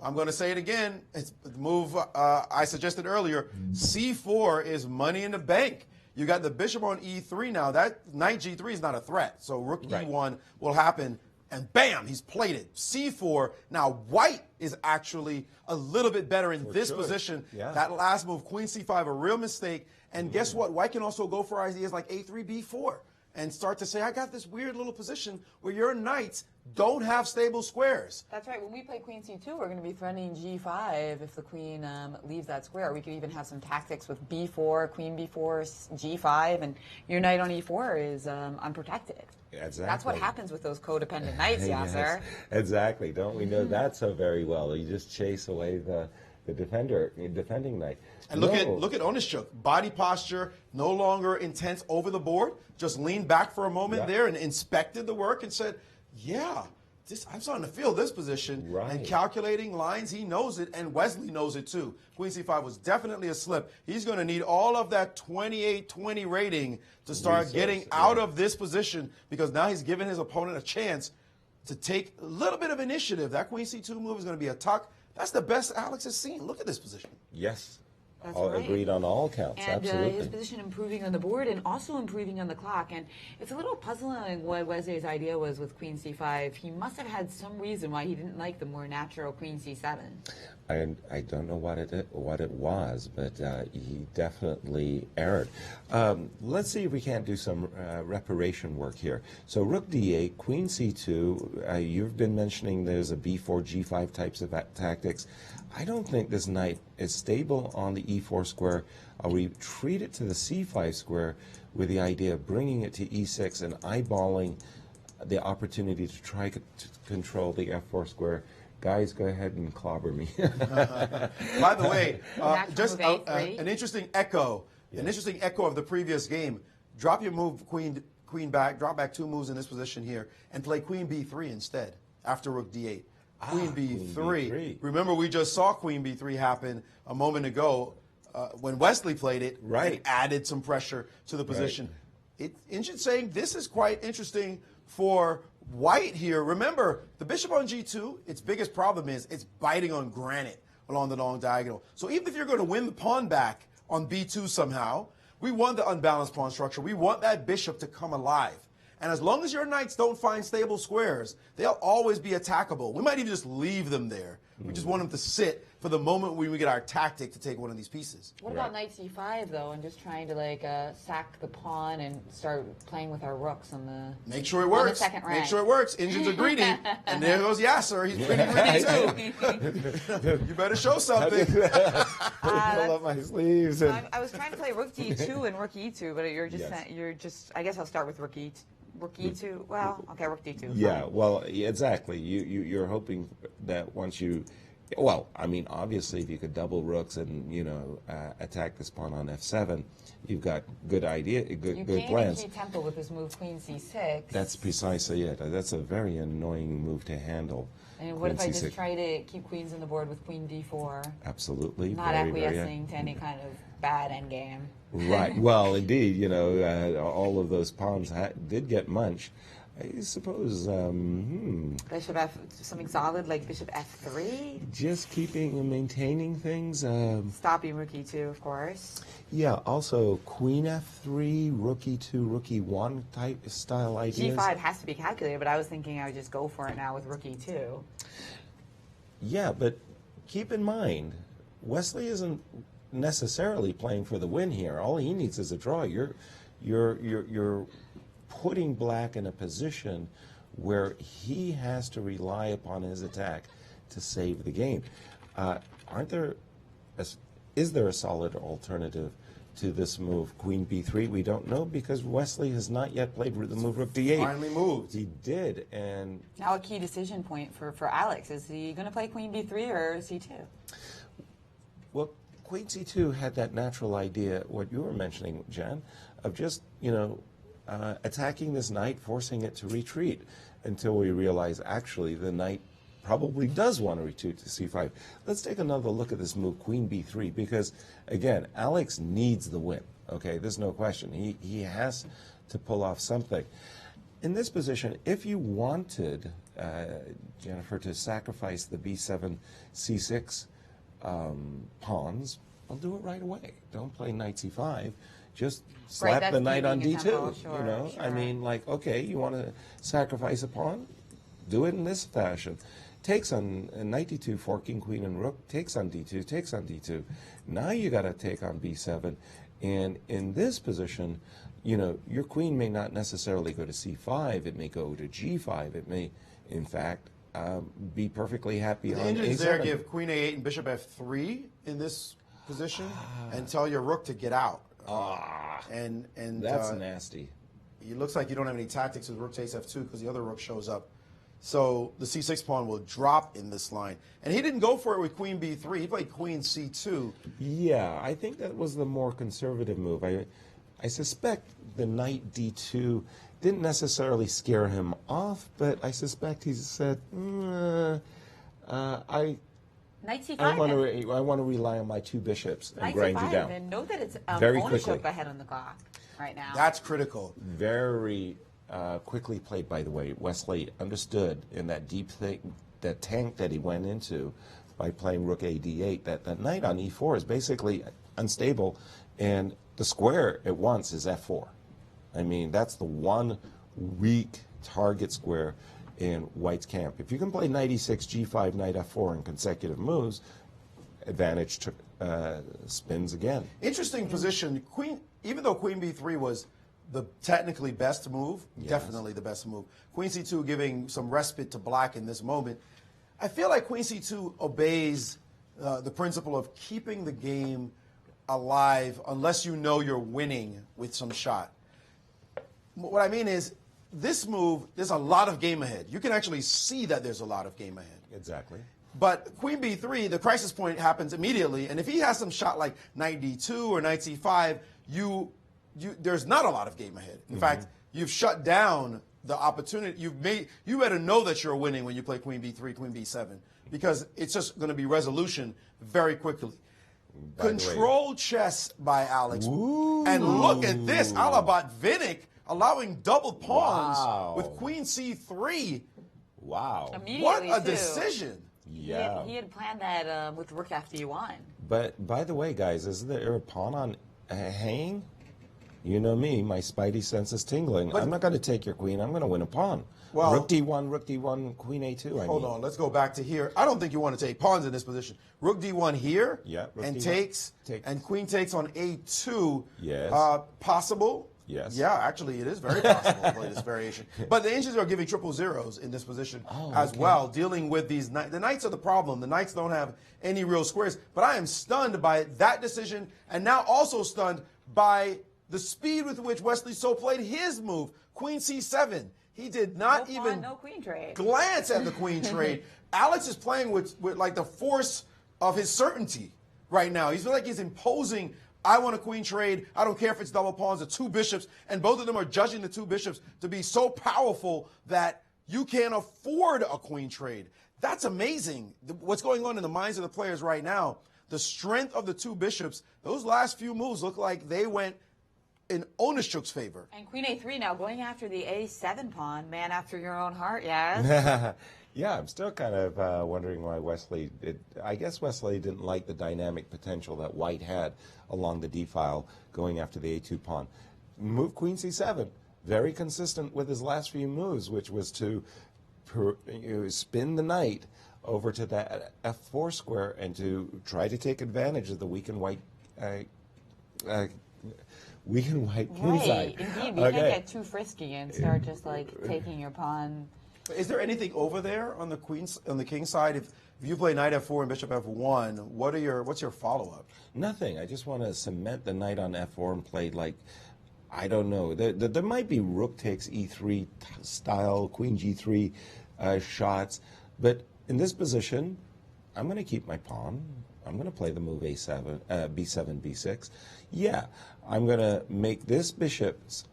I'm going to say it again. It's the move I suggested earlier. C4 is money in the bank. You got the bishop on e3 now. That knight g3 is not a threat. So rook e1 will happen. And bam, he's played it. C4. Now, white is actually a little bit better in this position. Yeah. That last move, queen c5, a real mistake. And guess what? White can also go for ideas like a3, b4. and start to say, I got this weird little position where your knights don't have stable squares. That's right. When we play queen c2, we're going to be threatening g5 if the queen leaves that square. We could even have some tactics with b4, queen b4, g5, and your knight on e4 is unprotected. Exactly. That's what happens with those codependent knights, Yasser. Yes, exactly. Don't we know that so very well? You just chase away the defending knight. And look at Onischuk. Body posture, no longer intense over the board. Just leaned back for a moment there and inspected the work and said, yeah, I'm starting to feel this position. Right. And calculating lines, he knows it, and Wesley knows it too. Queen c5 was definitely a slip. He's going to need all of that 28-20 rating to start getting out of this position, because now he's giving his opponent a chance to take a little bit of initiative. That queen c2 move is going to be a tuck. That's the best Alex has seen. Look at this position. Yes. That's All right. agreed on all counts, and absolutely. his position improving on the board and also improving on the clock. And it's a little puzzling what Wesley's idea was with queen c5. He must have had some reason why he didn't like the more natural queen c7. I don't know what it was, but he definitely erred. Let's see if we can't do some reparation work here. So rook d8, queen c2. You've been mentioning there's a b4, g5 types of tactics. I don't think this knight is stable on the e4 square. I'll retreat it to the c5 square with the idea of bringing it to e6 and eyeballing the opportunity to try to control the f4 square. Guys, go ahead and clobber me. By the way, just an interesting echo, of the previous game. Drop your move, queen back, drop back 2 moves in this position here, and play queen b3 instead after rook d8. Queen b3. Remember, we just saw queen b3 happen a moment ago when Wesley played it. And added some pressure to the position. Injit saying this is quite interesting for White here. Remember, the bishop on g2, its biggest problem is it's biting on granite along the long diagonal. So even if you're going to win the pawn back on b2 somehow, we want the unbalanced pawn structure. We want that bishop to come alive. And as long as your knights don't find stable squares, they'll always be attackable. We might even just leave them there. We just want them to sit for the moment when we get our tactic to take one of these pieces. What about knight c5, though, and just trying to sack the pawn and start playing with our rooks on the Make sure it works. second rank. Make sure it works. Engines are greedy. And there goes Yasser. He's pretty greedy, too. You better show something. Pull up my sleeves. And I was trying to play rook d2 and rook e2, but you're just I guess I'll start with rook e2. Rook e2. Well, okay, rook d2. Yeah, well, exactly. You're hoping that once you, well, I mean, obviously, if you could double rooks and attack this pawn on f7, you've got good good plans. You can't tempo with this move queen c6. That's precisely it. That's a very annoying move to handle. And what if I just try to keep queens on the board with queen d4? Absolutely. Not acquiescing to any kind of bad endgame. Right. Well, indeed, all of those pawns did get munched. I suppose, Bishop F, something solid like bishop f3? Just keeping and maintaining things. Stopping rook e2, of course. Yeah, also queen f3, rook e2, rook e1 type style ideas. g5 has to be calculated, but I was thinking I would just go for it now with rook e2. Yeah, but keep in mind, Wesley isn't necessarily playing for the win here. All he needs is a draw. You're putting black in a position where he has to rely upon his attack to save the game. Is there a solid alternative to this move, queen b3? We don't know because Wesley has not yet played the move rook d8. Finally moved. He did, and now a key decision point for Alex. Is he going to play queen b3 or c2? Well, queen c2 had that natural idea, what you were mentioning, Jan, of just, attacking this knight, forcing it to retreat until we realize actually the knight probably does want to retreat to c5. Let's take another look at this move, queen b3, because, again, Alex needs the win, okay? There's no question. He has to pull off something. In this position, if you wanted, Jennifer, to sacrifice the b7, c6 pawns, I'll do it right away. Don't play knight c5. Just slap the knight on d2. Sure. I mean, okay, you want to sacrifice a pawn? Do it in this fashion. Takes on knight d2, forking queen and rook. Takes on d2. Takes on d2. Now you got to take on b7, and in this position, you know, your queen may not necessarily go to c5. It may go to g5. It may, in fact, be perfectly happy the on Indians a7. there give queen a8 and bishop f3 in this position and tell your rook to get out. And that's nasty. It looks like you don't have any tactics with rook takes f2 because the other rook shows up. So the c6 pawn will drop in this line. And he didn't go for it with queen b3. He played queen c2. Yeah, I think that was the more conservative move. I suspect the knight d2 didn't necessarily scare him off, but I suspect he said, Knight c5. I want to rely on my two bishops and grind you down. And note that it's Very Onischuk quickly. ahead on the clock right now. That's critical. Very quickly played, by the way. Wesley understood in that deep thing, that tank that he went into by playing rook a d8, that the knight on e4 is basically unstable, and the square at once is f4. I mean, that's the one weak target square in White's camp. If you can play knight e6, g5, knight f4 in consecutive moves, advantage spins again. Interesting position. Even though queen b3 was the technically best move, definitely the best move, queen c2 giving some respite to black in this moment, I feel like queen c2 obeys the principle of keeping the game alive unless you know you're winning with some shot. What I mean is, this move, there's a lot of game ahead. You can actually see that there's a lot of game ahead. Exactly. But queen b3, the crisis point happens immediately, and if he has some shot like knight d2 or knight c5, there's not a lot of game ahead. In fact, you've shut down the opportunity. You better know that you're winning when you play queen b3, queen b7, because it's just going to be resolution very quickly. Control chess by Alex. Ooh. And look at this, Alabat Vinnik allowing double pawns with queen c3. Wow. What a decision. Yeah. He had planned that with rook after e1. But by the way, guys, isn't there a pawn on hanging? You know me, my spidey sense is tingling. I'm not going to take your queen. I'm going to win a pawn. Well, rook d1, queen a2. Hold on, let's go back to here. I don't think you want to take pawns in this position. Rook d1 here, and D1. takes, and queen takes on a2. Yes. Possible. Yes. Yeah, actually, it is very possible to play this variation. But the Indians are giving triple zeros in this position as well, dealing with these knights. The knights are the problem. The knights don't have any real squares. But I am stunned by that decision, and now also stunned by the speed with which Wesley So played his move, queen c7. He did not even glance at the queen trade. Alex is playing with like the force of his certainty right now. He's like he's imposing, I want a queen trade. I don't care if it's double pawns or two bishops. And both of them are judging the two bishops to be so powerful that you can't afford a queen trade. That's amazing. What's going on in the minds of the players right now, the strength of the two bishops, those last few moves look like they went in Onischuk's favor. And queen a3 now going after the a7 pawn, man after your own heart, yes? Yeah, I'm still kind of wondering why Wesley, I guess Wesley didn't like the dynamic potential that White had along the d-file going after the a2 pawn. Move queen c7, very consistent with his last few moves, which was to spin the knight over to that f4 square and to try to take advantage of the weakened white king side. Indeed. You can't get too frisky and start just like taking your pawn. Is there anything over there on the king side? If you play knight f4 and bishop f1, what's your follow-up? Nothing. I just want to cement the knight on f4 and play like, I don't know. There might be rook takes e3 style, queen g3 shots, but in this position, I'm going to keep my pawn. I'm going to play the move a7, b7, b6. Yeah, I'm going to make this bishop's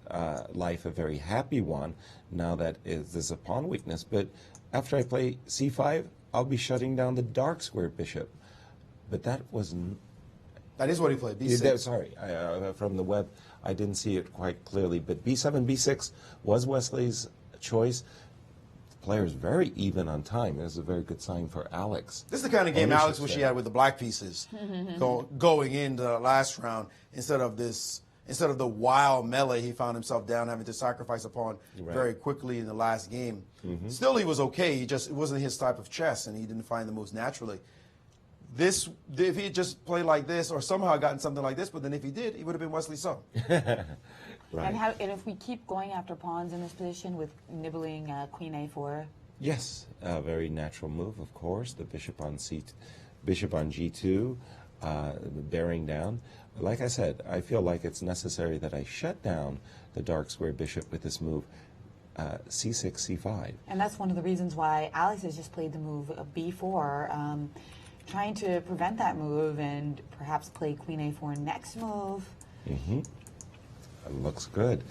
life a very happy one now that there's a pawn weakness. But after I play c5, I'll be shutting down the dark square bishop. But that wasn't... That is what he played, b6. Sorry, from the web, I didn't see it quite clearly. But b7, b6 was Wesley's choice. Players very even on time. This is a very good sign for Alex. This is the kind of game Alex wish he had with the black pieces going into the last round instead of the wild melee he found himself down having to sacrifice a pawn very quickly in the last game. Still, he was okay. It wasn't his type of chess, and he didn't find the moves naturally. If he had just played like this or somehow gotten something like this, but then if he did, he would have been Wesley So. Right. And if we keep going after pawns in this position with nibbling queen a4? Yes, a very natural move, of course. The bishop on g2, bearing down. Like I said, I feel like it's necessary that I shut down the dark square bishop with this move, c6, c5. And that's one of the reasons why Alex has just played the move of b4, trying to prevent that move and perhaps play queen a4 next move. Mm-hmm. It looks good.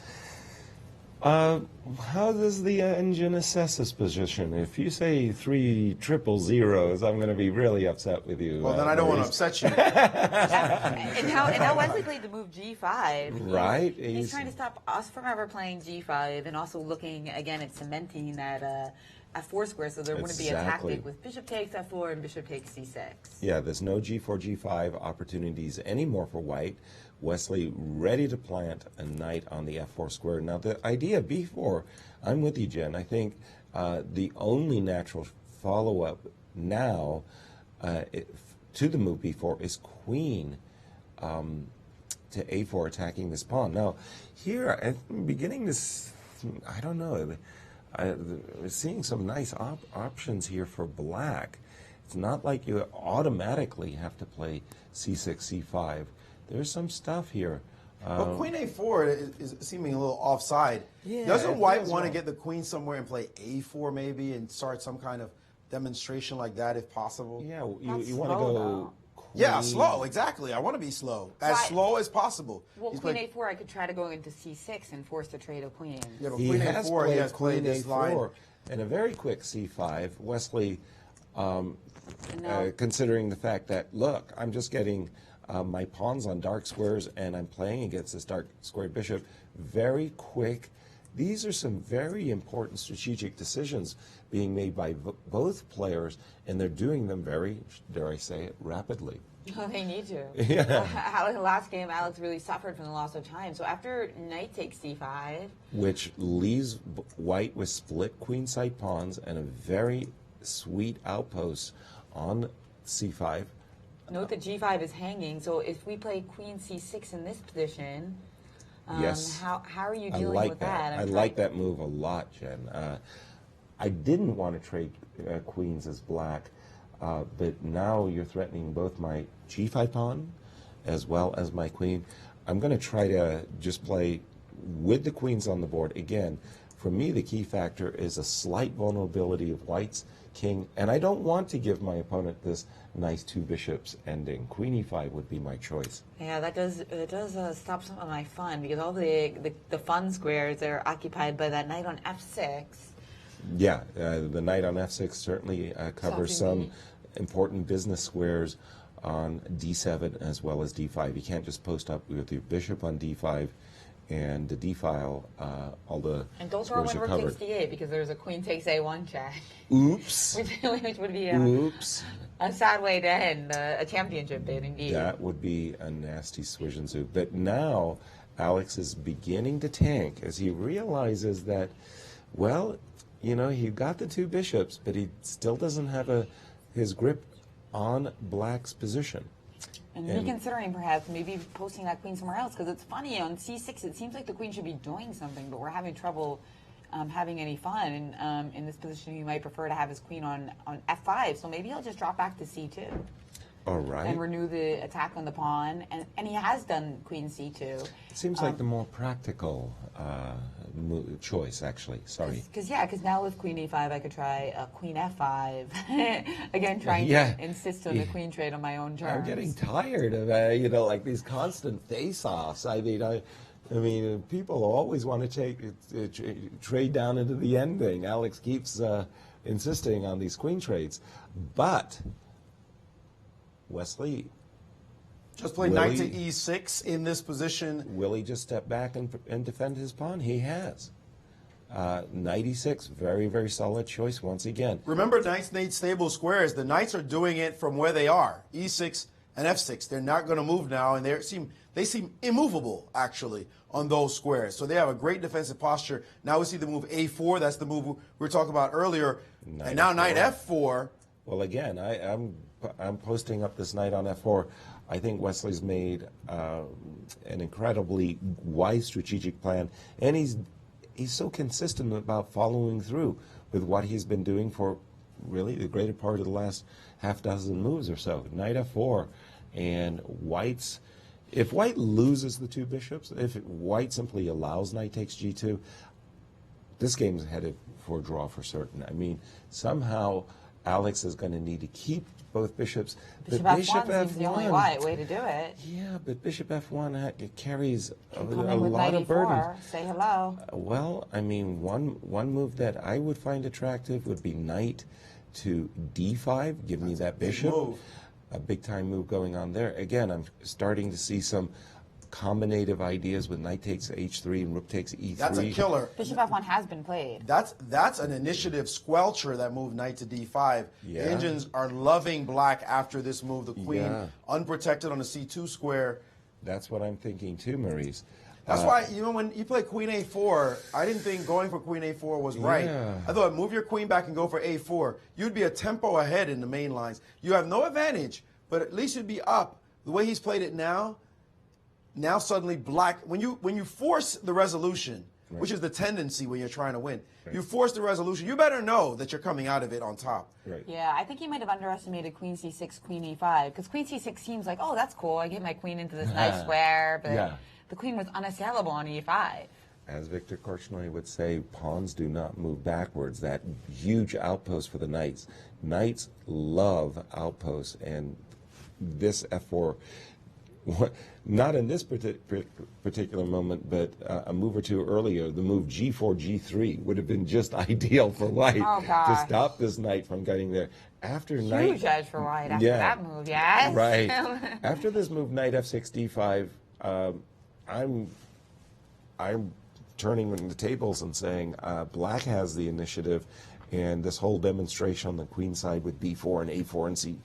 How does the engine assess this position? If you say 3 triple zeros, I'm going to be really upset with you. Well, then I don't want to upset you. And now Wesley played the move g5. Right. He's trying to stop us from ever playing g5 and also looking, again, at cementing that f4 square, so there wouldn't be a tactic with bishop takes f4 and bishop takes c6. Yeah, there's no g4, g5 opportunities anymore for white. Wesley ready to plant a knight on the f4 square. Now, the idea of b4, I'm with you, Jen. I think the only natural follow-up now to the move b4 is queen to a4, attacking this pawn. Now, here, I'm beginning to, I don't know, I'm seeing some nice options here for black. It's not like you automatically have to play c6, c5. There's some stuff here. But queen a4 is seeming a little offside. Yeah, doesn't white want to get the queen somewhere and play a4 maybe and start some kind of demonstration like that if possible? Yeah, you want to go queen. Yeah, slow, exactly. I want to be slow. As slow as possible. Well, queen a4, I could try to go into c6 and force the trade of queens. Yeah, but queen a4, he has played this line. And a very quick c5. Wesley, considering the fact that, look, I'm just getting my pawns on dark squares and I'm playing against this dark square bishop. Very quick. These are some very important strategic decisions being made by both players, and they're doing them very, dare I say it, rapidly. Oh, they need to. Yeah. Last game, Alex really suffered from the loss of time. So after knight takes c5, which leaves white with split queenside pawns and a very sweet outpost on c5. Note that g5 is hanging, so if we play queen c6 in this position, yes. How are you dealing with that? I like that move a lot, Jen. I didn't want to trade queens as black, but now you're threatening both my g5 pawn as well as my queen. I'm going to try to just play with the queens on the board. Again, for me, the key factor is a slight vulnerability of white's king, and I don't want to give my opponent this nice 2 bishops ending. Queen e5 would be my choice. Yeah, that does stop some of my fun, because all the fun squares are occupied by that knight on f6. Yeah, the knight on f6 certainly covers some important business squares on d7 as well as d5. You can't just post up with your bishop on d5 and the d-file, all the and don't throw when rook takes d8, because there's a queen takes a1 check. Oops. which would be a sad way to end a championship bid, indeed. That would be a nasty swish and zoo. But now Alex is beginning to tank as he realizes that, well, you know, he got the 2 bishops, but he still doesn't have his grip on black's position. And reconsidering perhaps maybe posting that queen somewhere else, because it's funny, on c6 it seems like the queen should be doing something, but we're having trouble having any fun. And in this position, you might prefer to have his queen on f5, so maybe he'll just drop back to c2. All right. And renew the attack on the pawn, and he has done queen c2. It seems like the more practical choice, actually. Sorry. Because now with queen e5, I could try queen f5. Again, trying to insist on the queen trade on my own terms. I'm getting tired of, you know, like these constant face-offs. I mean, people always want to trade down into the ending. Alex keeps insisting on these queen trades. But Wesley, just play knight to e6 in this position. Will he just step back and defend his pawn? He has. Knight e6, very, very solid choice once again. Remember, knights need stable squares. The knights are doing it from where they are, e6 and f6. They're not going to move now, and they seem immovable, actually, on those squares. So they have a great defensive posture. Now we see the move a4. That's the move we were talking about earlier. Knight and now f4. knight f4. Well, again, I'm posting up this knight on f4. I think Wesley's made an incredibly wise strategic plan, and he's so consistent about following through with what he's been doing for really the greater part of the last half dozen moves or so. Knight f4, and White's. If White loses the two bishops, if White simply allows knight takes g2, this game's headed for a draw for certain. I mean, somehow Alex is going to need to keep both bishops. Bishop But F1 seems the only way to do it. Yeah, but Bishop F1 it carries a Come in with lot knight of burden. E4, say hello. Well, I mean, one move that I would find attractive would be knight to d5. Give me that bishop. A big-time move going on there. Again, I'm starting to see some combinative ideas with knight takes h3 and rook takes e3. That's a killer. Bishop F1 has been played. That's an initiative squelcher, that move knight to d5. Yeah. The Indians are loving black after this move. The queen Yeah. unprotected on the c2 square. That's what I'm thinking too, Maurice. That's why, you know, when you play queen a4, I didn't think going for queen a4 was right. Yeah. I thought move your queen back and go for a4. You'd be a tempo ahead in the main lines. You have no advantage, but at least you'd be up. The way he's played it now suddenly black, when you force the resolution, which is the tendency when you're trying to win, you force the resolution, you better know that you're coming out of it on top. Right. Yeah, I think he might have underestimated queen c6, queen e5, because queen c6 seems like, oh, that's cool, I get my queen into this nice square, but the queen was unassailable on e5. As Victor Korchnoi would say, pawns do not move backwards. That huge outpost for the knights. Knights love outposts, and this f4, not in this particular moment, but a move or two earlier, the move g4, g3 would have been just ideal for White to stop this knight from getting there. After Huge edge for White after that move, yes. Right. After this move, knight f6, d5, I'm turning the tables and saying black has the initiative, and this whole demonstration on the queen side with b4 and a4 and c.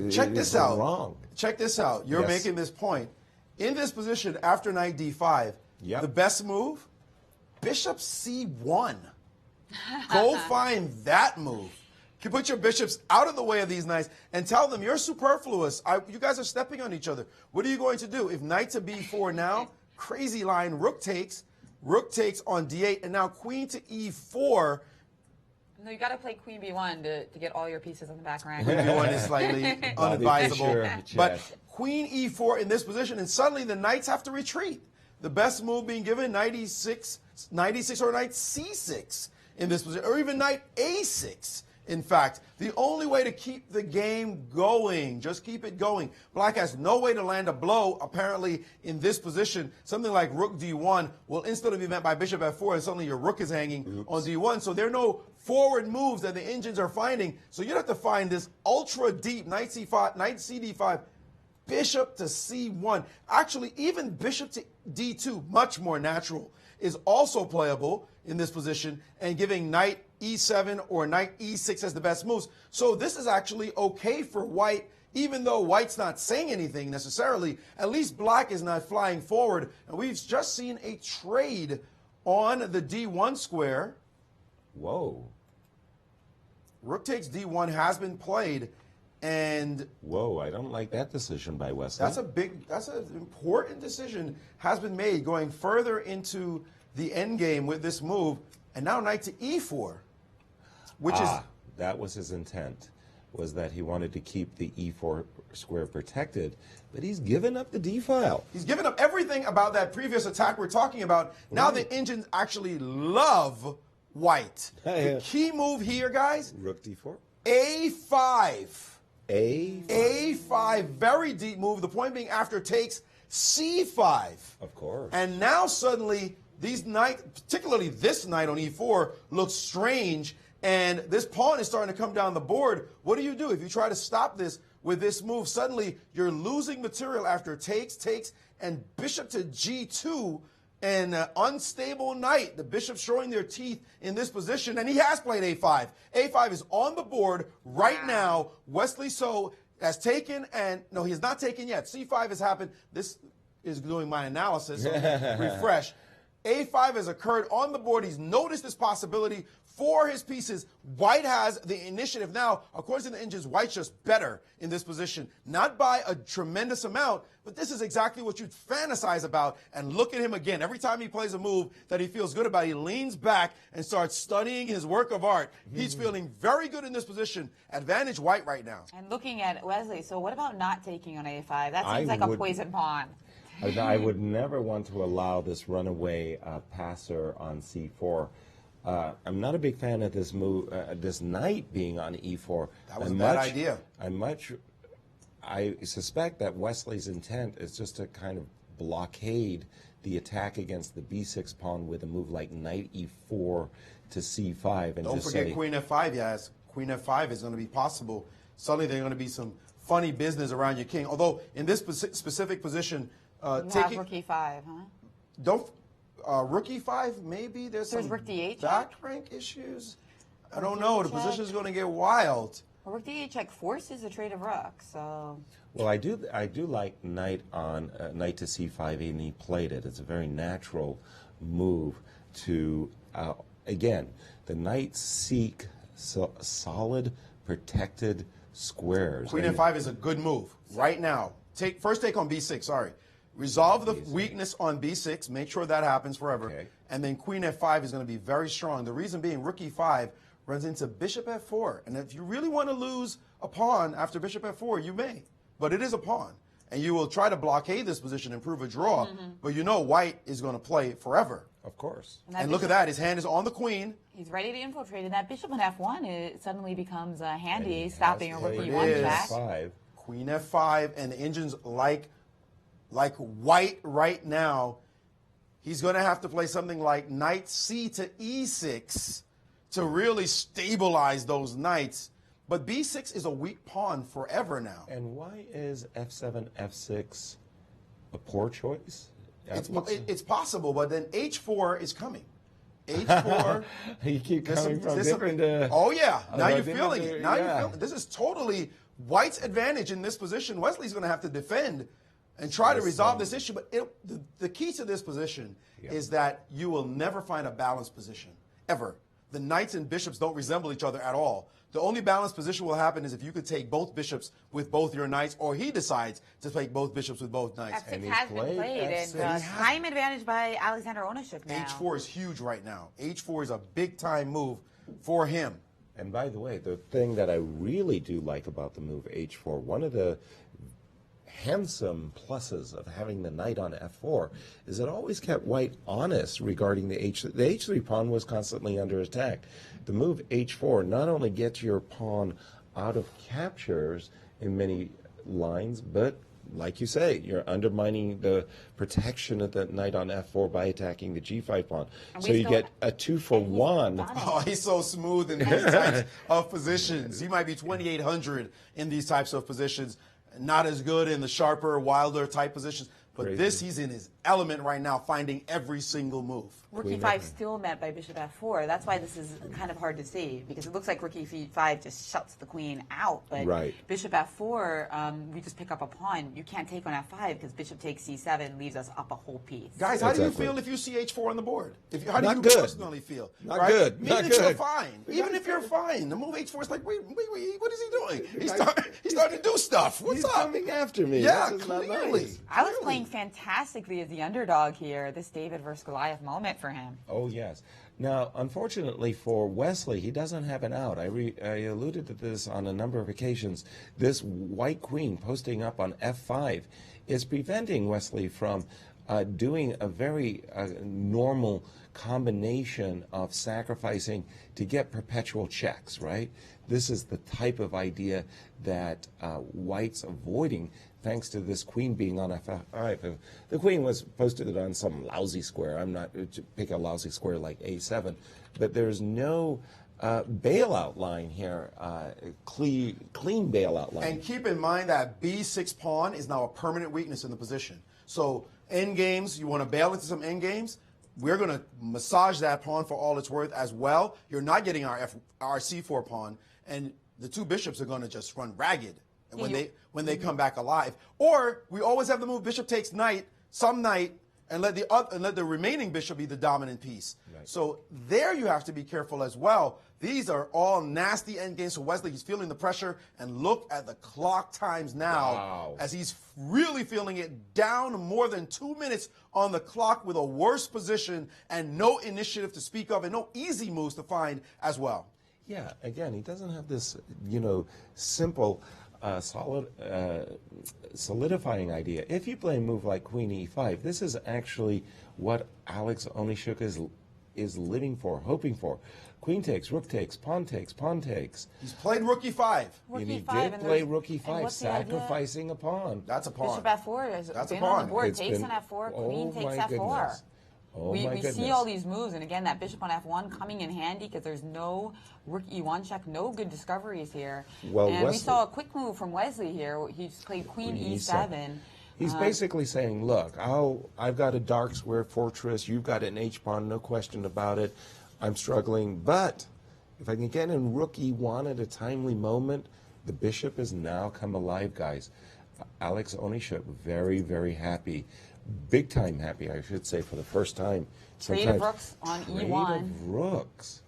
Check this out. Wrong. Check this out. You're making this point. In this position, after knight d5, the best move, bishop c1. Go find that move. You put your bishops out of the way of these knights and tell them you're superfluous. You guys are stepping on each other. What are you going to do? If knight to b4 now, crazy line, rook takes on d8, and now queen to e4. No, you got to play queen b1 to get all your pieces in the back rank. Queen b1 is slightly unadvisable. But queen e4 in this position, and suddenly the knights have to retreat. The best move being given, knight e6 or knight c6 in this position, or even knight a6. In fact, the only way to keep the game going, just keep it going. Black has no way to land a blow, apparently, in this position. Something like rook d1 will instantly be met by bishop f4, and suddenly your rook is hanging on d1. So there are no forward moves that the Indians are finding. So you'd have to find this ultra deep knight c5, knight cd5, bishop to c1. Actually, even bishop to d2, much more natural, is also playable in this position, and giving knight e7 or knight e6 as the best moves. So this is actually okay for White, even though White's not saying anything necessarily. At least black is not flying forward. And we've just seen a trade on the d1 square. Whoa. Rook takes d1 has been played, and whoa, I don't like that decision by Wesley. That's an important decision has been made, going further into the endgame with this move, and now knight to e4, which is... That was his intent, was that he wanted to keep the e4 square protected, but he's given up the d-file. He's given up everything about that previous attack we're talking about. Now the Indians actually love White. The key move here, guys... Rook d4? a5. A5? A5, very deep move. The point being after takes c5. Of course. And now suddenly... these knights, particularly this knight on e4, looks strange, and this pawn is starting to come down the board. What do? If you try to stop this with this move, suddenly you're losing material after takes, and bishop to g2, and unstable knight. The bishop showing their teeth in this position, and he has played a5. a5 is on the board right now. Wesley So has taken, and no, he has not taken yet. c5 has happened. This is doing my analysis, so refresh. A5 has occurred on the board. He's noticed this possibility for his pieces. White has the initiative now. According to the engines, White's just better in this position. Not by a tremendous amount, but this is exactly what you'd fantasize about. And look at him again. Every time he plays a move that he feels good about, he leans back and starts studying his work of art. He's feeling very good in this position. Advantage White right now. And looking at Wesley, so what about not taking on A5? That seems like a poison pawn. I would never want to allow this runaway passer on C4. I'm not a big fan of this move, this knight being on E4. That was a bad idea. I suspect that Wesley's intent is just to kind of blockade the attack against the B6 pawn with a move like knight E4 to C5. And don't just forget say, Queen F5, yes. Queen F5 is going to be possible. Suddenly there's going to be some funny business around your king. Although in this specific position, taking rook E5, huh? Don't rook E5. Maybe there's some rook D8 back rank issues. I don't know. The position is going to get wild. Well, rook D8 check forces a trade of rook. So. Well, I do like knight on knight to C5, and he played it. It's a very natural move to again. The knights seek solid, protected squares. Queen F5 is a good move right now. First take on B6. Sorry. Resolve the weakness on B6. Make sure that happens forever. Okay. And then Queen F5 is going to be very strong. The reason being Rook E5 runs into Bishop F4. And if you really want to lose a pawn after Bishop F4, you may. But it is a pawn. And you will try to blockade this position and prove a draw. But you know White is going to play forever. Of course. And look at that. His hand is on the queen. He's ready to infiltrate. And that Bishop on F1 it suddenly becomes handy, stopping a Rook E1 check. Queen F5. And the engine's like White right now, he's going to have to play something like knight C to E6 to really stabilize those knights. But B6 is a weak pawn forever now. And why is F7, F6 a poor choice? It's possible, but then H4 is coming. H4. You keep coming from different. Oh, yeah. Now you're feeling it. Now you're feeling it. This is totally White's advantage in this position. Wesley's going to have to defend and try to resolve this issue. But the key to this position is that you will never find a balanced position, ever. The knights and bishops don't resemble each other at all. The only balanced position will happen is if you could take both bishops with both your knights, or he decides to take both bishops with both knights. F6 has been played, and time advantage by Alexander Onischuk now. H4 is huge right now. H4 is a big-time move for him. And by the way, the thing that I really do like about the move H4, one of the handsome pluses of having the knight on F4 is it always kept White honest regarding the H3 pawn was constantly under attack. The move H4 not only gets your pawn out of captures in many lines, but like you say, you're undermining the protection of the knight on F4 by attacking the G5 pawn. So you get a 2-for-1. Oh, he's so smooth in these types of positions. He might be 2,800 in these types of positions. Not as good in the sharper, wilder type positions. But he's in his element right now, finding every single move. Rook E5 still met by Bishop F4. That's why this is kind of hard to see, because it looks like Rook E5 just shuts the queen out. But Bishop F4, we just pick up a pawn. You can't take on F5 because Bishop takes C7, leaves us up a whole piece. Guys, how do you feel if you see H4 on the board? How do you personally feel? Not good. Even if you're fine. Even if you're fine. The move H4 is like, wait, what is he doing? He's starting to do stuff. What's up? He's coming after me. Yeah, clearly. I was playing fantastically as the underdog here. This David versus Goliath moment for him. Oh, yes. Now, unfortunately for Wesley, he doesn't have an out. I alluded to this on a number of occasions. This white queen posting up on F5 is preventing Wesley from doing a very normal combination of sacrificing to get perpetual checks, right? This is the type of idea that White's avoiding thanks to this queen being on F5. The queen was posted on some lousy square. I'm not to pick a lousy square like A7, but there's no bailout line here, clean bailout line. And keep in mind that B6 pawn is now a permanent weakness in the position. So end games, you want to bail into some end games, we're going to massage that pawn for all it's worth as well. You're not getting our C4 pawn, and the two bishops are going to just run ragged when they come back alive. Or we always have the move bishop takes knight, some knight, and let the remaining bishop be the dominant piece. Right. So there you have to be careful as well. These are all nasty endgames. So Wesley, he's feeling the pressure, and look at the clock times now as he's really feeling it, down more than 2 minutes on the clock with a worse position and no initiative to speak of and no easy moves to find as well. Yeah, again, he doesn't have this, simple, solidifying idea. If you play a move like Queen E5, this is actually what Alex Onischuk is living for, hoping for. Queen takes, rook takes, pawn takes, pawn takes. He's played rook E5. And he did play rook E5, sacrificing a pawn. That's a pawn. Bishop F4 is That's been a pawn. on the board. Takes on F4, queen takes F4. We see all these moves, and again, that bishop on F1 coming in handy because there's no rook E1 check, no good discoveries here. Well, and we saw a quick move from Wesley here. He just played queen E7. He's basically saying, look, I've got a dark square fortress, you've got an H-pawn, no question about it. I'm struggling, but if I can get in rook E1 at a timely moment, the bishop has now come alive, guys. Alex Onischuk, very, very happy. Big time happy, I should say, for the first time. Trade of rooks on E1. Trade of rooks.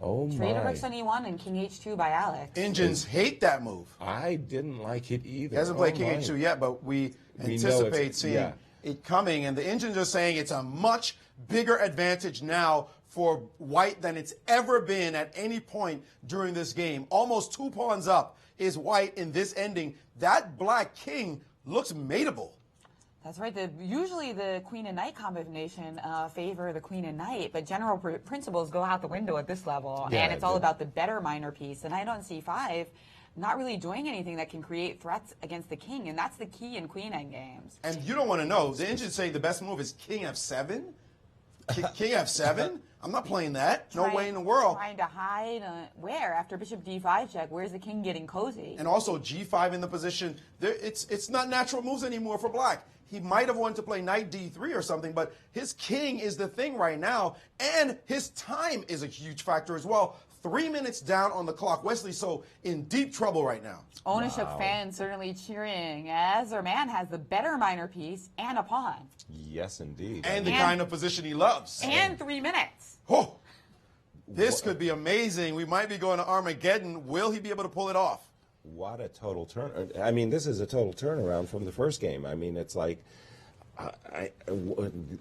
Oh my. Trade of rooks on E1 and king H2 by Alex. Engines hate that move. I didn't like it either. He hasn't played king H2 yet, but we anticipate seeing it coming. And the Engines are saying it's a much bigger advantage now for White than it's ever been at any point during this game. Almost 2 pawns up is White in this ending. That black king looks mateable. That's right. Usually the queen and knight combination favor the queen and knight, but general principles go out the window at this level, and it's all about the better minor piece. The knight on c5 not really doing anything that can create threats against the king, and that's the key in queen endgames. And you don't want to know, the Engines say the best move is king f7? King f7? I'm not playing that. No way in the world. Trying to hide where? After bishop d5 check, where's the king getting cozy? And also g5 in the position. It's not natural moves anymore for black. He might have wanted to play knight d3 or something, but his king is the thing right now, and his time is a huge factor as well. 3 minutes down on the clock. Wesley so in deep trouble right now. Onischuk fans certainly cheering as their man has the better minor piece and a pawn. Yes, indeed. And the kind of position he loves. And 3 minutes. Oh, this could be amazing. We might be going to Armageddon. Will he be able to pull it off? What a total turn! I mean, this is a total turnaround from the first game. I mean, it's like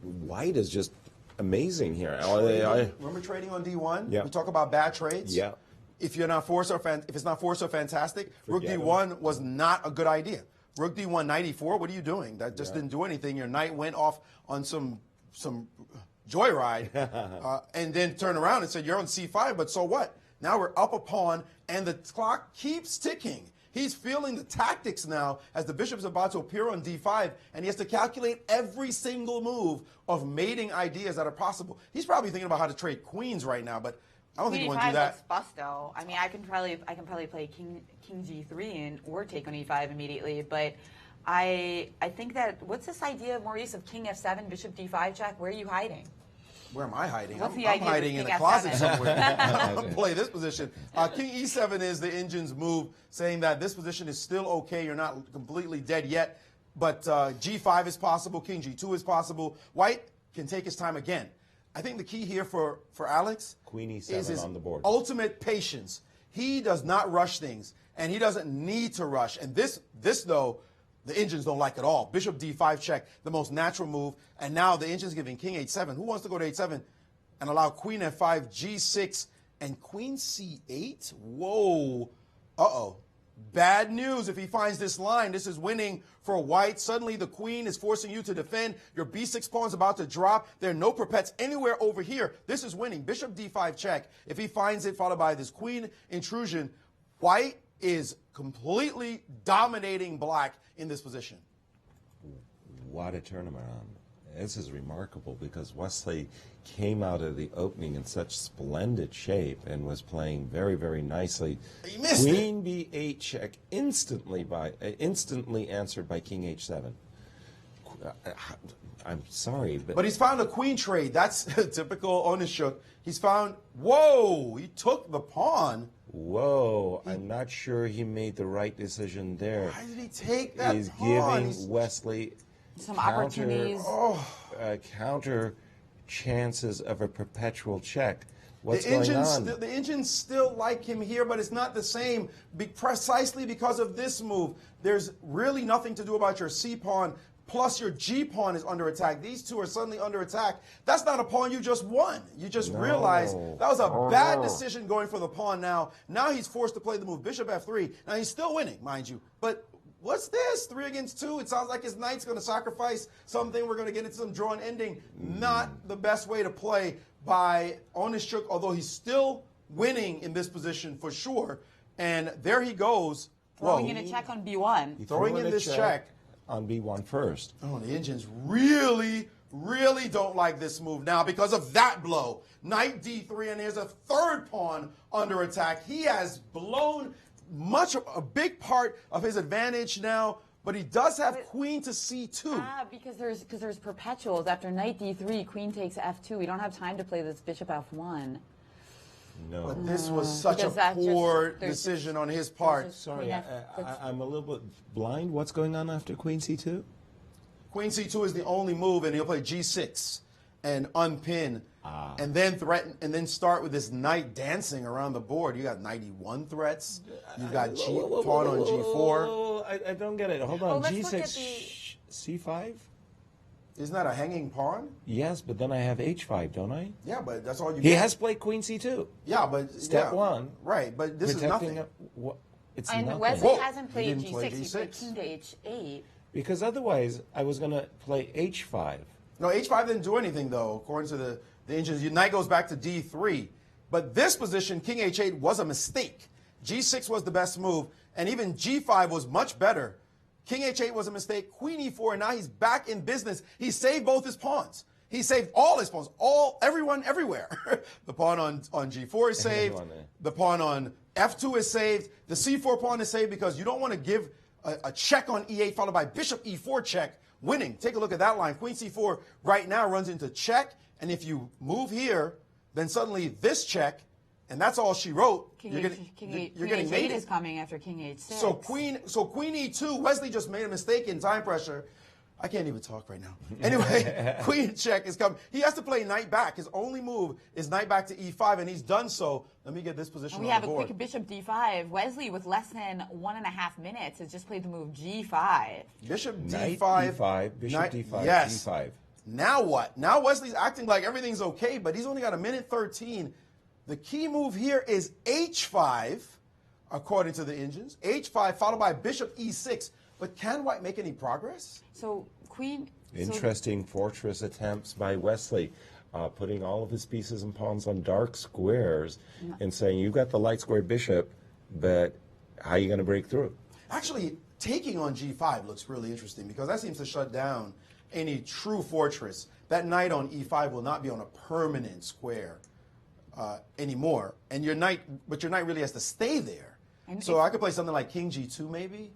White is just amazing here. Remember trading on D1? Yeah. We talk about bad trades. Yeah. If you're not forced or if it's not forced or fantastic, rook D1 was not a good idea. Rook D1, knight E4. What are you doing? That just didn't do anything. Your knight went off on some joyride, and then turned around and said, "You're on C5." But so what? Now we're up a pawn, and the clock keeps ticking. He's feeling the tactics now as the bishop's about to appear on D5, and he has to calculate every single move of mating ideas that are possible. He's probably thinking about how to trade queens right now, but I don't think he wants to do that. Looks busto. I mean, I can probably play king G3 or take on E5 immediately, but I think that what's this idea, Maurice, of king F7, bishop D5 check? Where are you hiding? Where am I hiding? What's I'm the idea hiding in king a closet F7? somewhere. I'm going to play this position. King E7 is the Engine's move, saying that this position is still okay. You're not completely dead yet, but G5 is possible. King G2 is possible. White can take his time again. I think the key here for Alex Queen E7 is his on the board. Ultimate patience. He does not rush things, and he doesn't need to rush. And this though, the Engines don't like at all. Bishop D5 check, the most natural move. And now the Engine's giving king H7. Who wants to go to H7 and allow queen F5, G6, and queen C8? Whoa. Uh-oh. Bad news if he finds this line. This is winning for White. Suddenly the queen is forcing you to defend. Your B6 pawn's about to drop. There are no perpets anywhere over here. This is winning. Bishop D5 check. If he finds it, followed by this queen intrusion, White is completely dominating black in this position. What a turnaround. This is remarkable because Wesley came out of the opening in such splendid shape and was playing very, very nicely. He missed Queen B8 check instantly answered by King H7. I'm sorry, but he's found a queen trade. That's typical Onischuk. He's found, whoa, he took the pawn. Whoa, I'm not sure he made the right decision there. Why did he take that He's pawn? giving Wesley some opportunities. counter chances of a perpetual check. What's the going engines, on? The engines still like him here, but it's not the same. Precisely because of this move, there's really nothing to do about your C pawn. Plus your G pawn is under attack. These two are suddenly under attack. That's not a pawn you just won. You just realized that was a bad decision going for the pawn now. Now he's forced to play the move Bishop F3. Now he's still winning, mind you. But what's this? 3 against 2. It sounds like his knight's going to sacrifice something. We're going to get into some drawn ending. Not the best way to play by Onischuk, although he's still winning in this position for sure. And there he goes. Throwing in a check on B1. Throwing in this check on B1 first. Oh, the engines really don't like this move now because of that blow. Knight D3, and there's a third pawn under attack. He has blown a big part of his advantage now, but he does have queen to C2. Because there's perpetuals. After knight D3, queen takes F2. We don't have time to play this bishop F1. No. But this was such a poor decision on his part. Sorry, I'm a little bit blind. What's going on after queen C2? Queen C2 is the only move, and he'll play G6 and unpin, and then threaten, and then start with this knight dancing around the board. You got knight E1 threats. You got pawn on G4. I don't get it. Hold on. G6, C5? Isn't that a hanging pawn? Yes, but then I have H5, don't I? Yeah, but that's all you He get. has played queen C2. Yeah, but Step one. Right, but this is nothing. It's and nothing. Wesley hasn't played G6. Play He played king to H8. Because otherwise, I was going to play H5. No, H5 didn't do anything, though, according to the engines. Your knight goes back to D3. But this position, king H8, was a mistake. G6 was the best move, and even G5 was much better. King H8 was a mistake. Queen E4, and now he's back in business. He saved both his pawns. He saved all his pawns, everyone, everywhere. The pawn on G4 is saved. The pawn on F2 is saved. The C4 pawn is saved because you don't want to give a check on E8 followed by bishop E4 check, winning. Take a look at that line. Queen C4 right now runs into check, and if you move here, then suddenly this check, and that's all she wrote. You're getting H8 mated. is coming after king H6. So queen E2, Wesley just made a mistake in time pressure. I can't even talk right now. Anyway, queen check is coming. He has to play knight back. His only move is knight back to E5, and he's done so. Let me get this position on the board. We have a quick bishop D5. Wesley, with less than 1.5 minutes, has just played the move G5. Bishop D5. Knight E5, bishop D5, yes. G5. Now what? Now Wesley's acting like everything's okay, but he's only got 1:13. The key move here is H5, according to the engines. H5 followed by bishop E6. But can White make any progress? So queen... Interesting fortress attempts by Wesley, putting all of his pieces and pawns on dark squares and saying, you got the light square bishop, but how are you going to break through? Actually, taking on G5 looks really interesting because that seems to shut down any true fortress. That knight on E5 will not be on a permanent square anymore. And your knight really has to stay there. And so I could play something like king G2 maybe.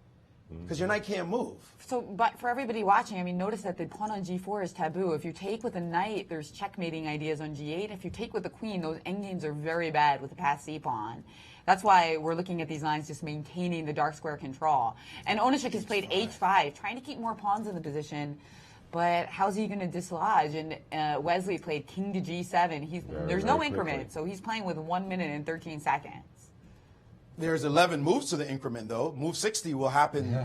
Because your knight can't move. So, but for everybody watching, I mean, notice that the pawn on G4 is taboo. If you take with a knight, there's checkmating ideas on G8. If you take with the queen, those endgames are very bad with the passed C pawn. That's why we're looking at these lines, just maintaining the dark square control. And Onischuk has played H5, trying to keep more pawns in the position. But how's he going to dislodge? And Wesley played king to G7. There's no increment, so he's playing with 1 minute and 13 seconds. There's 11 moves to the increment, though. Move 60 will happen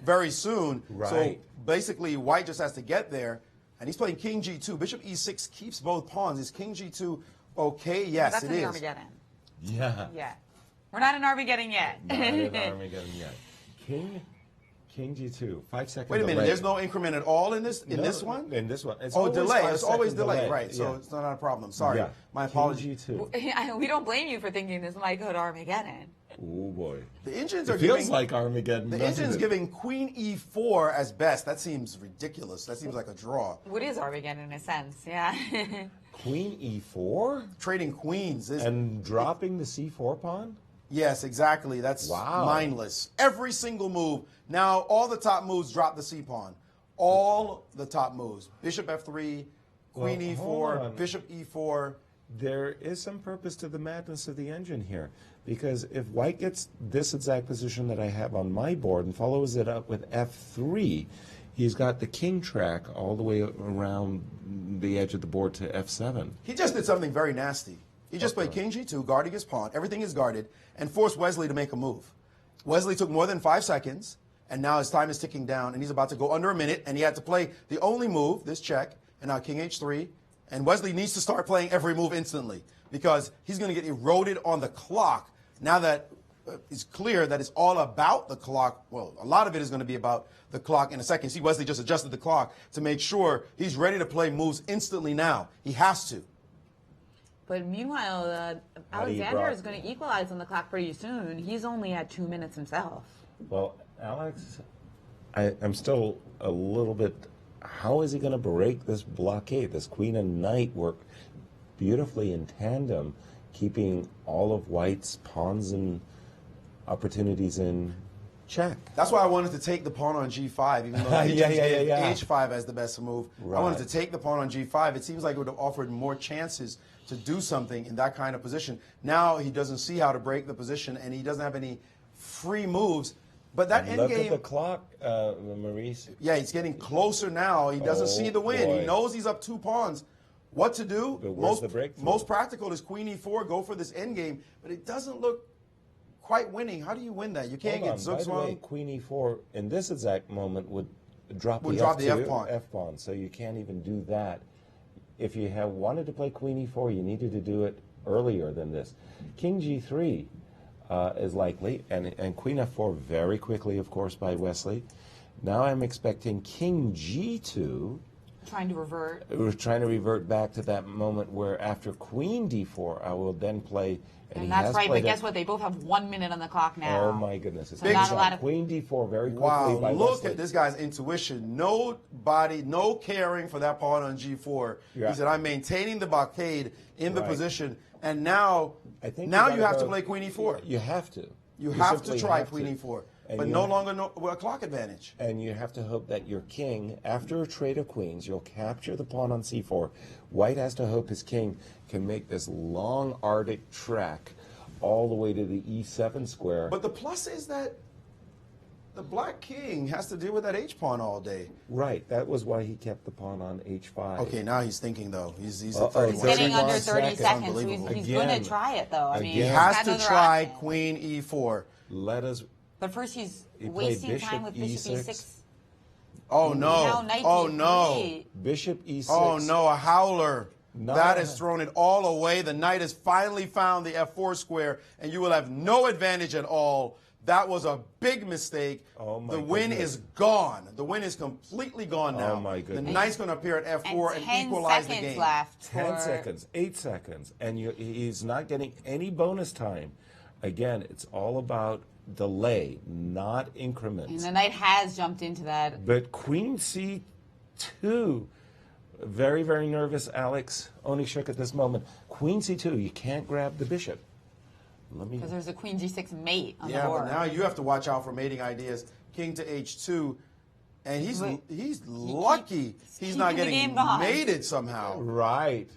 very soon. Right. So basically, White just has to get there. And he's playing king G2. Bishop E6 keeps both pawns. Is king G2 okay? Yes, That's it in is. Armageddon. Yeah. Yeah. We're not in Armageddon yet. Not in Armageddon yet. King G2. 5 seconds. Wait a minute. delay. There's no increment at all in this one? In this one. It's delay. 5 It's always second delay. Right. So it's not a problem. Sorry. Yeah. My apology. G2. We don't blame you for thinking this might go to Armageddon. Oh boy. The engines it are feels giving, like Armageddon. The engine's giving queen E4 as best. That seems ridiculous. That seems like a draw. What is Armageddon in a sense? Yeah. Queen E4? Trading queens. And dropping the C4 pawn? Yes, exactly. That's mindless. Every single move. Now, all the top moves drop the C pawn. All the top moves. Bishop F3, Queen E4, Bishop E4. There is some purpose to the madness of the engine here. Because if White gets this exact position that I have on my board and follows it up with F3, He's got the king track all the way around the edge of the board to f7. He just did something very nasty. He just played king g2, guarding his pawn. Everything is guarded, and forced Wesley to make a move. Wesley took more than 5 seconds, and now his time is ticking down, and he's about to go under a minute, and he had to play the only move, this check, and now king h3. And Wesley needs to start playing every move instantly because he's going to get eroded on the clock now that it's clear that it's all about the clock. Well, a lot of it is going to be about the clock in a second. See, Wesley just adjusted the clock to make sure he's ready to play moves instantly now. He has to. But meanwhile, Alexander is going to equalize on the clock pretty soon. He's only at 2 minutes himself. Well, Alex, I'm still a little bit... How is he going to break this blockade? This queen and knight work beautifully in tandem, keeping all of White's pawns and opportunities in check. That's why I wanted to take the pawn on g5, even though h5 as the best move. Right. I wanted to take the pawn on g5. It seems like it would have offered more chances to do something in that kind of position. Now he doesn't see how to break the position, and he doesn't have any free moves. But that endgame... Look at the clock, Maurice. Yeah, he's getting closer now. He doesn't see the win. Boy. He knows he's up 2 pawns. What to do? But where's the breakthrough? Most practical is queen e4, go for this endgame. But it doesn't look quite winning. How do you win that? You can't get zook By the way, swung. queen e4 in this exact moment would drop the f-pawn. So you can't even do that. If you have wanted to play queen e4, you needed to do it earlier than this. King g3 is likely, and queen f4 very quickly, of course, by Wesley. Now I'm expecting king g2. Trying to revert. We're trying to revert back to that moment where after queen d4, I will then play. And that's right, but guess what? They both have 1 minute on the clock now. Oh my goodness! It's so not a lot of queen d4 very quickly. Wow! By Look Wesley. at this guy's intuition. No caring for that pawn on g4. Yeah. He said, "I'm maintaining the blockade in the position." And now, I think now you you have go, to play queen e4. You have to. You have to try have queen to. e4, And but you no have- longer a clock advantage. And you have to hope that your king, after a trade of queens, you'll capture the pawn on c4. White has to hope his king can make this long Arctic track all the way to the e7 square. But the plus is that the black king has to deal with that h-pawn all day. Right. That was why he kept the pawn on h5. Okay, now he's thinking, though. He's He's getting under 30 seconds. So he's going to try it, though. I mean, he has to try queen e4. Let us... But first he's wasting time with bishop e6. Oh, no. Oh, no. Bishop e6. Oh, no, a howler. That has thrown it all away. The knight has finally found the f4 square, and you will have no advantage at all. That was a big mistake. Oh my the win goodness. is gone. The win is completely gone now. Oh my goodness. The knight's going to appear at f4 and equalize the game. Left 10 seconds, 8 seconds, and he's not getting any bonus time. Again, it's all about delay, not increments. And the knight has jumped into that. But queen c2, very, very nervous, Alex Onischuk at this moment. Queen c2, you can't grab the bishop. Because there's a queen g6 mate on the Yeah, board. but now you have to watch out for mating ideas. King to h2, and he's lucky he's not getting mated somehow. Right.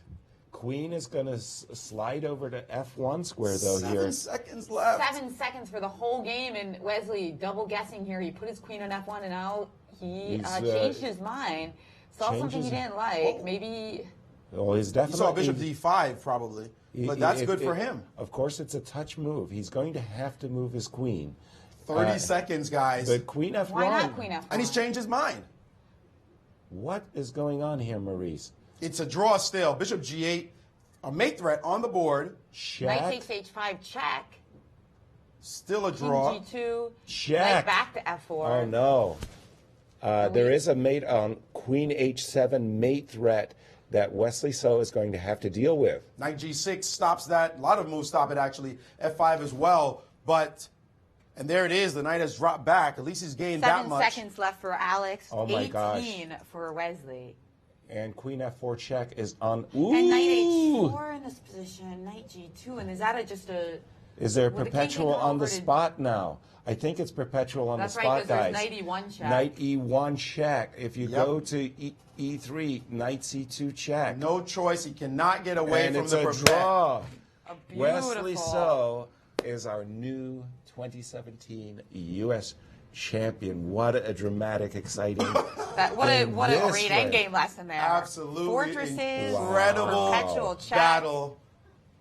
Queen is going to slide over to f1 square, though, here. 7 seconds left. 7 seconds for the whole game, and Wesley double guessing here. He put his queen on f1, and now he changed his mind. Saw something he didn't like. Maybe... Well, he's definitely... He saw bishop d5, probably. But that's good for him. Of course, it's a touch move. He's going to have to move his queen. 30 seconds, guys. But queen f1. Why not queen f1? And he's changed his mind. What is going on here, Maurice? It's a draw still. Bishop g8, a mate threat on the board. Knight takes h5, check. Still a draw. King g2, check. knight back to f4. Oh, no. There is a mate on queen h7 mate threat that Wesley So is going to have to deal with. Knight g6 stops that. A lot of moves stop it, actually. f5 as well. But, and there it is. The knight has dropped back. At least he's gained that much. 7 seconds left for Alex. Oh, my 18 gosh. for Wesley. And queen f4 check is on. Ooh! And knight h4 in this position. Knight g2. And is that just a... Is there perpetual on the spot now? I think it's perpetual on the spot, guys. That's right, because there's knight e1 check. Knight e1 check. If you go to e3, knight c2 check. No choice. He cannot get away and from it's the a draw. Beautiful. Wesley So is our new 2017 U.S. champion. What a dramatic, exciting. What a great endgame lesson there. Absolutely. Fortresses, incredible perpetual checks. battle.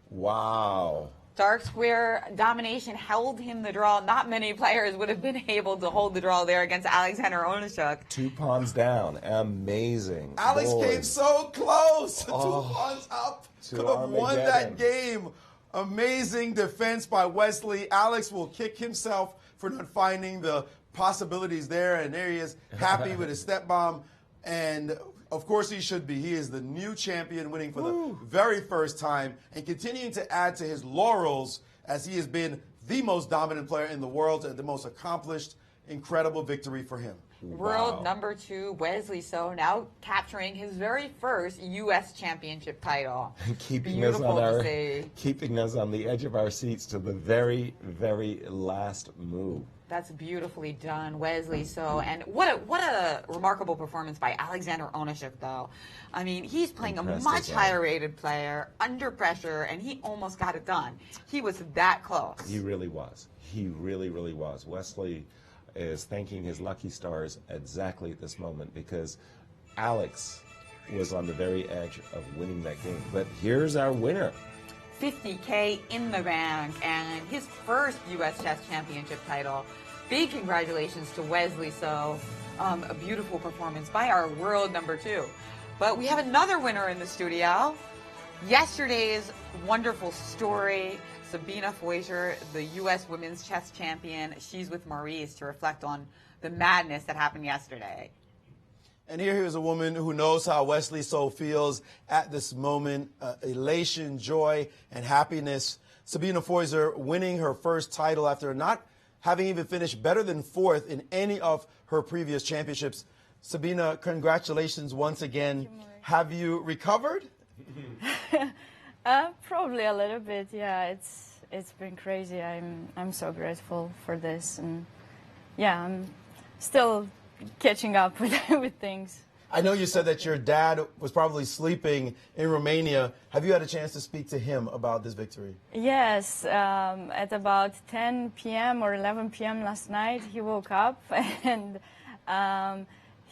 Wow. Dark square domination held him the draw. Not many players would have been able to hold the draw there against Alexander Onischuk. 2 pawns down. Amazing. Alex Boys. came so close. 2 pawns up. Could have won that game. Amazing defense by Wesley. Alex will kick himself for not finding the possibilities there. And there he is, happy with his step bomb. And of course he should be. He is the new champion, winning for the very first time and continuing to add to his laurels as he has been the most dominant player in the world and the most accomplished. Incredible victory for him. World number 2, Wesley So, now capturing his very first U.S. championship title. keeping us on the edge of our seats to the very, very last move. That's beautifully done, Wesley So. And what a remarkable performance by Alexander Onischuk, though. I mean, he's playing a much higher rated player, under pressure, and he almost got it done. He was that close. He really was. He really, really was. Wesley is thanking his lucky stars exactly at this moment because Alex was on the very edge of winning that game. But here's our winner. $50K in the bank and his first U.S. Chess Championship title. Big congratulations to Wesley So. A beautiful performance by our world number 2. But we have another winner in the studio. Yesterday's wonderful story. Sabina Foischer, the U.S. Women's Chess Champion. She's with Maurice to reflect on the madness that happened yesterday. And here is a woman who knows how Wesley So feels at this moment. Elation, joy, and happiness. Sabina Foischer winning her first title after not having even finished better than 4th in any of her previous championships. Sabina, congratulations once again. Have you recovered? Probably a little bit, yeah. It's been crazy. I'm so grateful for this, and yeah, I'm still catching up with things. I know you said that your dad was probably sleeping in Romania. Have you had a chance to speak to him about this victory? Yes, at about 10 p.m. or 11 p.m. last night, he woke up and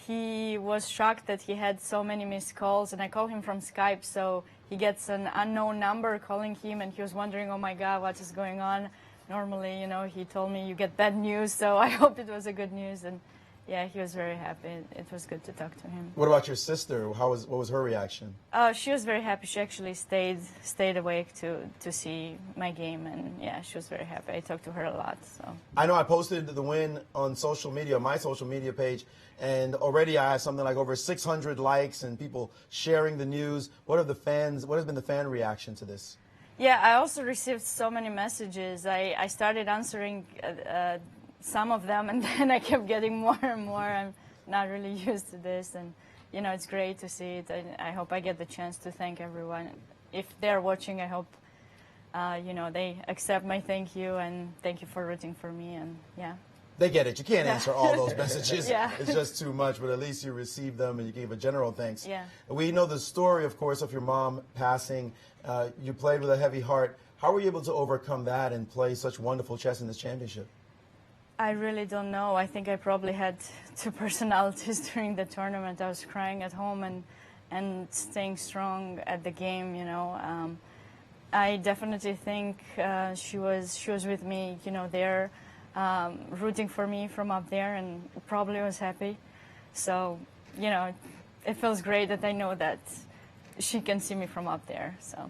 he was shocked that he had so many missed calls, and I called him from Skype, so he gets an unknown number calling him, and he was wondering, oh my God, what is going on? Normally, you know, he told me you get bad news, so I hope it was a good news, and yeah, he was very happy. It was good to talk to him. What about your sister? What was her reaction? She was very happy. She actually stayed awake to see my game, and yeah, she was very happy. I talked to her a lot. So I know I posted the win on social media, my social media page, and already I have something like over 600 likes and people sharing the news. What has been the fan reaction to this? Yeah, I also received so many messages. I started answering some of them, and then I kept getting more and more. I'm not really used to this, and you know, it's great to see it. I hope I get the chance to thank everyone. If they're watching, I hope you know, they accept my thank you, and thank you for rooting for me, and yeah. They get it. You can't answer all those messages. Yeah. It's just too much, but at least you received them and you gave a general thanks. Yeah. We know the story, of course, of your mom passing. You played with a heavy heart. How were you able to overcome that and play such wonderful chess in this championship? I really don't know. I think I probably had 2 personalities during the tournament. I was crying at home and staying strong at the game, you know. I definitely think she was with me, you know, there, rooting for me from up there, and probably was happy. So, you know, it feels great that I know that she can see me from up there. So,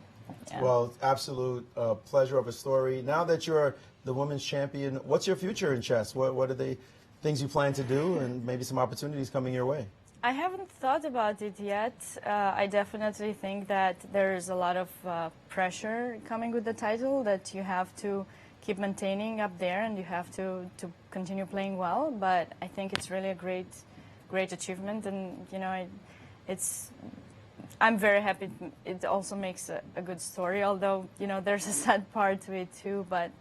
yeah. Well, absolute pleasure of a story. Now that you're the women's champion, what's your future in chess? What are the things you plan to do, and maybe some opportunities coming your way? I haven't thought about it yet. I definitely think that there's a lot of pressure coming with the title that you have to keep maintaining up there, and you have to continue playing well. But I think it's really a great achievement, and you know, I'm very happy. It also makes a good story, although you know, there's a sad part to it too. But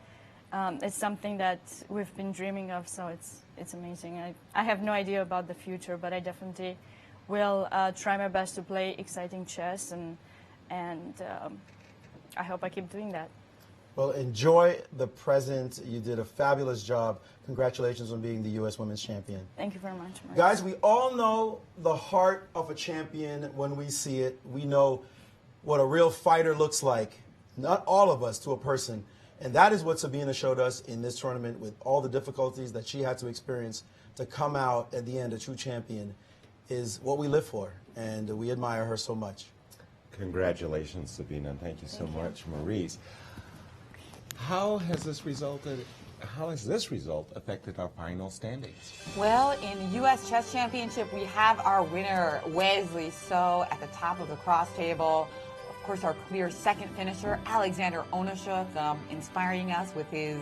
it's something that we've been dreaming of, so it's amazing. I have no idea about the future, but I definitely will try my best to play exciting chess, and I hope I keep doing that. Well, enjoy the present. You did a fabulous job. Congratulations on being the U.S. Women's Champion. Thank you very much, Maurice. Guys, we all know the heart of a champion when we see it. We know what a real fighter looks like. Not all of us, to a person. And that is what Sabina showed us in this tournament, with all the difficulties that she had to experience to come out at the end a true champion, is what we live for. And we admire her so much. Congratulations, Sabina, and thank you so much, Maurice. How has this result affected our final standings? Well, in the U.S. Chess Championship, we have our winner, Wesley, so at the top of the cross table. Of course, our clear second finisher, Alexander Onischuk, inspiring us with his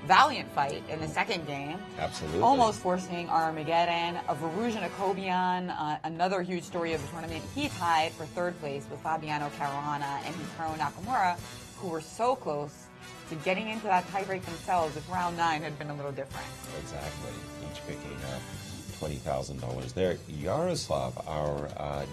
valiant fight in the second game. Absolutely. Almost forcing Armageddon. Varuzhin Akobian, another huge story of the tournament. He tied for third place with Fabiano Caruana and Hikaru Nakamura, who were so close to getting into that tiebreak themselves if round 9 had been a little different. Exactly. Each picking up $20,000 there. Yaroslav, our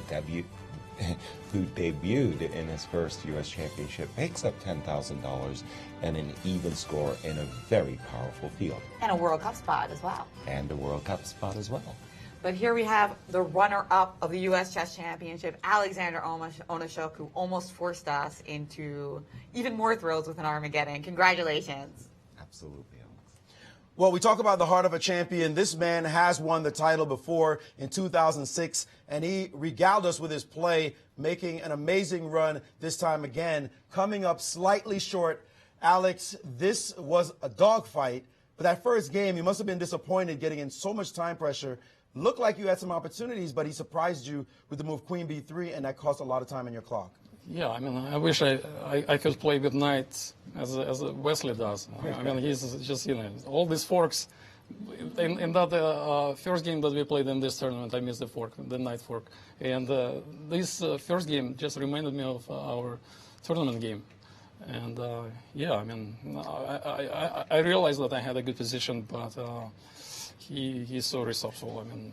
who debuted in his first U.S. Championship, picks up $10,000 and an even score in a very powerful field. And a World Cup spot as well. And a World Cup spot as well. But here we have the runner-up of the U.S. Chess Championship, Alexander Onischuk, who almost forced us into even more thrills with an Armageddon. Congratulations. Absolutely. Well, we talk about the heart of a champion. This man has won the title before in 2006, and he regaled us with his play, making an amazing run this time again, coming up slightly short. Alex, this was a dogfight, but that first game, you must have been disappointed getting in so much time pressure. Looked like you had some opportunities, but he surprised you with the move Queen B3, and that cost a lot of time in your clock. Yeah, I mean, I wish I could play with knight as Wesley does. I mean, he's just, you know, all these forks. In that first game that we played in this tournament, I missed the fork, the knight fork. And this first game just reminded me of our tournament game. And yeah, I mean, I realized that I had a good position, but he's so resourceful. I mean,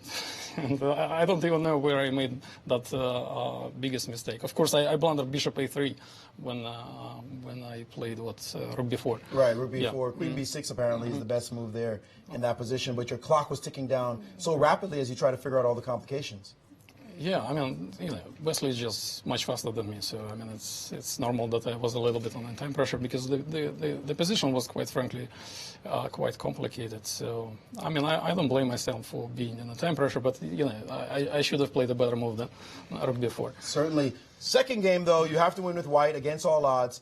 and I don't even know where I made that biggest mistake. Of course, I blundered Bishop A3 when I played Rook B4. Right, Rook B4. Queen B6 apparently is the best move there in that position, but your clock was ticking down so rapidly as you try to figure out all the complications. Yeah, I mean, you know, Wesley is just much faster than me, so I mean, it's normal that I was a little bit on time pressure because the position was, quite frankly, quite complicated. So I mean, I don't blame myself for being in the time pressure, but you know, I should have played a better move than Rook B4. Certainly. Second game, though, you have to win with white against all odds.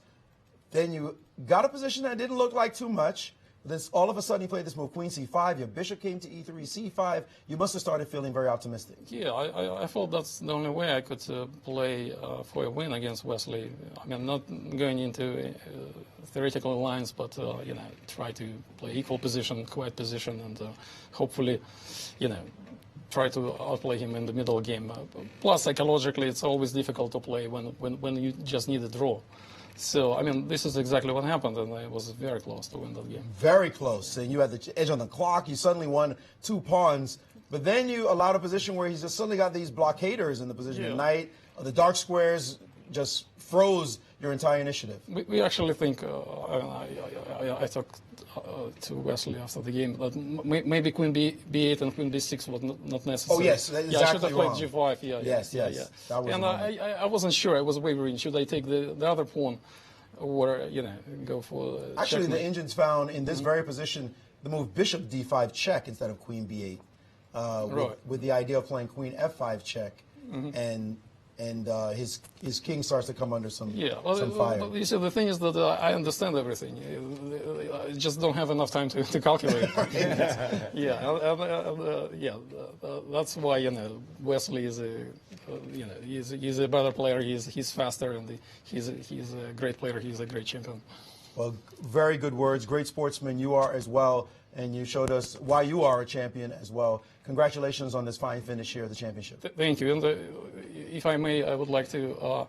Then you got a position that didn't look like too much. This, all of a sudden, you played this move, Queen C5. Your bishop came to E3, C5. You must have started feeling very optimistic. Yeah, I thought that's the only way I could play for a win against Wesley. I mean, not going into theoretical lines, but you know, try to play equal position, quiet position, and hopefully, you know, try to outplay him in the middle game. Plus, psychologically, it's always difficult to play when you just need a draw. So, I mean, this is exactly what happened, and I was very close to win that game. Very close. And you had the edge on the clock. You suddenly won 2 pawns. But then you allowed a position where he's just suddenly got these blockaders in the position. Yeah. The knight, the dark squares just froze your entire initiative. We actually think, I talked to Wesley after the game, that maybe Queen B8 and Queen B6 was not necessary. Oh, yes, exactly. Yeah, I should have played G5. Yeah, yes. That was and I wasn't sure. I was wavering. Should I take the other pawn or, you know, go for Actually, checkmate? the engines found in this very position the move Bishop D5 check instead of Queen B8, right. with the idea of playing Queen F5 check, and his king starts to come under some fire. You see, the thing is that I understand everything. I just don't have enough time to calculate. That's why, you know, Wesley is he's a better player. He's faster, and he's a great player. He's a great champion. Well, very good words. Great sportsman you are as well, and you showed us why you are a champion as well. Congratulations on this fine finish here at the championship. Thank you. And if I may, I would like to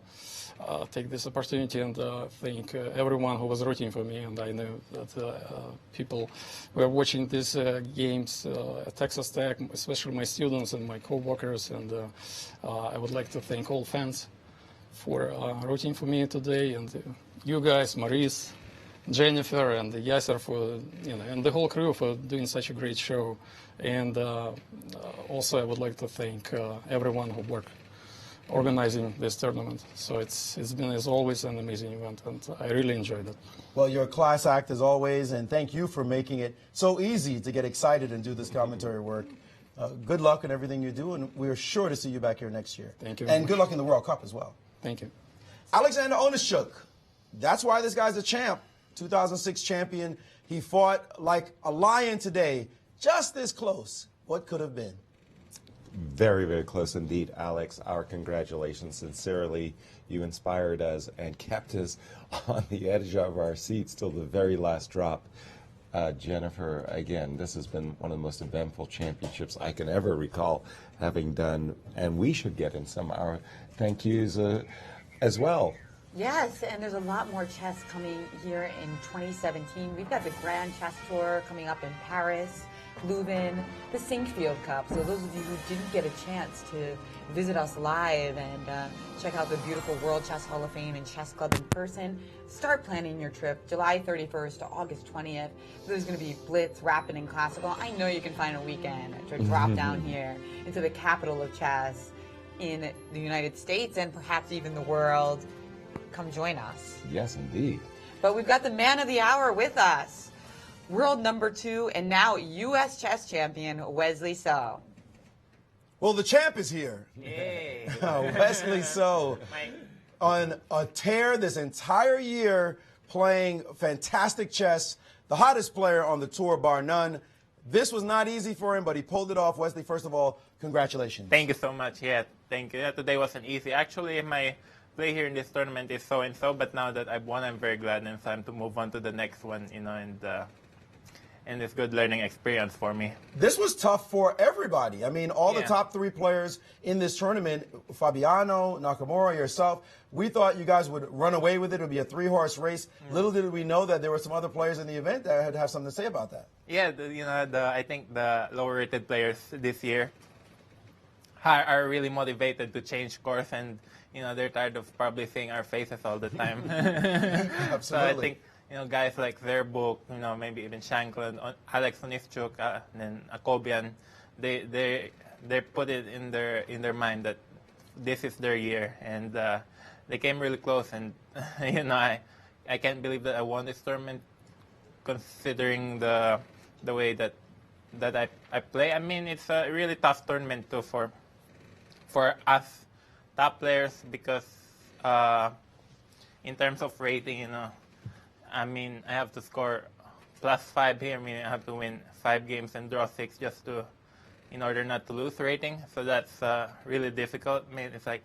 take this opportunity and thank everyone who was rooting for me. And I know that people were watching these games at Texas Tech, especially my students and my co-workers. And I would like to thank all fans for rooting for me today. And you guys, Maurice, Jennifer and Yasser for, and the whole crew for doing such a great show. And also I would like to thank everyone who worked organizing this tournament. So it's been, as always, an amazing event, and I really enjoyed it. Well, you're a class act as always, and thank you for making it so easy to get excited and do this commentary work. Good luck in everything you do, and we're sure to see you back here next year. Thank you. And good luck in the World Cup as well. Thank you. Alexander Onischuk. That's why this guy's a champ. 2006 champion. He fought like a lion today. Just this close. What could have been? Very, very close indeed, Alex. Our congratulations. Sincerely, you inspired us and kept us on the edge of our seats till the very last drop. Jennifer, again, this has been one of the most eventful championships I can ever recall having done, and we should get in some of our thank yous as well. Yes, and there's a lot more chess coming here in 2017. We've got the Grand Chess Tour coming up in Paris, Leuven, the Sinkfield Cup. So those of you who didn't get a chance to visit us live and check out the beautiful World Chess Hall of Fame and Chess Club in person, start planning your trip July 31st to August 20th. There's going to be Blitz, Rapid, and Classical. I know you can find a weekend to drop down here into the capital of chess in the United States and perhaps even the world. Come join us. Yes, indeed. But we've got the man of the hour with us, world number 2 and now U.S. chess champion Wesley So. Well, the champ is here. Yay. Wesley So on a tear this entire year, playing fantastic chess, the hottest player on the tour, bar none. This was not easy for him, but he pulled it off. Wesley, first of all, congratulations. Thank you so much. Yeah, thank you. Today wasn't easy. Actually, my play here in this tournament is so-and-so, but now that I've won, I'm very glad, and it's time to move on to the next one, and it's good learning experience for me. This was tough for everybody. I mean, all the top 3 players in this tournament, Fabiano, Nakamura, yourself, we thought you guys would run away with it. It would be a 3-horse race. Little did we know that there were some other players in the event that had to have something to say about that. Yeah, I think the lower-rated players this year are really motivated to change course, and they're tired of probably seeing our faces all the time. Absolutely. So I think guys like Zerbuk, maybe even Shankland, Alex Onischuk, and then Akobian, they put it in their mind that this is their year, and they came really close. And I can't believe that I won this tournament, considering the way that I play. I mean, it's a really tough tournament too for us top players, because in terms of rating, I mean, I have to score +5 here, meaning I have to win 5 games and draw 6 just in order not to lose rating. So that's really difficult. I mean, it's like,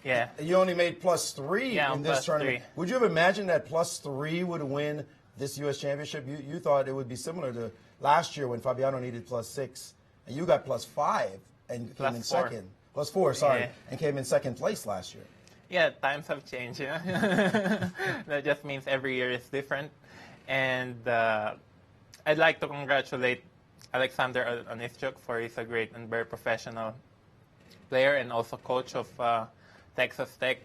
yeah. You only made +3 in this tournament. 3. Would you have imagined that +3 would win this U.S. championship? You thought it would be similar to last year when Fabiano needed +6, and you got +5 and came in second. +4, sorry, yeah. And came in second place last year. Yeah, times have changed. That just means every year is different. And I'd like to congratulate Alexander Onischuk, for he's a great and very professional player and also coach of Texas Tech.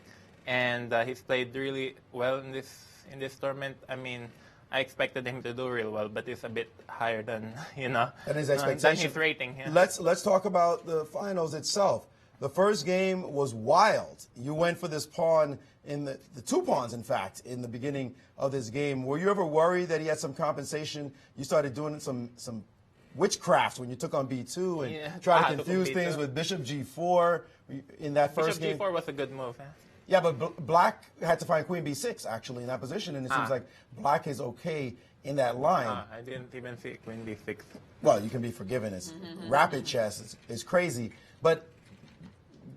And he's played really well in this tournament. I mean, I expected him to do real well, but it's a bit higher than than his expectation. Than his rating. Yeah. Let's talk about the finals itself. The first game was wild. You went for this pawn in the 2 pawns, in fact, in the beginning of this game. Were you ever worried that he had some compensation? You started doing some witchcraft when you took on B2 and tried to confuse things with Bishop G4 in that first game. Bishop G4 was a good move. Yeah, but Black had to find Queen B6 actually in that position, and it seems like Black is okay in that line. I didn't even see Queen B6. Well, you can be forgiven. It's rapid chess is crazy, but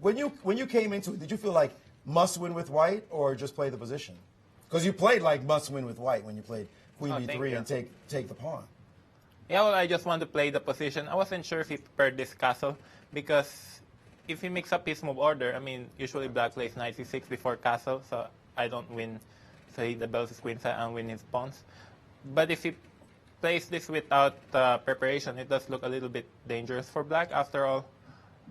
when you came into it, did you feel like must win with white or just play the position? Because you played like must win with white when you played Queen B3 and take the pawn. Yeah, well, I just wanted to play the position. I wasn't sure if he prepared this castle, because if he mixed up his move order, I mean, usually Black plays knight c6 before castle, so I don't win. So he doubles his queen side and win his pawns. But if he plays this without preparation, it does look a little bit dangerous for Black. After all,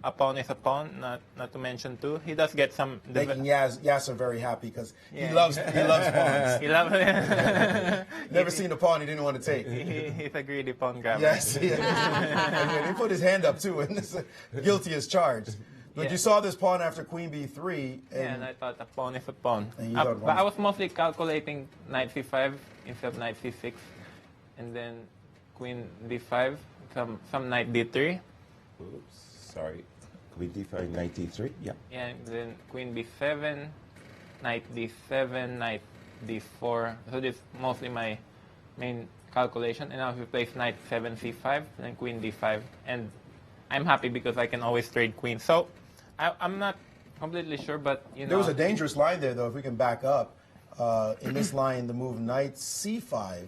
a pawn is a pawn, not to mention too. He does get some... Making Yasser very happy because he loves pawns. He loves Never seen a pawn he didn't want to take. He's a greedy pawn grabber. Yes, he is. And he put his hand up too, and this guilty as charged. But you saw this pawn after queen b3. And I thought a pawn is a pawn. But I was mostly calculating knight c5 instead of knight c6. And then queen d5, some knight d3. Oops, sorry. Queen d5, knight d3, yeah. Yeah, and then queen b7, knight d7, knight d4. So this is mostly my main calculation. And now if you place knight 7 c5, then queen d5. And I'm happy because I can always trade queen. So I'm not completely sure, but you know. There was a dangerous line there, though, if we can back up. In this line, the move knight c5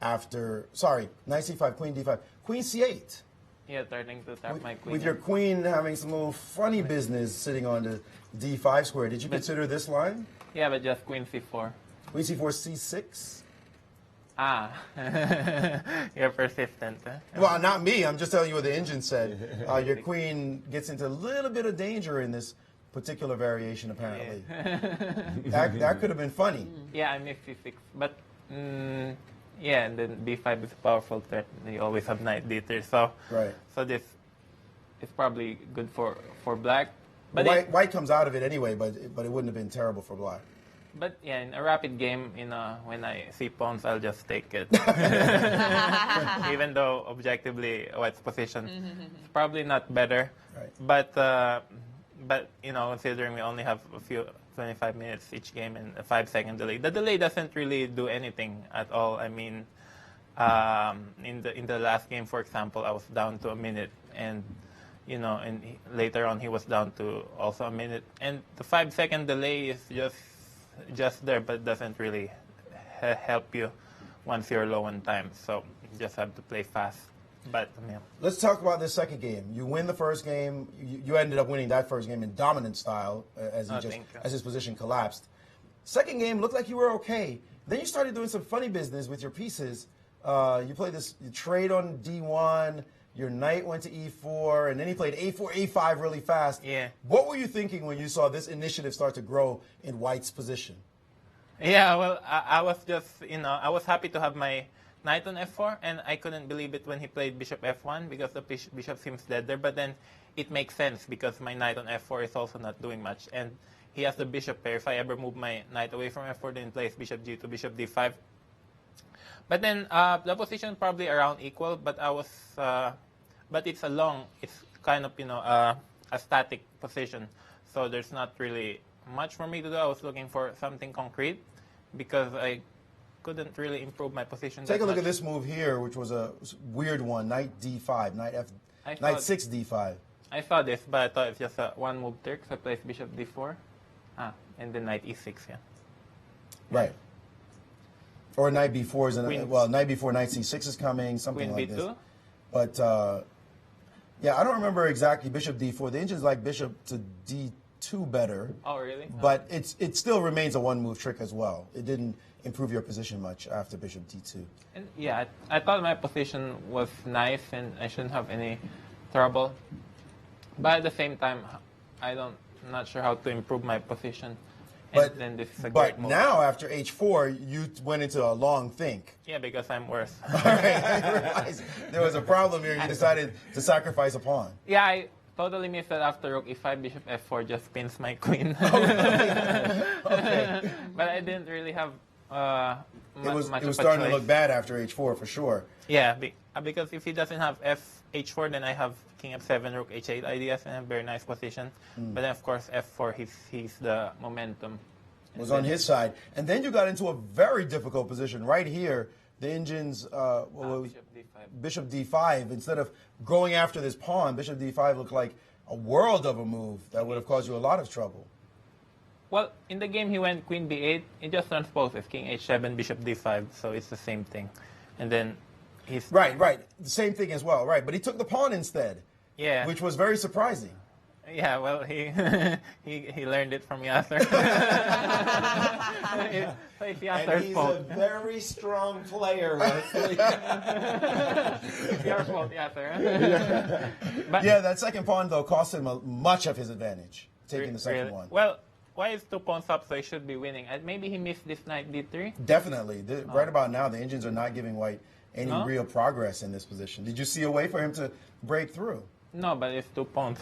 after, sorry, knight c5, queen d5, queen c8. Yeah, starting to tap my queen. With your queen having some little funny business sitting on the d5 square. Did you consider this line? Yeah, but just queen c4. Queen c4, c6? Ah, you're persistent. Huh? Well, not me. I'm just telling you what the engine said. Your queen gets into a little bit of danger in this particular variation, apparently. Yeah. that could have been funny. Yeah, I missed c6. But, yeah, and then b5 is a powerful threat. You always have knight d3. So, so this is probably good for black. But white comes out of it anyway, but it wouldn't have been terrible for black. But yeah, in a rapid game, when I see pawns, I'll just take it. Even though objectively white's position is probably not better. Right. But considering we only have a few 25 minutes each game and a 5-second delay, the delay doesn't really do anything at all. I mean, in the last game, for example, I was down to a minute, and later on he was down to also a minute, and the 5-second delay is just there, but doesn't really help you once you're low on time. So you just have to play fast. But let's talk about this second game. You win the first game. You ended up winning that first game in dominant style as his position collapsed. Second game looked like you were okay. Then you started doing some funny business with your pieces. You played you trade on d1. Your knight went to e4, and then he played a4, a5 really fast. Yeah. What were you thinking when you saw this initiative start to grow in white's position? Yeah, well, I was just, I was happy to have my knight on f4, and I couldn't believe it when he played bishop f1 because the bishop seems dead there. But then it makes sense because my knight on f4 is also not doing much. And he has the bishop pair. If I ever move my knight away from f4, then he plays bishop g2, bishop d5. But then the position probably around equal, but I was, but it's kind of, a static position. So there's not really much for me to do. I was looking for something concrete because I couldn't really improve my position. Take a look at this move here, which was a weird one, knight d5, knight 6 d5. I saw this, but I thought it's just a one move trick, so I placed bishop d4, and then knight e6, yeah. Right. Or knight b4 is knight b4, knight c6 is coming, something queen like b2? This. But yeah, I don't remember exactly bishop d4. The engine's like bishop to d2 better. Oh, really? But it still remains a one-move trick as well. It didn't improve your position much after bishop d2. And yeah, I thought my position was nice and I shouldn't have any trouble. But at the same time, I'm not sure how to improve my position. But, then this is a but great move. now, after h4, you went into a long think. Yeah, because I'm worse. All right, I realized there was a problem here. You decided to sacrifice a pawn. Yeah, I totally missed that after rook e5, bishop f4 just pins my queen. Okay. But I didn't really have much of a It was starting choice. to look bad after h4 for sure. Yeah, because if he doesn't have h4, then I have king f7, rook h8 ideas, and a very nice position. But then, of course, f4, he's the momentum. Was on his side. And then you got into a very difficult position right here. The engine's bishop d5. Instead of going after this pawn, bishop d5 looked like a world of a move that would have caused you a lot of trouble. Well, in the game, he went queen b8. It just transposes king h7, bishop d5, so it's the same thing. And then Right. The same thing as well, right. But he took the pawn instead. Yeah. Which was very surprising. Yeah, well, he he learned it from Yasser. It's Yasser's And he's fault. a very strong player, Wesley. It's your fault, Yasser. But Yeah, that second pawn, though, cost him much of his advantage, taking the second really, one. well, why is 2 pawns up? So he should be winning. Maybe he missed this knight d3. Definitely. Right about now, the engines are not giving White any No? real progress in this position. Did you see a way for him to break through? No, but it's 2 pawns.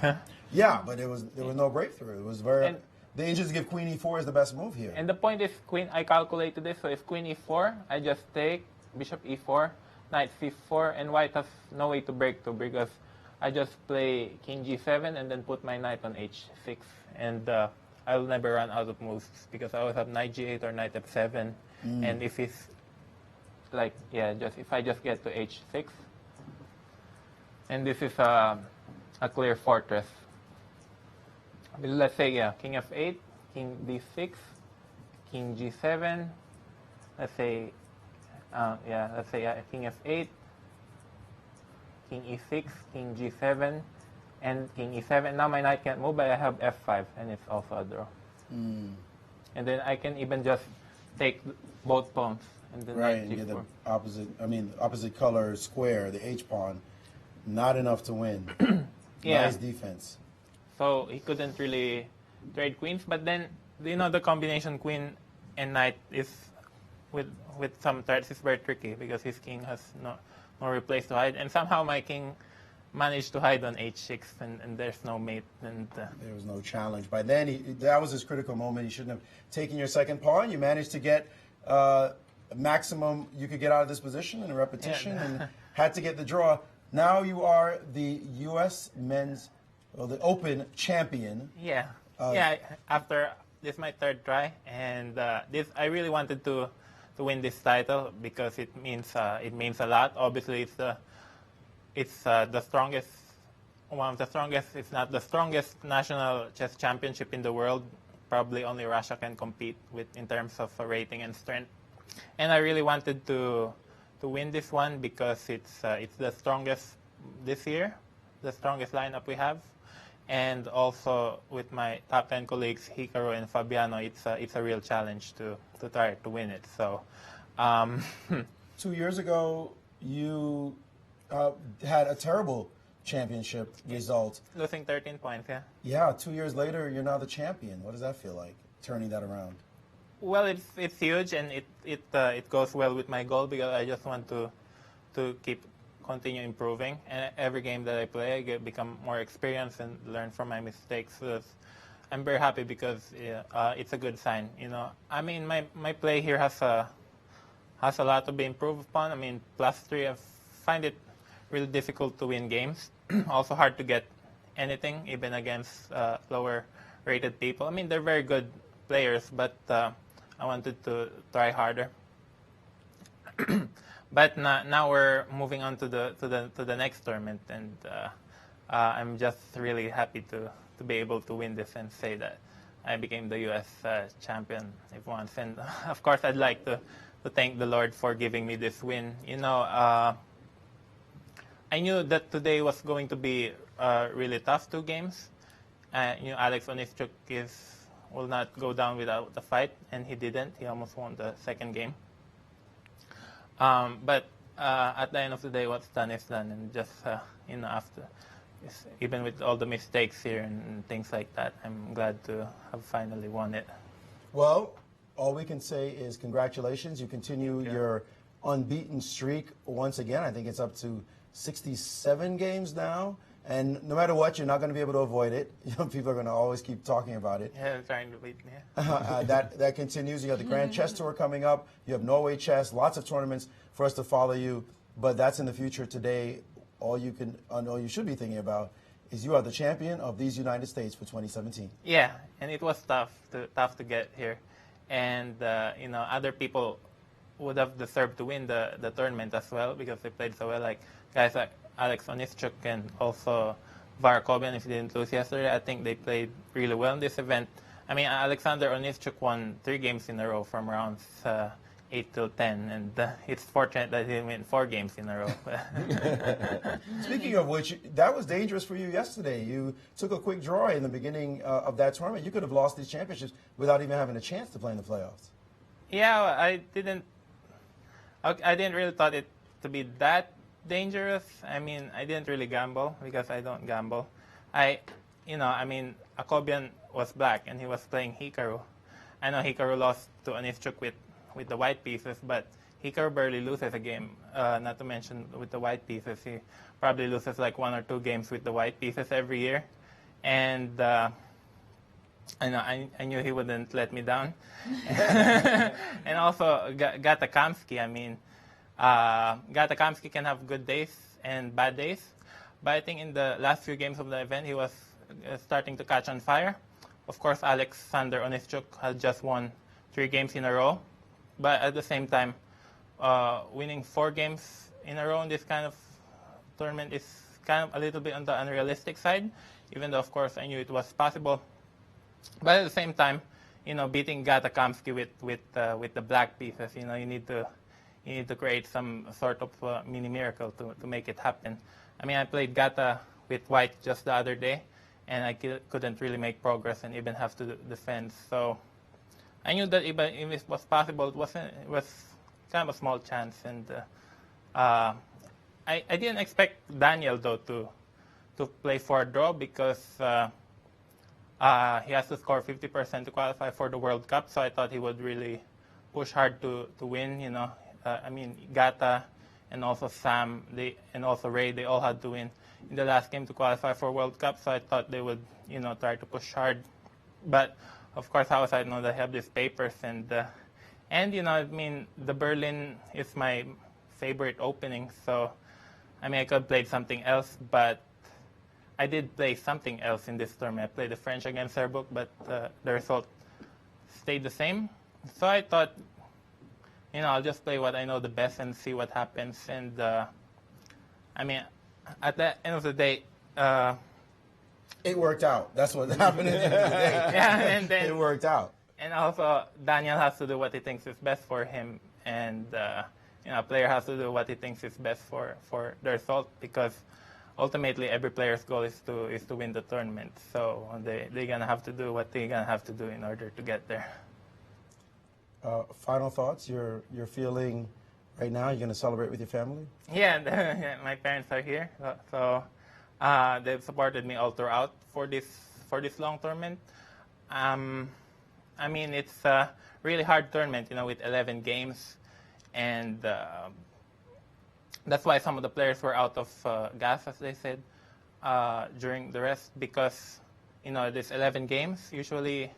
Yeah, but there was no breakthrough. It was very. The engines give Queen E4 is the best move here. And the point is, I calculated this. So if Queen E4, I just take Bishop E4, Knight C4, and White has no way to break through because I just play King G7 and then put my Knight on H6, and I'll never run out of moves because I always have Knight G8 or Knight F7, and if it's like if I just get to H6, and this is a clear fortress. Let's say King F8, King D6, King G7. Let's say King F8, King E6, King G7, and King E7. Now my knight can't move, but I have F5, and it's also a draw. And then I can even just take both pawns and then Right, knight and get the G4. opposite color square, the H pawn, not enough to win. Yeah. Nice defense. So he couldn't really trade queens, but then the combination queen and knight is with some threats is very tricky because his king has no place to hide, and somehow my king managed to hide on H6, and there's no mate, and there was no challenge. By then, that was his critical moment. He shouldn't have taken your second pawn. You managed to get maximum you could get out of this position in a repetition, and had to get the draw. Now you are the U.S. men's, the Open champion. Yeah. After this is my third try, and this I really wanted to win this title because it means a lot. Obviously, it's the strongest, one of the strongest. It's not the strongest national chess championship in the world. Probably only Russia can compete with in terms of rating and strength. And I really wanted to win this one because it's the strongest this year, the strongest lineup we have. And also with my top 10 colleagues, Hikaru and Fabiano, it's a real challenge to try to win it. So, 2 years ago, you had a terrible championship result. Losing 13 points, yeah. Yeah, 2 years later, you're now the champion. What does that feel like, turning that around? Well, it's huge, and it goes well with my goal because I just want to continue improving. And every game that I play, I become more experienced and learn from my mistakes. So I'm very happy because it's a good sign. I mean, my play here has a lot to be improved upon. I mean, +3, I find it really difficult to win games. Also hard to get anything, even against lower rated people. I mean, they're very good players, but I wanted to try harder. But now we're moving on to the next tournament, and I'm just really happy to be able to win this and say that I became the U.S. champion once. And of course, I'd like to thank the Lord for giving me this win. I knew that today was going to be really tough 2 games. Alex Onischuk will not go down without the fight, and he didn't. He almost won the second game. But at the end of the day, what's done is done, and just after, even with all the mistakes here and things like that, I'm glad to have finally won it. Well, all we can say is congratulations. You continue your unbeaten streak once again. I think it's up to 67 games now. And no matter what, you're not going to be able to avoid it. People are going to always keep talking about it. Yeah, trying to beat me. That continues. You have the Grand Chess Tour coming up. You have Norway Chess. Lots of tournaments for us to follow you. But that's in the future. Today, all you should be thinking about is you are the champion of these United States for 2017. Yeah, and it was tough to get here, and other people would have deserved to win the tournament as well because they played so well. Like guys like Alex Onischuk and also Varakobian, if he didn't lose yesterday, I think they played really well in this event. I mean, Alexander Onischuk won 3 games in a row from rounds 8 till 10, and it's fortunate that he win 4 games in a row. Speaking of which, that was dangerous for you yesterday. You took a quick draw in the beginning of that tournament. You could have lost these championships without even having a chance to play in the playoffs. Yeah, I didn't really thought it to be that dangerous. I mean, I didn't really gamble because I don't gamble. Akobian was black and he was playing Hikaru. I know Hikaru lost to Onischuk with the white pieces, but Hikaru barely loses a game. Not to mention with the white pieces, he probably loses like 1 or 2 games with the white pieces every year. And I knew he wouldn't let me down. And also Gata Kamsky. I mean, Gata Kamsky can have good days and bad days, but I think in the last few games of the event he was starting to catch on fire. Of course, Alexander Onischuk had just won 3 games in a row, but at the same time, winning 4 games in a row in this kind of tournament is kind of a little bit on the unrealistic side, even though, of course, I knew it was possible. But at the same time, beating Gata Kamsky with the black pieces, you need to create some sort of mini miracle to make it happen. I mean, I played Gata with white just the other day, and I couldn't really make progress and even have to defend. So I knew that even if it was possible, it was kind of a small chance. And I didn't expect Daniel, though, to play for a draw because he has to score 50% to qualify for the World Cup. So I thought he would really push hard to win. I mean, Gata and also Sam and also Ray, they all had to win in the last game to qualify for World Cup. So I thought they would, try to push hard. But of course, how was I know they have these papers and the Berlin is my favorite opening. So I mean, I could have played something else, but I did play something else in this tournament. I played the French against Serbuk, but the result stayed the same. So I thought, I'll just play what I know the best and see what happens. And I mean, at the end of the day, it worked out. That's what happened at the end of the day. Yeah, and then it worked out. And also, Daniel has to do what he thinks is best for him, and a player has to do what he thinks is best for the result, because ultimately every player's goal is to win the tournament. So they're gonna have to do what they're gonna have to do in order to get there. Final thoughts? You're feeling right now? You're gonna celebrate with your family? Yeah, my parents are here, so they've supported me all throughout for this long tournament. I mean, it's a really hard tournament, with 11 games, and that's why some of the players were out of gas, as they said, during the rest, because there's 11 games. Usually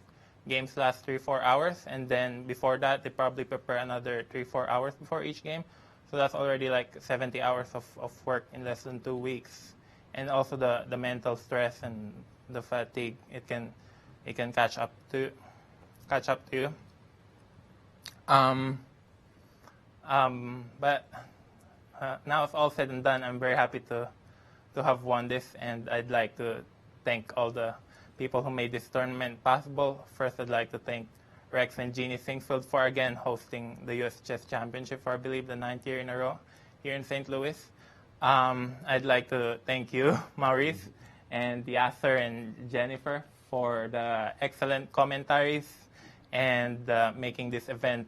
games last 3-4 hours, and then before that they probably prepare another 3-4 hours before each game. So that's already like 70 hours of work in less than 2 weeks. And also the mental stress and the fatigue, it can catch up to you. But now it's all said and done, I'm very happy to have won this, and I'd like to thank all the people who made this tournament possible. First, I'd like to thank Rex and Jeannie Singsfield for again hosting the U.S. Chess Championship for, I believe, the 9th year in a row here in St. Louis. I'd like to thank you, Maurice, and Yasser and Jennifer for the excellent commentaries and making this event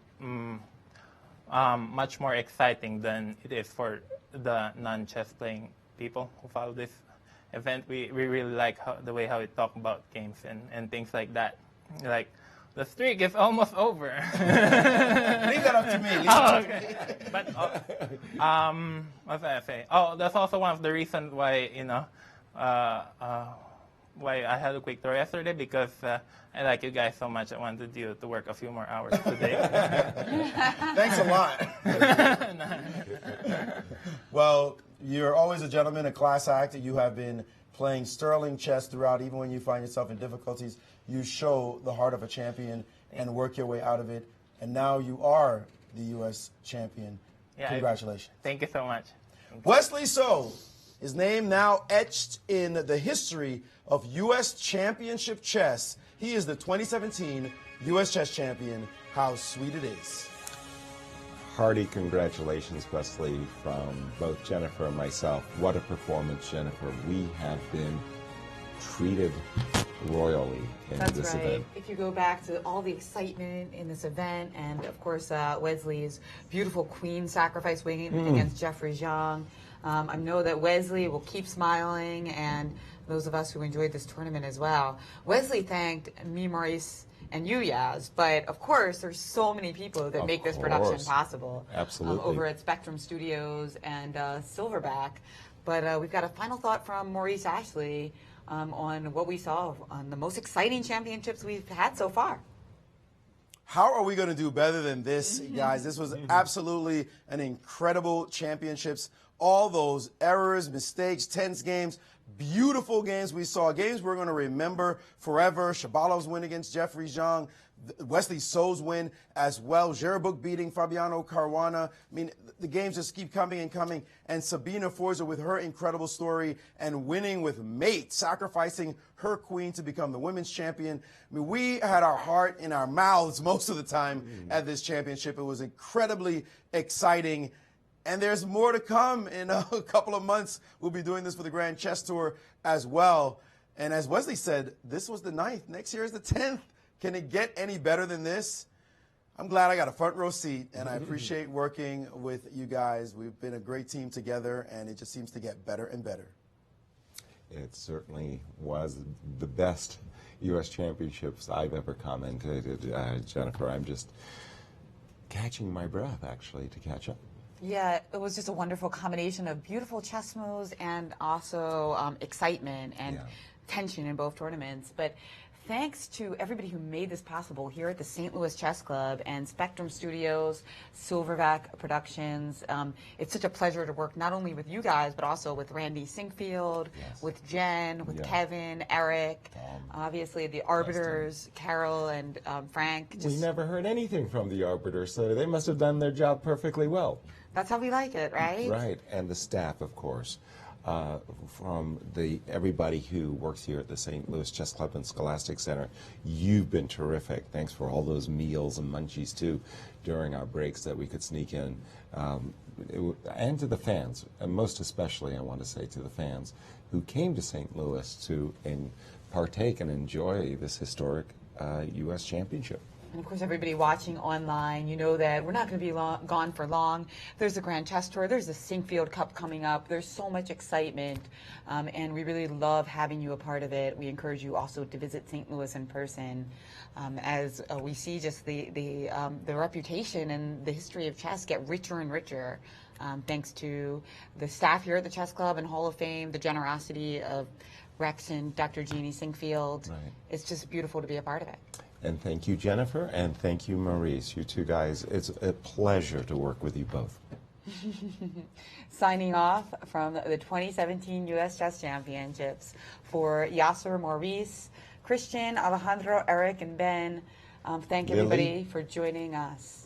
much more exciting than it is for the non-chess playing people who follow this event. We really like the way how we talk about games and things like that. Like, the streak is almost over. Leave that up to me. Okay. But what did I say? Oh, that's also one of the reasons why why I had a quick throw yesterday, because I like you guys so much. I wanted you to work a few more hours today. Thanks a lot. Well, you're always a gentleman, a class act. You have been playing sterling chess throughout, even when you find yourself in difficulties. You show the heart of a champion and work your way out of it. And now you are the U.S. champion. Yeah, congratulations. Thank you so much. Wesley So, his name now etched in the history of U.S. Championship chess. He is the 2017 U.S. Chess Champion. How sweet it is. hearty congratulations, Wesley, from both Jennifer and myself. What a performance, Jennifer. We have been treated royally in this event. If you go back to all the excitement in this event, and of course Wesley's beautiful queen sacrifice win against Jeffrey Zhang, I know that Wesley will keep smiling, and those of us who enjoyed this tournament as well. Wesley thanked me, Maurice, and you, Yaz, but of course there's so many people that make this production possible. Absolutely. Over at Spectrum Studios and Silverback. But we've got a final thought from Maurice Ashley on what we saw on the most exciting championships we've had so far. How are we going to do better than this, guys? This was absolutely an incredible championships. All those errors, mistakes, tense games, beautiful games we saw. Games we're going to remember forever. Shabalov's win against Jeffrey Zhang. Wesley So's win as well. Jerabuk beating Fabiano Caruana. I mean, the games just keep coming and coming. And Sabina Forza with her incredible story and winning with mate, sacrificing her queen to become the women's champion. I mean, we had our heart in our mouths most of the time at this championship. It was incredibly exciting. And there's more to come in a couple of months. We'll be doing this for the Grand Chess Tour as well. And as Wesley said, this was the 9th. Next year is the 10th. Can it get any better than this? I'm glad I got a front row seat, and I appreciate working with you guys. We've been a great team together, and it just seems to get better and better. It certainly was the best U.S. championships I've ever commentated, Jennifer. I'm just catching my breath, actually, to catch up. Yeah, it was just a wonderful combination of beautiful chess moves and also excitement and tension in both tournaments. But thanks to everybody who made this possible here at the St. Louis Chess Club and Spectrum Studios, Silverback Productions. It's such a pleasure to work not only with you guys, but also with Randy Sinkfield, with Jen, with Kevin, Eric, obviously the arbiters, Carol and Frank. We never heard anything from the arbiters, so they must have done their job perfectly well. That's how we like it, right? Right, and the staff, of course. From everybody who works here at the St. Louis Chess Club and Scholastic Center. You've been terrific. Thanks for all those meals and munchies, too, during our breaks that we could sneak in. And to the fans, and most especially, I want to say, to the fans who came to St. Louis to partake and enjoy this historic U.S. championship. And of course, everybody watching online, you know that we're not going to be gone for long. There's the Grand Chess Tour. There's the Sinkfield Cup coming up. There's so much excitement, and we really love having you a part of it. We encourage you also to visit St. Louis in person, as we see just the reputation and the history of chess get richer and richer, thanks to the staff here at the Chess Club and Hall of Fame, the generosity of Rex and Dr. Jeannie Sinkfield. Right. It's just beautiful to be a part of it. And thank you, Jennifer, and thank you, Maurice. You two guys, it's a pleasure to work with you both. Signing off from the 2017 U.S. Chess Championships for Yasser, Maurice, Christian, Alejandro, Eric, and Ben. Thank everybody for joining us.